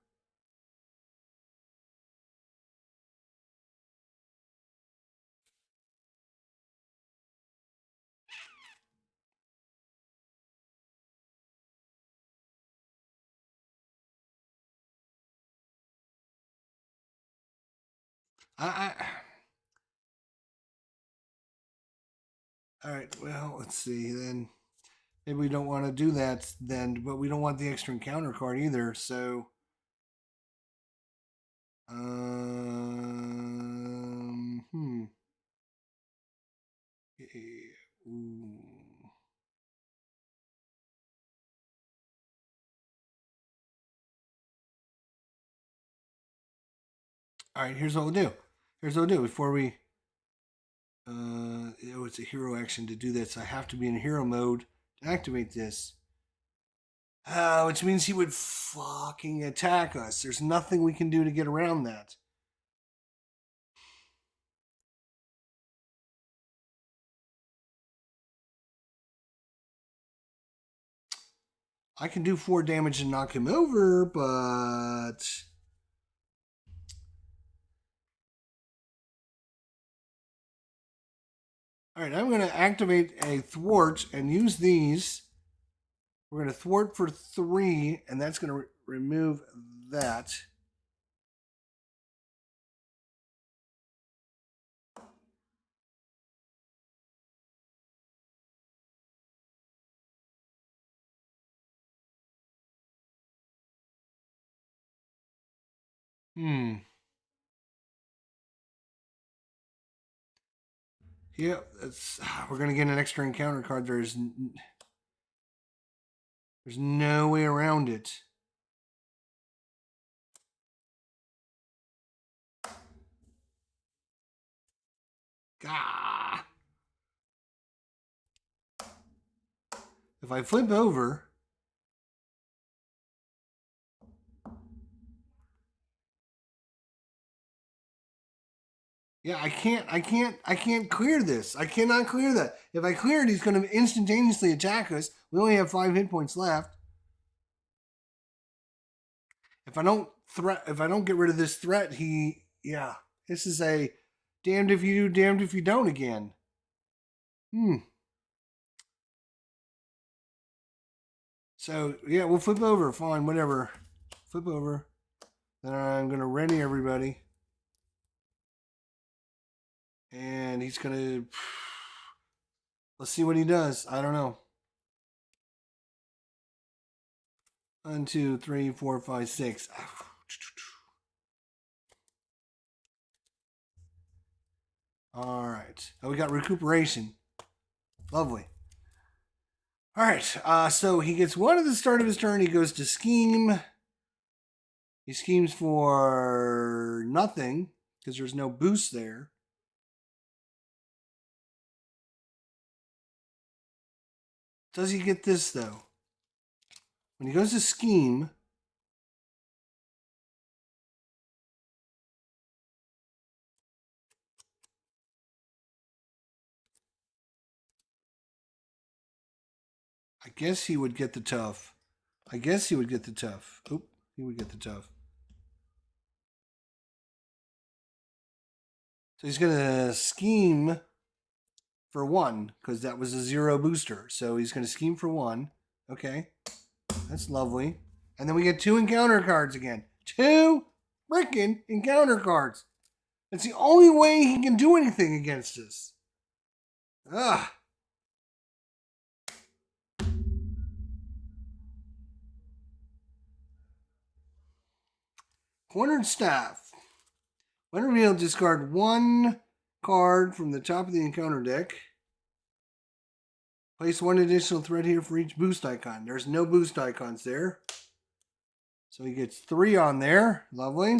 I all right, well, let's see then. Maybe we don't want to do that then, but we don't want the extra encounter card either, so hmm. Ooh. All right, here's what we'll do. Before we it's a hero action to do this. I have to be in hero mode to activate this. Which means he would fucking attack us. There's nothing we can do to get around that. I can do 4 damage and knock him over, but all right, I'm going to activate a thwart and use these. We're going to thwart for 3, and that's going to remove that. Yeah, we're going to get an extra encounter card. There's no way around it. Gah! If I flip over, yeah, I can't clear this. I cannot clear that. If I clear it, he's going to instantaneously attack us. We only have 5 hit points left. If I don't get rid of this threat, this is a damned if you do, damned if you don't again. So, yeah, we'll flip over. Fine, whatever. Flip over. Then I'm going to ready everybody. And he's going to... Let's see what he does. I don't know. 1, 2, 3, 4, 5, 6. All right. Oh, we got recuperation. Lovely. All right. So he gets 1 at the start of his turn. He goes to scheme. He schemes for nothing because there's no boost there. Does he get this, though? When he goes to scheme, I guess he would get the tough. Oop, he would get the tough. So he's going to scheme for 1 because that was a 0 booster. So he's going to scheme for 1. Okay. That's lovely. And then we get 2 encounter cards again. 2 freaking encounter cards. That's the only way he can do anything against us. Ugh. Cornered Staff. When revealed, discard 1 card from the top of the encounter deck. Place 1 additional threat here for each boost icon. There's no boost icons there. So he gets 3 on there. Lovely.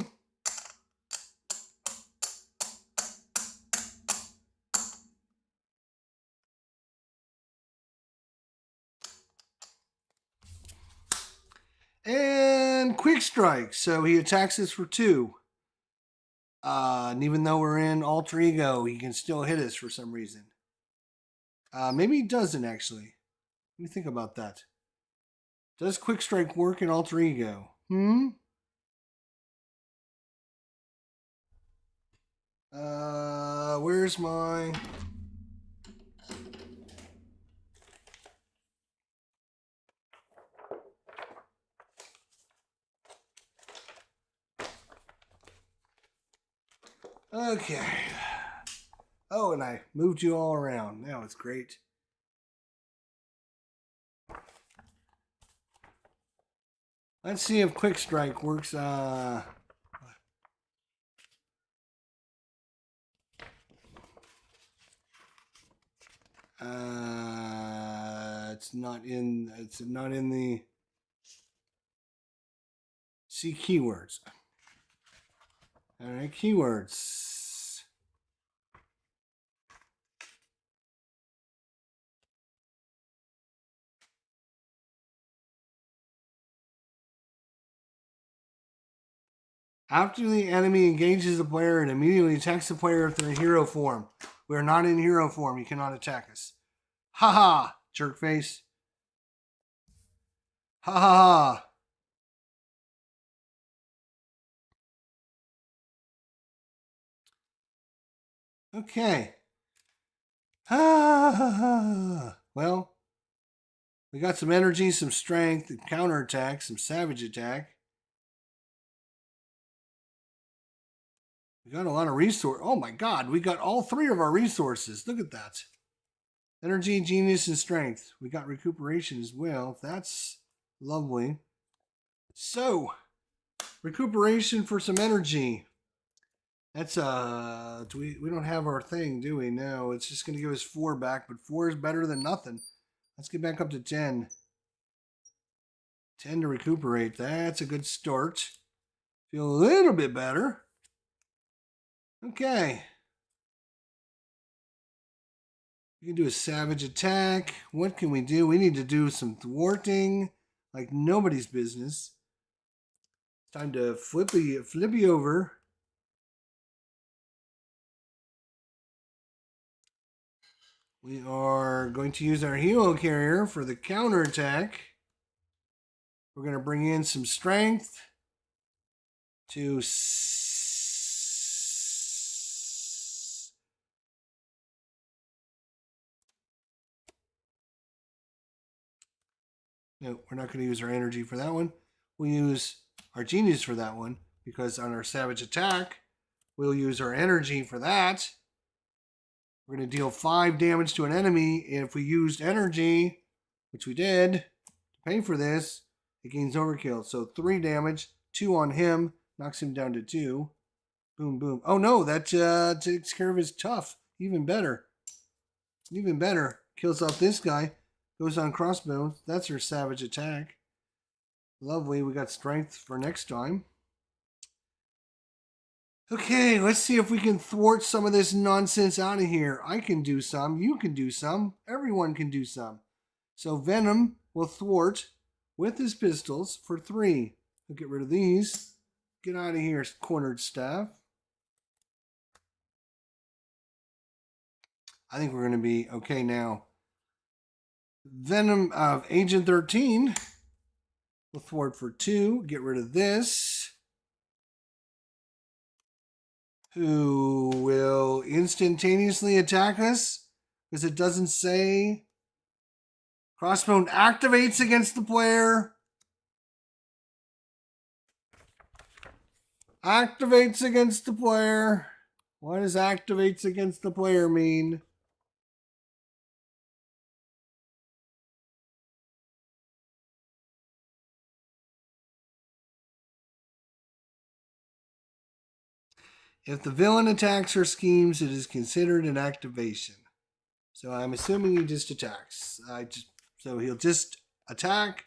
And Quick Strike. So he attacks us for 2. And even though we're in Alter Ego, he can still hit us for some reason. Maybe he doesn't, actually. Let me think about that. Does Quick Strike work in Alter Ego? Where's my... Okay. Oh, and I moved you all around. Now it's great. Let's see if Quick Strike works. It's not in the see keywords. All right, keywords. After the enemy engages the player, it immediately attacks the player if they're in hero form. We are not in hero form. You cannot attack us. Ha ha, jerk face. Ha ha ha. Okay. Ha ha ha. Well, we got some energy, some strength, counterattack, some savage attack. We got a lot of resource. Oh my God, we got all 3 of our resources. Look at that. Energy, genius, and strength. We got recuperation as well. That's lovely. So, recuperation for some energy. That's we don't have our thing, do we? No, it's just gonna give us 4 back, but 4 is better than nothing. Let's get back up to 10. 10 to recuperate. That's a good start. Feel a little bit better. Okay. We can do a savage attack. What can we do? We need to do some thwarting like nobody's business. Time to flippy over. We are going to use our helo carrier for the counterattack. We're going to bring in some strength to no, we're not going to use our energy for that one. We'll use our genius for that one because on our savage attack, we'll use our energy for that. We're going to deal 5 damage to an enemy. If we used energy, which we did, to pay for this, it gains overkill. So 3 damage, 2 on him, knocks him down to 2. Boom, boom. Oh no, that takes care of his tough. Even better. Even better. Kills off this guy. Goes on crossbow. That's her savage attack. Lovely. We got strength for next time. Okay, let's see if we can thwart some of this nonsense out of here. I can do some. You can do some. Everyone can do some. So Venom will thwart with his pistols for 3. We'll get rid of these. Get out of here, cornered staff. I think we're going to be okay now. Venom of Agent 13 will thwart for 2. Get rid of this. Who will instantaneously attack us because it doesn't say. Crossbow activates against the player. Activates against the player. What does activates against the player mean? If the villain attacks or schemes, it is considered an activation. So I'm assuming he just attacks. So he'll just attack.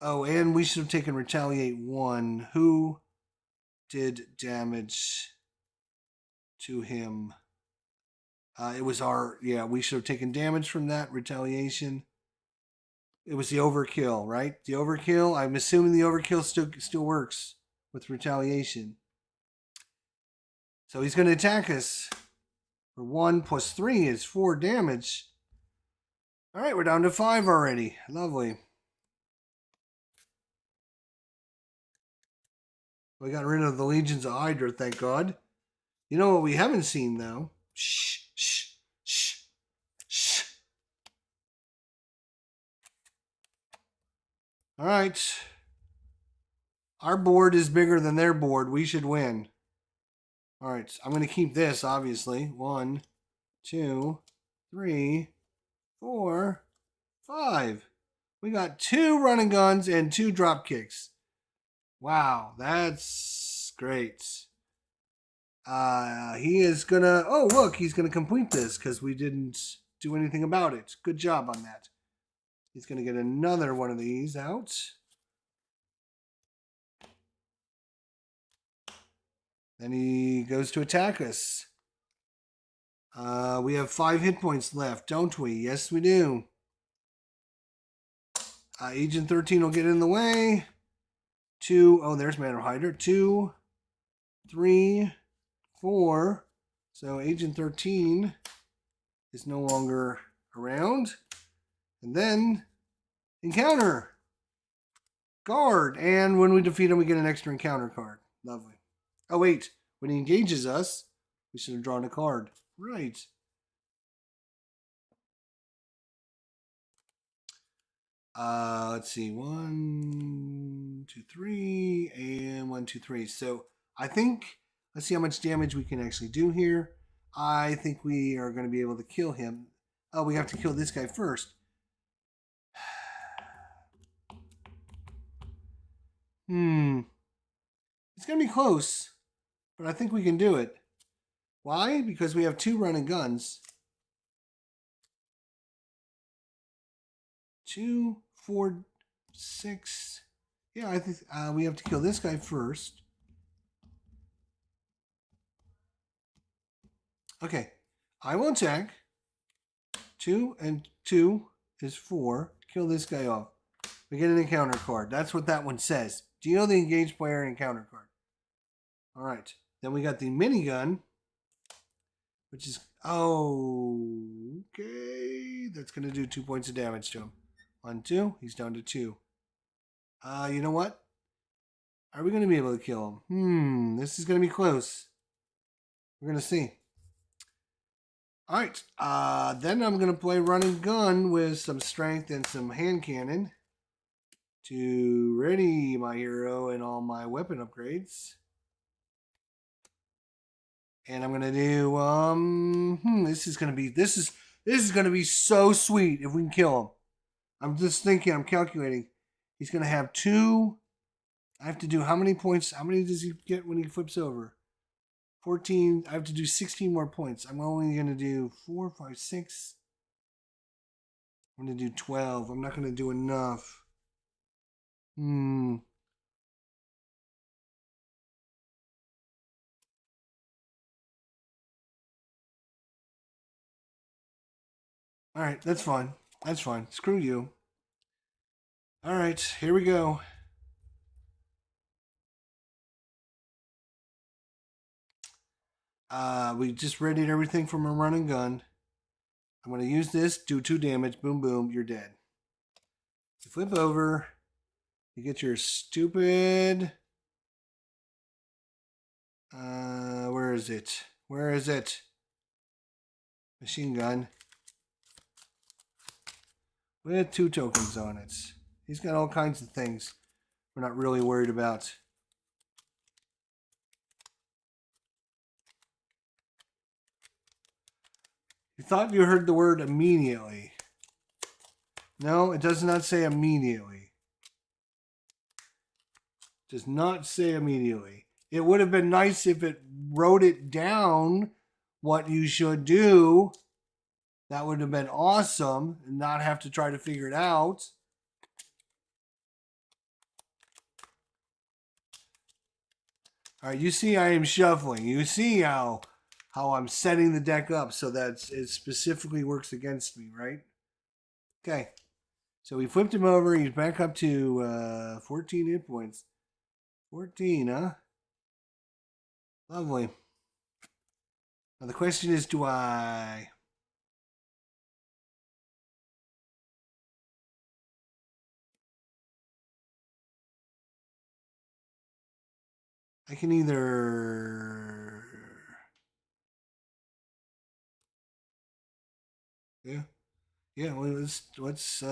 Oh, and we should have taken retaliate 1. Who did damage to him? It was we should have taken damage from that retaliation. It was the overkill, right? The overkill. I'm assuming the overkill still works with retaliation. So he's going to attack us. For 1 plus 3 is 4 damage. All right, we're down to 5 already. Lovely. We got rid of the legions of Hydra, thank God. You know what we haven't seen, though? Shh, shh, shh, shh. All right. Our board is bigger than their board. We should win. All right, I'm going to keep this, obviously. 1, 2, 3, 4, 5. We got 2 running guns and 2 drop kicks. Wow, that's great. He is gonna. Oh, look, he's gonna complete this because we didn't do anything about it. Good job on that. He's gonna get another one of these out. Then he goes to attack us. We have 5 hit points left, don't we? Yes, we do. Agent 13 will get in the way. 2. Oh, there's Man of Hydra. 2, 3, 4. So Agent 13 is no longer around. And then encounter. Guard. And when we defeat him, we get an extra encounter card. Lovely. Oh, wait. When he engages us, we should have drawn a card. Right. Let's see. 1, 2, 3, and 1, 2, 3. So I think, let's see how much damage we can actually do here. I think we are going to be able to kill him. Oh, we have to kill this guy first. It's going to be close, but I think we can do it. Why? Because we have 2 running guns. 2, 4, 6. Yeah, I think we have to kill this guy first. Okay, I will attack. 2 and 2 is 4. Kill this guy off. We get an encounter card. That's what that one says. Do you know the engaged player encounter card? All right. Then we got the minigun, which is, okay. That's going to do 2 points of damage to him. 1, 2. He's down to 2. You know what? Are we going to be able to kill him? This is going to be close. We're going to see. All right. Then I'm going to play running gun with some strength and some hand cannon to ready my hero and all my weapon upgrades. And I'm gonna do this is gonna be so sweet if we can kill him. I'm just thinking, I'm calculating. He's gonna have 2. I have to do how many points? How many does he get when he flips over? 14. I have to do 16 more points. I'm only gonna do 4, 5, 6. I'm gonna do 12. I'm not gonna do enough. All right, that's fine. That's fine. Screw you. All right, here we go. We just readied everything from a running gun. I'm going to use this, do 2 damage, boom, boom, you're dead. You flip over, you get your stupid, where is it? Where is it? Machine gun. With 2 tokens on it. He's got all kinds of things we're not really worried about. You thought you heard the word immediately. No, it does not say immediately. It does not say immediately. It would have been nice if it wrote it down what you should do. That would have been awesome and not have to try to figure it out. All right, you see I am shuffling. You see how I'm setting the deck up so that it specifically works against me, right? Okay. So we flipped him over. He's back up to 14 hit points. 14, huh? Lovely. Now the question is, do I... I can either... Yeah, well, let's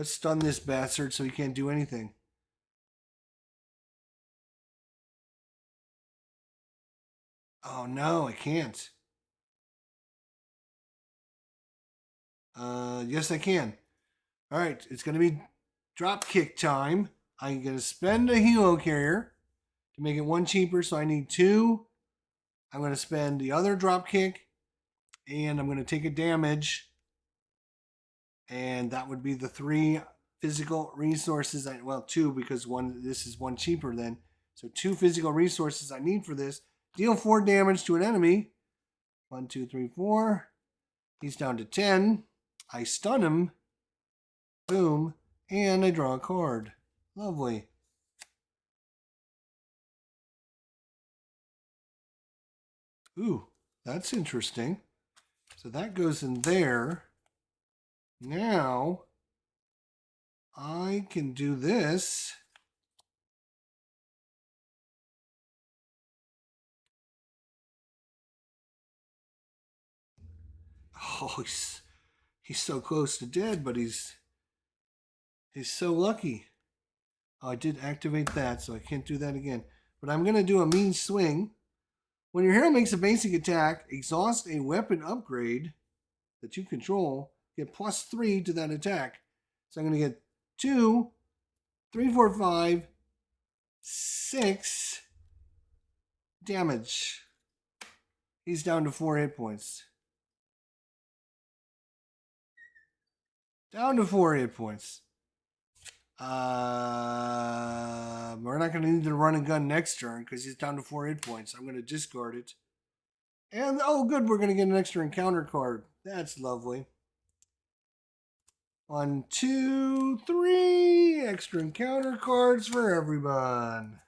stun this bastard so he can't do anything. Oh no, I can't. Yes I can. All right, it's gonna be drop kick time. I'm gonna spend a helo carrier to make it 1 cheaper, so I need 2. I'm gonna spend the other drop kick, and I'm gonna take a damage. And that would be the 3 physical resources. Well, 2 because this is 1 cheaper then. So 2 physical resources I need for this. Deal 4 damage to an enemy. 1, 2, 3, 4. He's down to 10. I stun him. Boom. And I draw a card. Lovely. Ooh, that's interesting. So that goes in there. Now, I can do this. Oh, he's so close to dead, but he's so lucky. Oh, I did activate that, so I can't do that again. But I'm going to do a mean swing. When your hero makes a basic attack, exhaust a weapon upgrade that you control, get +3 to that attack. So I'm going to get 2, 3, 4, 5, 6, damage. He's down to 4 hit points. Down to 4 hit points. We're not going to need to run and gun next turn because he's down to 4 hit points. I'm going to discard it. And, oh, good, we're going to get an extra encounter card. That's lovely. 1, 2, 3 extra encounter cards for everyone.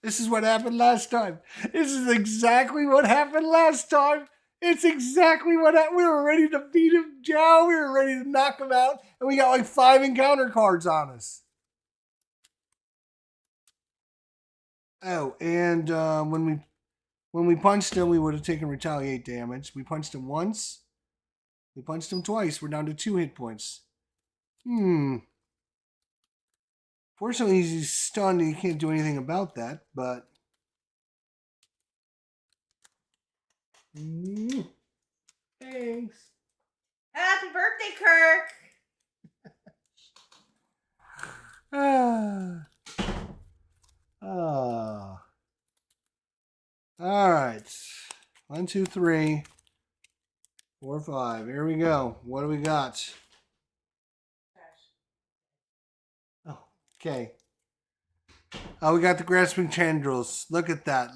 This is what happened last time. This is exactly what happened last time. It's exactly what happened. We were ready to beat him down. We were ready to knock him out. And we got like 5 encounter cards on us. Oh, and when we punched him, we would have taken retaliate damage. We punched him once. We punched him twice. We're down to 2 hit points. Fortunately, he's stunned and he can't do anything about that, but... Thanks. Happy birthday, Kirk! All right. 1, 2, 3, 4, 5. Here we go. What do we got? Oh, okay. Oh, we got the grasping tendrils. Look at that.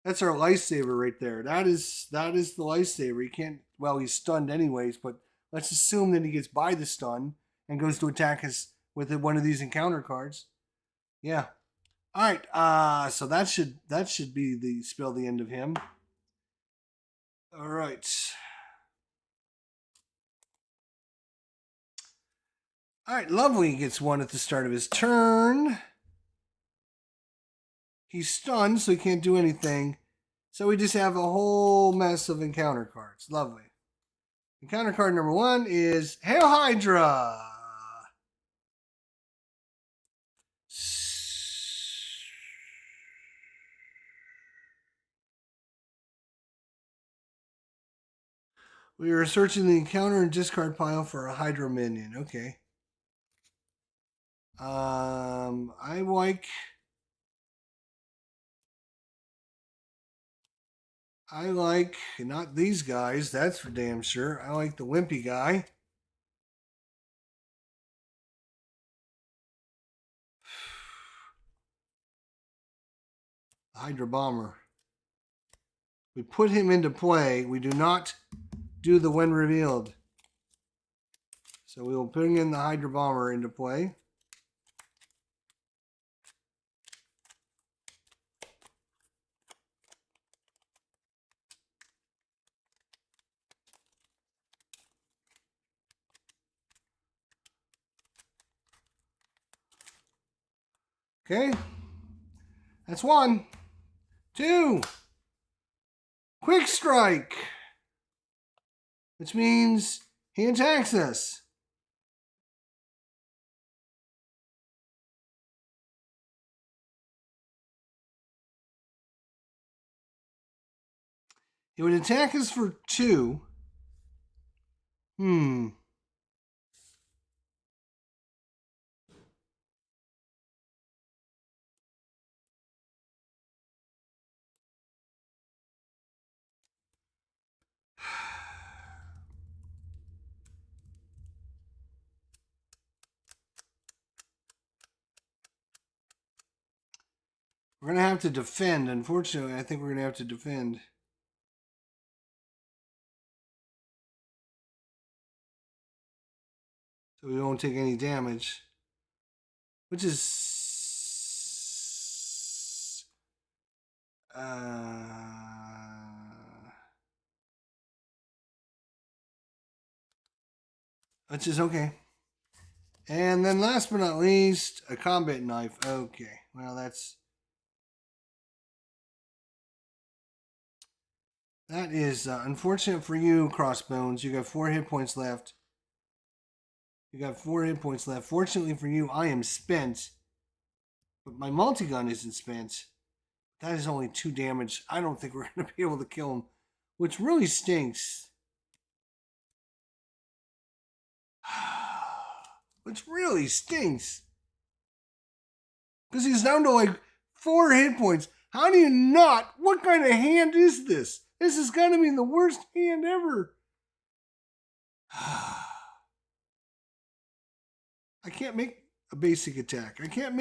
That's our lifesaver right there. That is the lifesaver. He can't. Well, he's stunned anyways, but let's assume that he gets by the stun and goes to attack us with one of these encounter cards. Yeah. All right. So that should be the end of him. All right. All right. Lovely. He gets 1 at the start of his turn. He's stunned, so he can't do anything. So we just have a whole mess of encounter cards. Lovely. Encounter card number 1 is Hail Hydra. We are searching the encounter and discard pile for a Hydra minion. Okay. I like not these guys, that's for damn sure. I like the wimpy guy. Hydra Bomber. We put him into play. We do not do the when revealed. So we will bring in the Hydra Bomber into play. Okay. That's 1. 2. Quick Strike. Which means he attacks us. He would attack us for 2. We're going to have to defend. Unfortunately, I think we're going to have to defend. So we won't take any damage. Which is... which is okay. And then last but not least, a combat knife. Okay. Well, that is unfortunate for you, Crossbones. You got 4 hit points left. Fortunately for you, I am spent. But my multi-gun isn't spent. That is only 2 damage. I don't think we're going to be able to kill him. Which really stinks. Which really stinks. Because he's down to like 4 hit points. How do you not? What kind of hand is this? This has got to be the worst hand ever. I can't make a basic attack. I can't.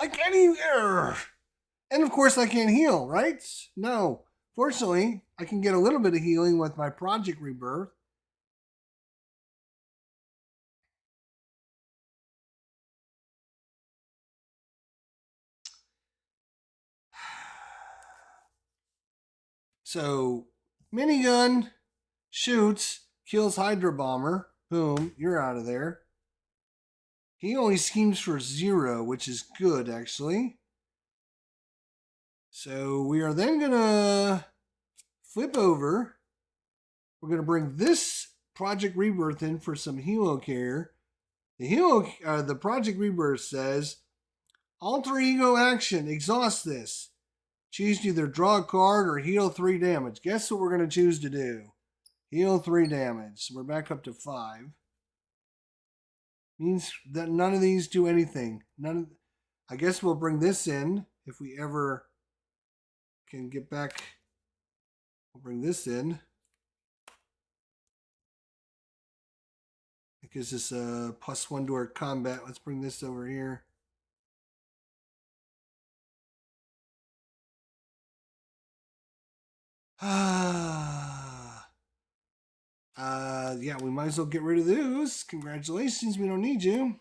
I can't even. And of course, I can't heal, right? No. Fortunately, I can get a little bit of healing with my Project Rebirth. So, minigun shoots, kills Hydra Bomber. Boom, you're out of there. He only schemes for 0, which is good, actually. So, we are then going to flip over. We're going to bring this Project Rebirth in for some Helo care. The Project Rebirth says, alter ego action, exhaust this. Choose to either draw a card or heal 3 damage. Guess what we're going to choose to do? Heal 3 damage. So we're back up to 5. Means that none of these do anything. I guess we'll bring this in if we ever can get back. We'll bring this in. It gives us a +1 to our combat. Let's bring this over here. Yeah, we might as well get rid of those. Congratulations, we don't need you.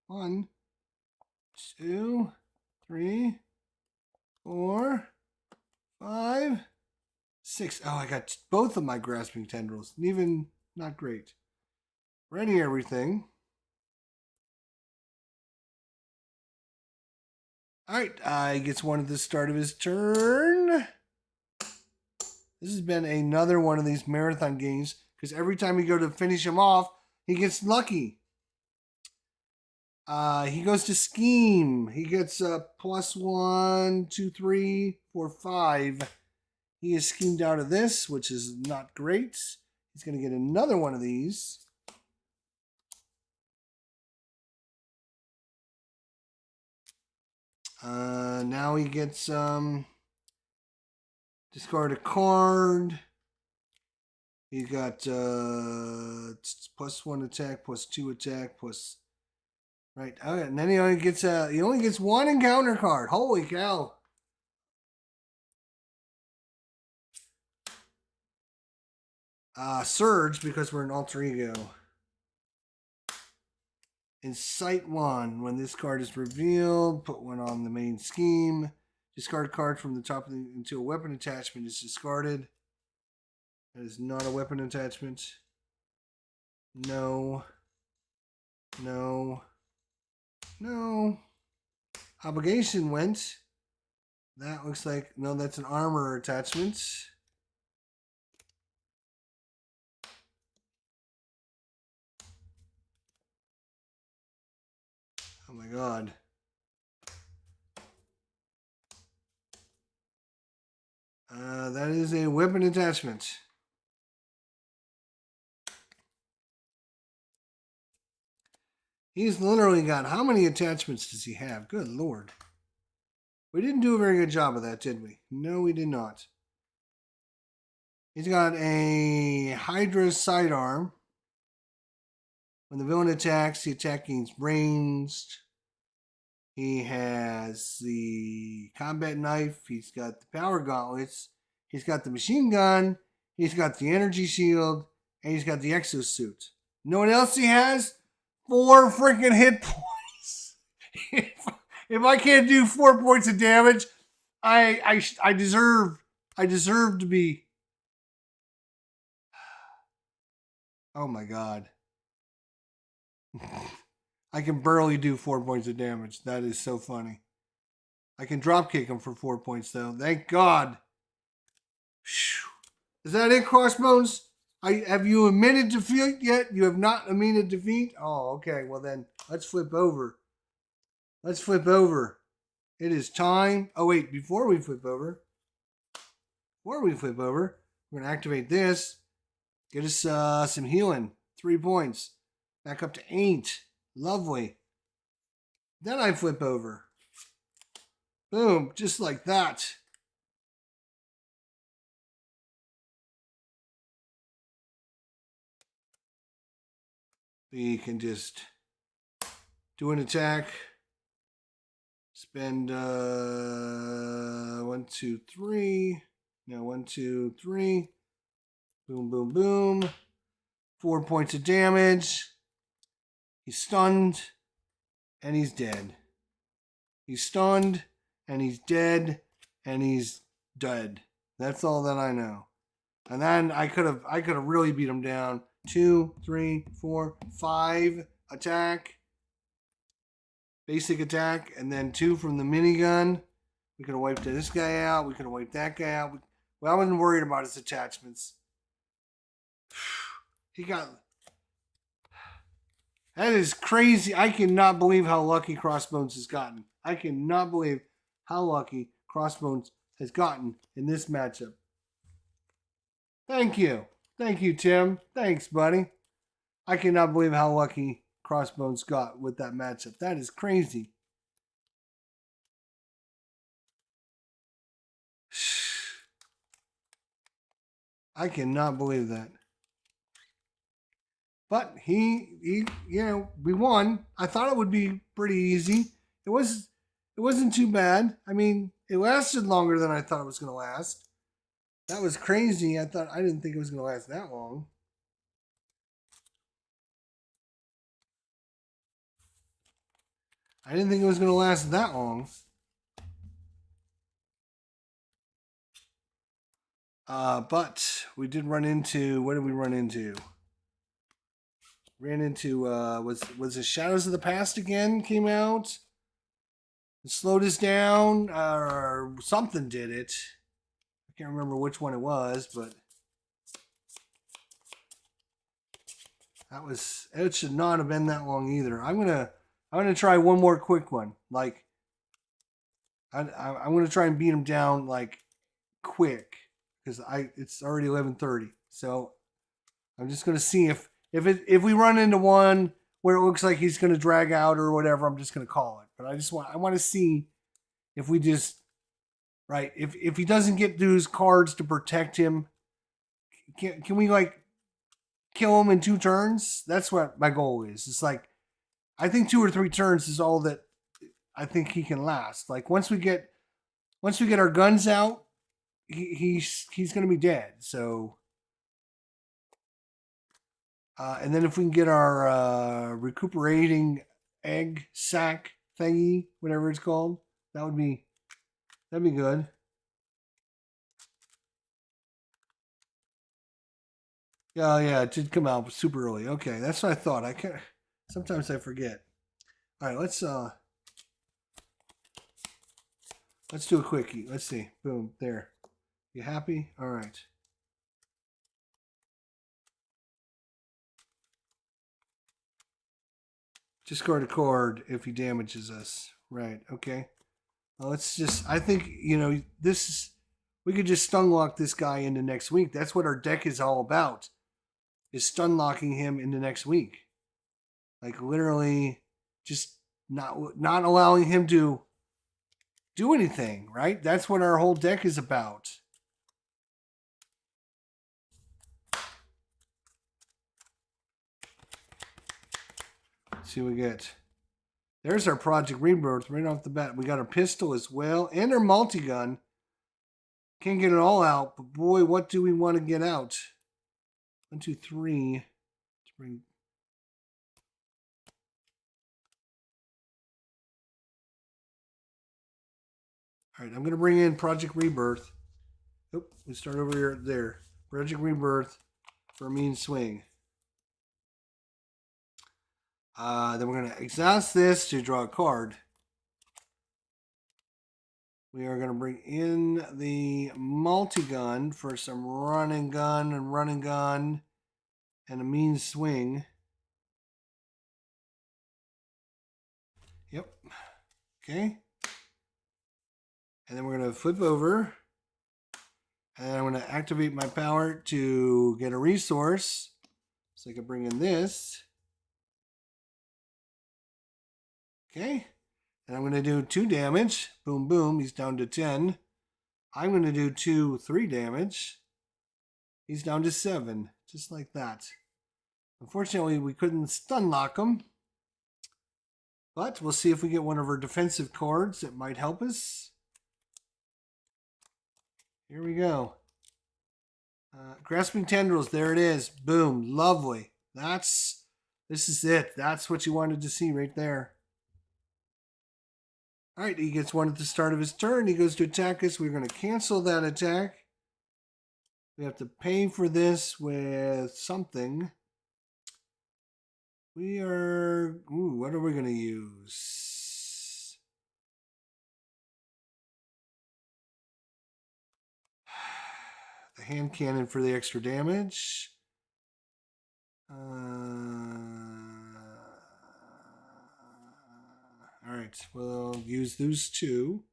1, 2, 3, 4, 5, 6. Oh, I got both of my grasping tendrils. Even not great. Ready everything. Alright, he gets one at the start of his turn. This has been another one of these marathon games because every time you go to finish him off, he gets lucky. He goes to scheme. He gets +1, 2, 3, 4, 5. He is schemed out of this, which is not great. He's going to get another one of these. Now he gets discard a card. He's got +1 attack, +2 attack, plus. Right. Okay. And then he only gets 1 encounter card. Holy cow! Surge because we're an alter ego. Incite 1. When this card is revealed, put 1 on the main scheme. Discard card from the top until a weapon attachment is discarded. That is not a weapon attachment. No. No. No. Obligation went. That looks like, no, that's an armor attachment. Oh my god. That is a weapon attachment. He's literally got, how many attachments does he have? Good lord. We didn't do a very good job of that, did we? No, we did not. He's got a Hydra sidearm. When the villain attacks, the attack gains ranged. He has the combat knife. He's got the power gauntlets. He's got the machine gun. He's got the energy shield. And he's got the exosuit. You know what else he has? 4 freaking hit points. If I can't do 4 points of damage, I deserve to be. Oh my god. I can barely do 4 points of damage. That is so funny. I can drop kick him for 4 points though. Thank God. Is that it, Crossbones? Have you admitted defeat yet? You have not admitted defeat? Oh, okay. Well then, let's flip over. Let's flip over. It is time. Oh, wait. Before we flip over, we're going to activate this. Get us some healing. 3 points. Back up to 8. Lovely. Then I flip over. Boom. Just like that. We can just do an attack. Spend 1, 2, 3. No, 1, 2, 3. Boom, boom, boom. 4 points of damage. He's stunned. And he's dead. He's stunned. And he's dead. And he's dead. That's all that I know. And then I could have really beat him down. 2, 3, 4, 5 attack. Basic attack. And then 2 from the minigun. We could have wiped this guy out. We could have wiped that guy out. Well, I wasn't worried about his attachments. He got... That is crazy. I cannot believe how lucky Crossbones has gotten. I cannot believe how lucky Crossbones has gotten in this matchup. Thank you. Thank you, Tim. Thanks, buddy. I cannot believe how lucky Crossbones got with that matchup. That is crazy. I cannot believe that. But he, we won. I thought it would be pretty easy. It wasn't too bad. I mean, it lasted longer than I thought it was going to last. That was crazy. I didn't think it was going to last that long. I didn't think it was going to last that long. But we did run into, what did we run into? Ran into, was it Shadows of the Past again came out? It slowed us down, or something did it. I can't remember which one it was, but it should not have been that long either. I'm gonna try one more quick one. Like, I'm gonna try and beat him down like quick because it's already 11:30. So I'm just gonna see if we run into one where it looks like he's gonna drag out or whatever. I'm just gonna call it. But I want to see if we just right if he doesn't get those cards to protect him. Can we like kill him in 2 turns? That's what my goal is. It's like I think 2 or 3 turns is all that I think he can last. Like once we get our guns out, he's going to be dead. So, and then if we can get our recuperating egg sack thingy, whatever it's called, that'd be good. Yeah, it did come out super early. Okay, that's what I thought. Sometimes I forget. All right, let's do a quickie. Let's see. Boom, there. You happy? All right. Discard a card if he damages us. Right, okay. Well, let's just, I think, we could just stun lock this guy into next week. That's what our deck is all about, is stun locking him into next week. Like literally just not allowing him to do anything, right? That's what our whole deck is about. Let's see what we get. There's our Project Rebirth right off the bat. We got our pistol as well and our multi-gun. Can't get it all out, but boy, what do we want to get out? 1, 2, 3. Let's bring... All right, I'm going to bring in Project Rebirth. Oop, we start over here there. Project Rebirth for a mean swing. Then we're going to exhaust this to draw a card. We are going to bring in the multi-gun for some run and gun and a mean swing. Yep. Okay. And then we're going to flip over. And I'm going to activate my power to get a resource. So I can bring in this. Okay. And I'm going to do 2 damage. Boom, boom. He's down to 10. I'm going to do 3 damage. He's down to 7. Just like that. Unfortunately, we couldn't stun lock him. But we'll see if we get one of our defensive cards that might help us. Here we go. Grasping Tendrils. There it is. Boom. Lovely. This is it. That's what you wanted to see right there. Alright, he gets one at the start of his turn. He goes to attack us. We're going to cancel that attack. We have to pay for this with something. We are... Ooh, what are we going to use? The hand cannon for the extra damage. Alright, we'll use those 2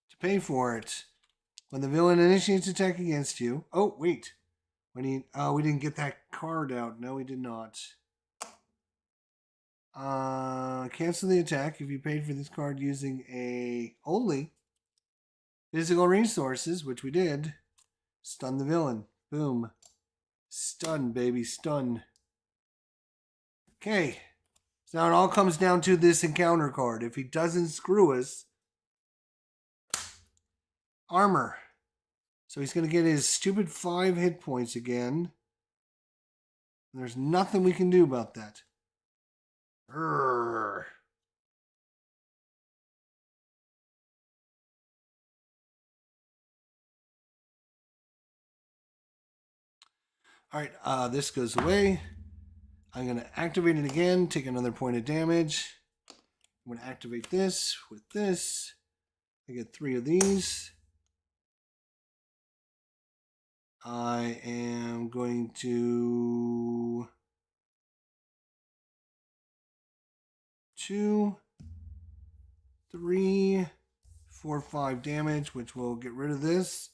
to pay for it. When the villain initiates attack against you... Oh, wait. We didn't get that card out. No, we did not. Cancel the attack if you paid for this card using only physical resources, which we did. Stun the villain. Boom. Stun, baby. Stun. Okay. So now it all comes down to this encounter card. If he doesn't screw us, armor. So he's going to get his stupid 5 hit points again. There's nothing we can do about that. Urgh. Alright, this goes away. I'm going to activate it again, take another point of damage. I'm going to activate this with this. I get 3 of these. I am going to 2, 3, 4, 5 damage, which will get rid of this.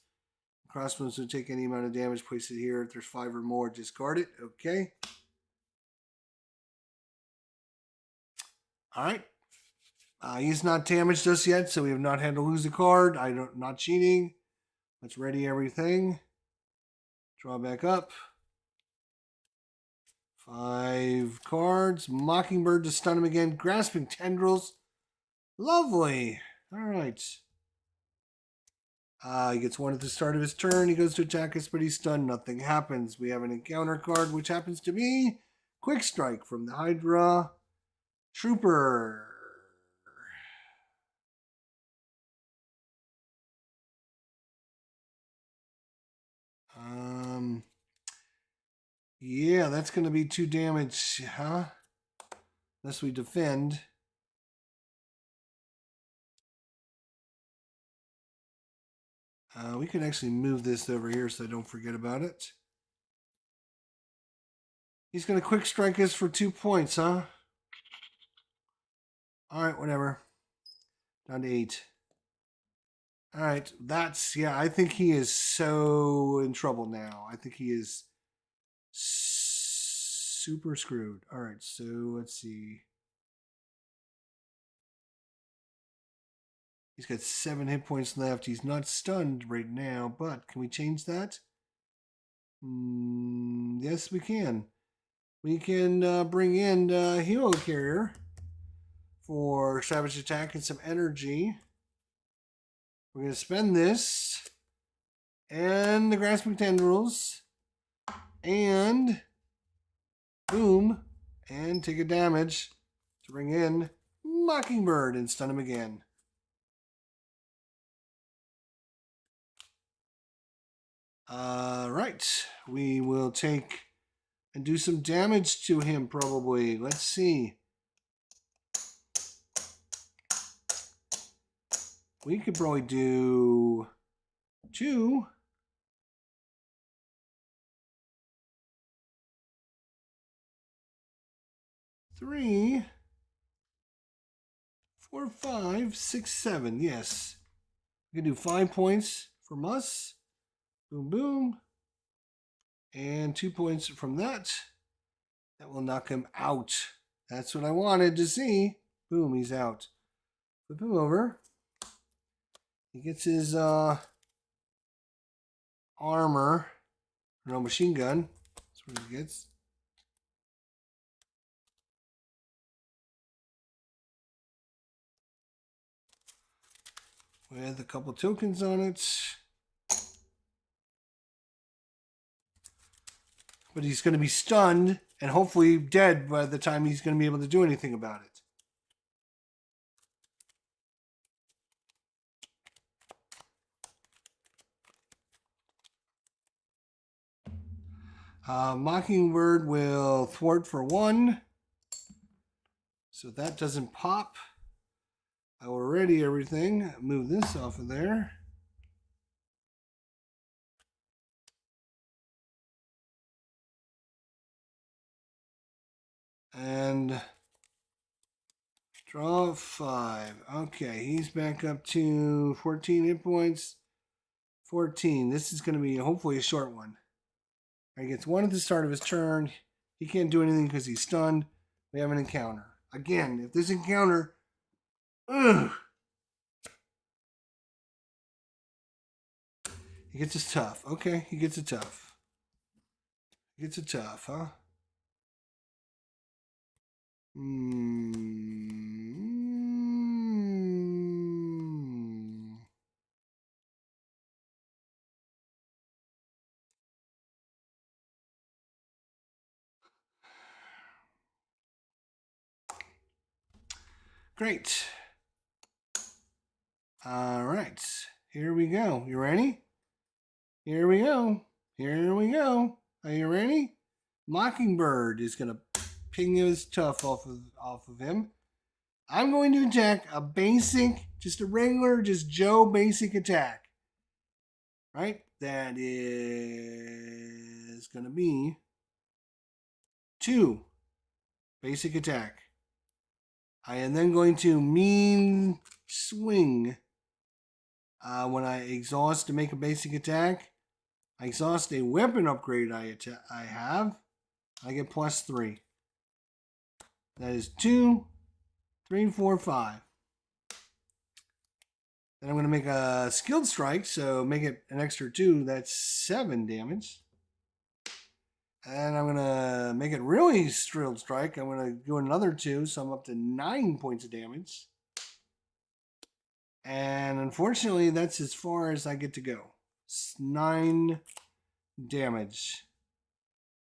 Crossbones will take any amount of damage, place it here. If there's 5 or more, discard it. Okay. Alright. He's not damaged us yet, so we have not had to lose a card. Not cheating. Let's ready everything. Draw back up. 5 cards. Mockingbird to stun him again. Grasping Tendrils. Lovely. Alright. He gets 1 at the start of his turn. He goes to attack us, but he's stunned. Nothing happens. We have an encounter card, which happens to be Quick Strike from the Hydra Trooper. Yeah, that's going to be 2 damage, huh? Unless we defend. We can actually move this over here so I don't forget about it. He's going to quick strike us for 2 points, huh? Alright, whatever. Down to 8. Alright, I think he is so in trouble now. I think he is super screwed. Alright, so let's see. He's got 7 hit points left. He's not stunned right now, but can we change that? Yes, we can. We can bring in Hero Carrier for Savage Attack and some energy. We're going to spend this and the Grasping Tendrils and boom and take a damage to bring in Mockingbird and stun him again. Right, we will take and do some damage to him probably. Let's see. We could probably do 2. Three. 4, 5, 6, 7. Yes. We can do 5 points from us. Boom, boom. And 2 points from that. That will knock him out. That's what I wanted to see. Boom, he's out. Flip him over. He gets his armor. No, machine gun. That's what he gets. With a couple tokens on it. But he's going to be stunned and hopefully dead by the time he's going to be able to do anything about it. Mockingbird will thwart for 1. So that doesn't pop. I will ready everything. Move this off of there. And draw 5. Okay, he's back up to 14 hit points. 14. This is going to be hopefully a short one. He gets 1 at the start of his turn. He can't do anything because he's stunned. We have an encounter. Again, if this encounter... Ugh, he gets a tough. Okay, he gets a tough. He gets a tough, huh? Great. All right. Here we go. You ready? Here we go. Here we go. Are you ready? Mockingbird is going to ping his tough off of him. I'm going to attack a basic, just a regular, just Joe basic attack. Right? That is going to be 2 basic attack. I am then going to mean swing. When I exhaust to make a basic attack, I exhaust a weapon upgrade I have. I get +3. That is 2, 3, 4, 5. Then I'm going to make a skilled strike, so make it an extra 2. That's 7 damage. And I'm going to make it really skilled strike. I'm going to do another 2, so I'm up to 9 points of damage. And unfortunately, that's as far as I get to go. It's 9 damage.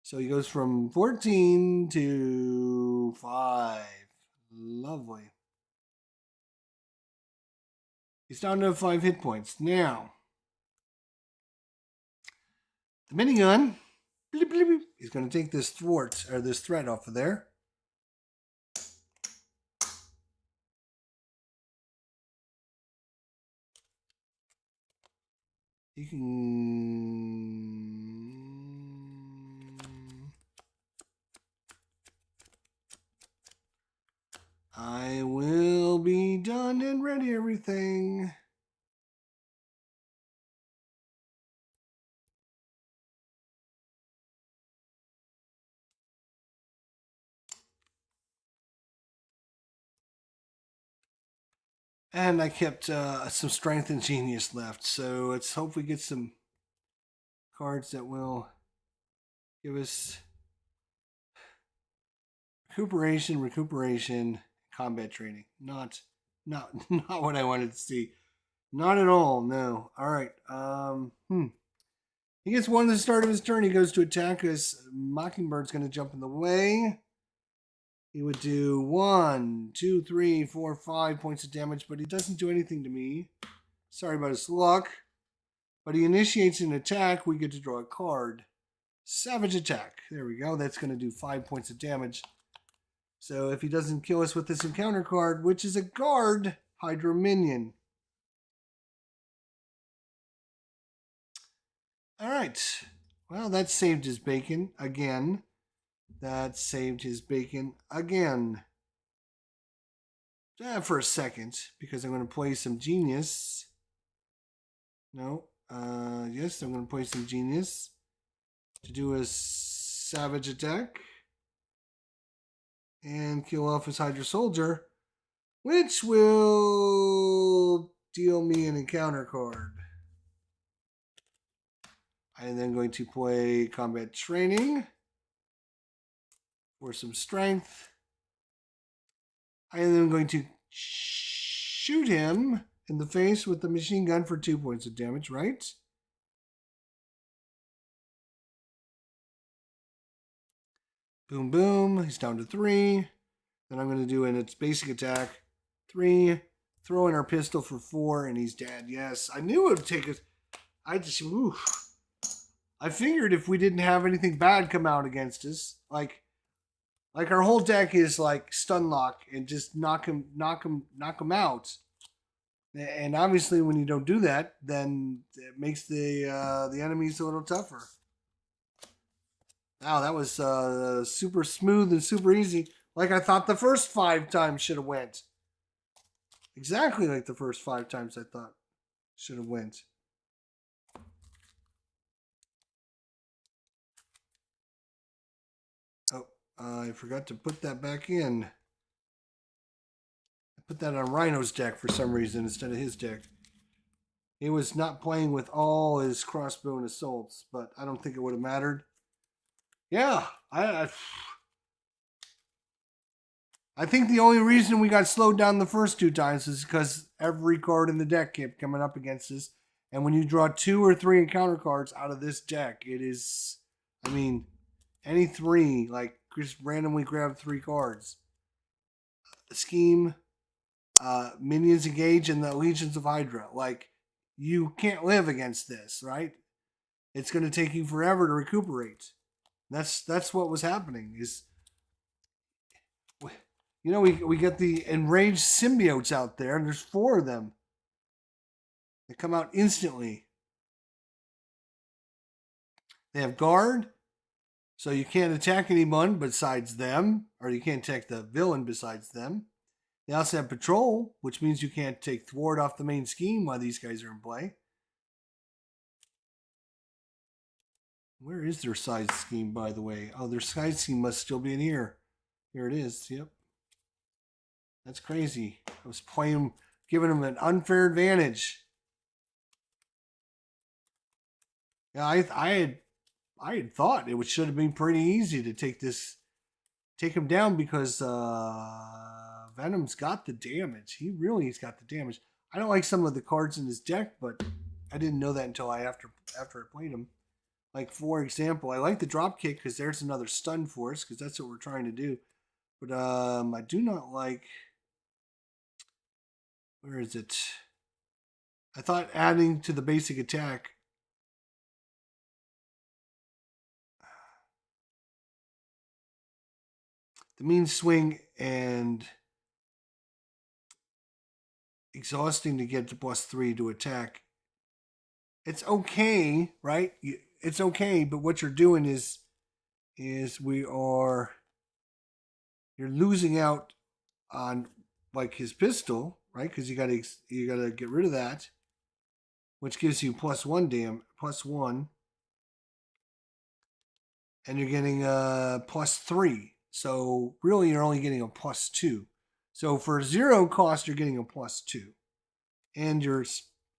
So he goes from 14 to 5. Lovely. He's down to 5 hit points. Now, the minigun, he's going to take this threat off of there. You can... I will be done and ready everything. And I kept some strength and genius left, so let's hope we get some cards that will give us recuperation, combat training. Not what I wanted to see. Not at all. No. All right. He gets 1 at the start of his turn. He goes to attack us. Mockingbird's going to jump in the way. He would do 1, 2, 3, 4, 5 points of damage, but he doesn't do anything to me. Sorry about his luck. But he initiates an attack. We get to draw a card. Savage attack. There we go. That's going to do 5 points of damage. So if he doesn't kill us with this encounter card, which is a guard, Hydro Minion. All right. Well, that saved his bacon again. That saved his bacon again. for a second, because I'm going to play some Genius. No. Yes, I'm going to play some Genius to do a Savage attack and kill off his Hydra Soldier, which will deal me an encounter card. I am then going to play Combat Training for some strength. I am then going to shoot him in the face with the machine gun for 2 points of damage, right? Boom, boom. He's down to 3. Then I'm going to do in its basic attack 3. Throw in our pistol for 4, and he's dead. Yes, I knew it would take us. I figured if we didn't have anything bad come out against us, like our whole deck is like stun lock and just knock him out. And obviously, when you don't do that, then it makes the enemies a little tougher. Wow, that was super smooth and super easy. Like I thought the first 5 times should have went. Exactly like the first 5 times I thought should have went. Oh, I forgot to put that back in. I put that on Rhino's deck for some reason instead of his deck. He was not playing with all his crossbow and assaults, but I don't think it would have mattered. Yeah, I think the only reason we got slowed down the first 2 times is because every card in the deck kept coming up against us. And when you draw 2 or 3 encounter cards out of this deck, it is, I mean, any 3, like just randomly grab 3 cards. Scheme, Minions Engage, and the Legions of Hydra. Like, you can't live against this, right? It's going to take you forever to recuperate. That's what was happening. Is, you know, we get the enraged symbiotes out there, and there's 4 of them. They come out instantly. They have guard, so you can't attack anyone besides them, or you can't attack the villain besides them. They also have patrol, which means you can't take thwart off the main scheme while these guys are in play. Where is their side scheme, by the way? Oh, their side scheme must still be in here. Here it is. Yep. That's crazy. I was playing, giving them an unfair advantage. Yeah, I had thought it should have been pretty easy to take him down because Venom's got the damage. He really has got the damage. I don't like some of the cards in his deck, but I didn't know that until after I played him. Like, for example, I like the drop kick because there's another stun for us because that's what we're trying to do. But I do not like... Where is it? I thought adding to the basic attack... The mean swing and exhausting to get to +3 to attack. It's okay, right? It's okay, but what you're doing is you're losing out on like his pistol, right? Because you gotta get rid of that, which gives you +1, and you're getting +3. So really, you're only getting a +2. So for 0 cost, you're getting a +2, and you're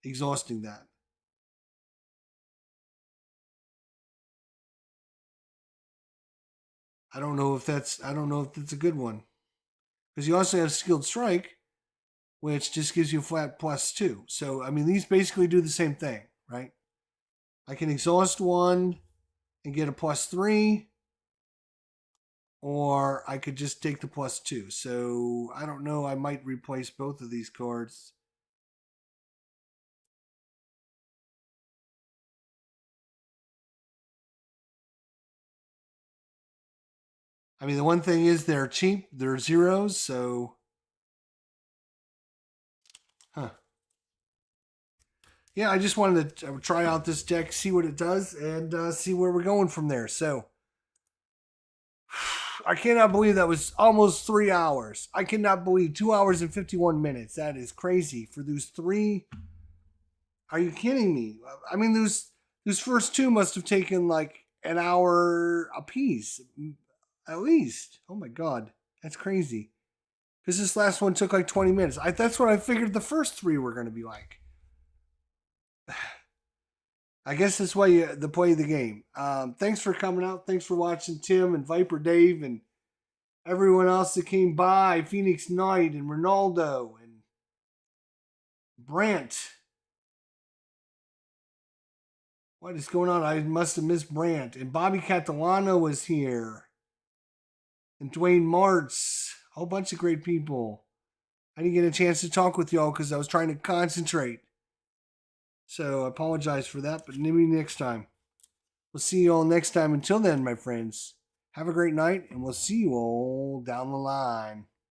exhausting that. I don't know if that's a good one. Because you also have Skilled Strike, which just gives you a flat +2. So, I mean, these basically do the same thing, right? I can exhaust 1 and get a +3, or I could just take the +2. So, I don't know. I might replace both of these cards. I mean, the one thing is they're cheap. They're 0s, so... Huh. Yeah, I just wanted to try out this deck, see what it does, and see where we're going from there. So, I cannot believe that was almost 3 hours. I cannot believe 2 hours and 51 minutes. That is crazy for those three. Are you kidding me? I mean, those first two must have taken like an hour a piece, at least. Oh my god, that's crazy. Because this last one took like 20 minutes. That's what I figured the first three were going to be like. I guess that's why the play of the game. Thanks for coming out. Thanks for watching, Tim and Viper Dave and everyone else that came by. Phoenix Knight and Ronaldo and Brant. What is going on? I must have missed Brant. And Bobby Catalano was here. And Dwayne Martz. A whole bunch of great people. I didn't get a chance to talk with y'all because I was trying to concentrate. So I apologize for that, but maybe next time. We'll see you all next time. Until then, my friends, have a great night, and we'll see you all down the line.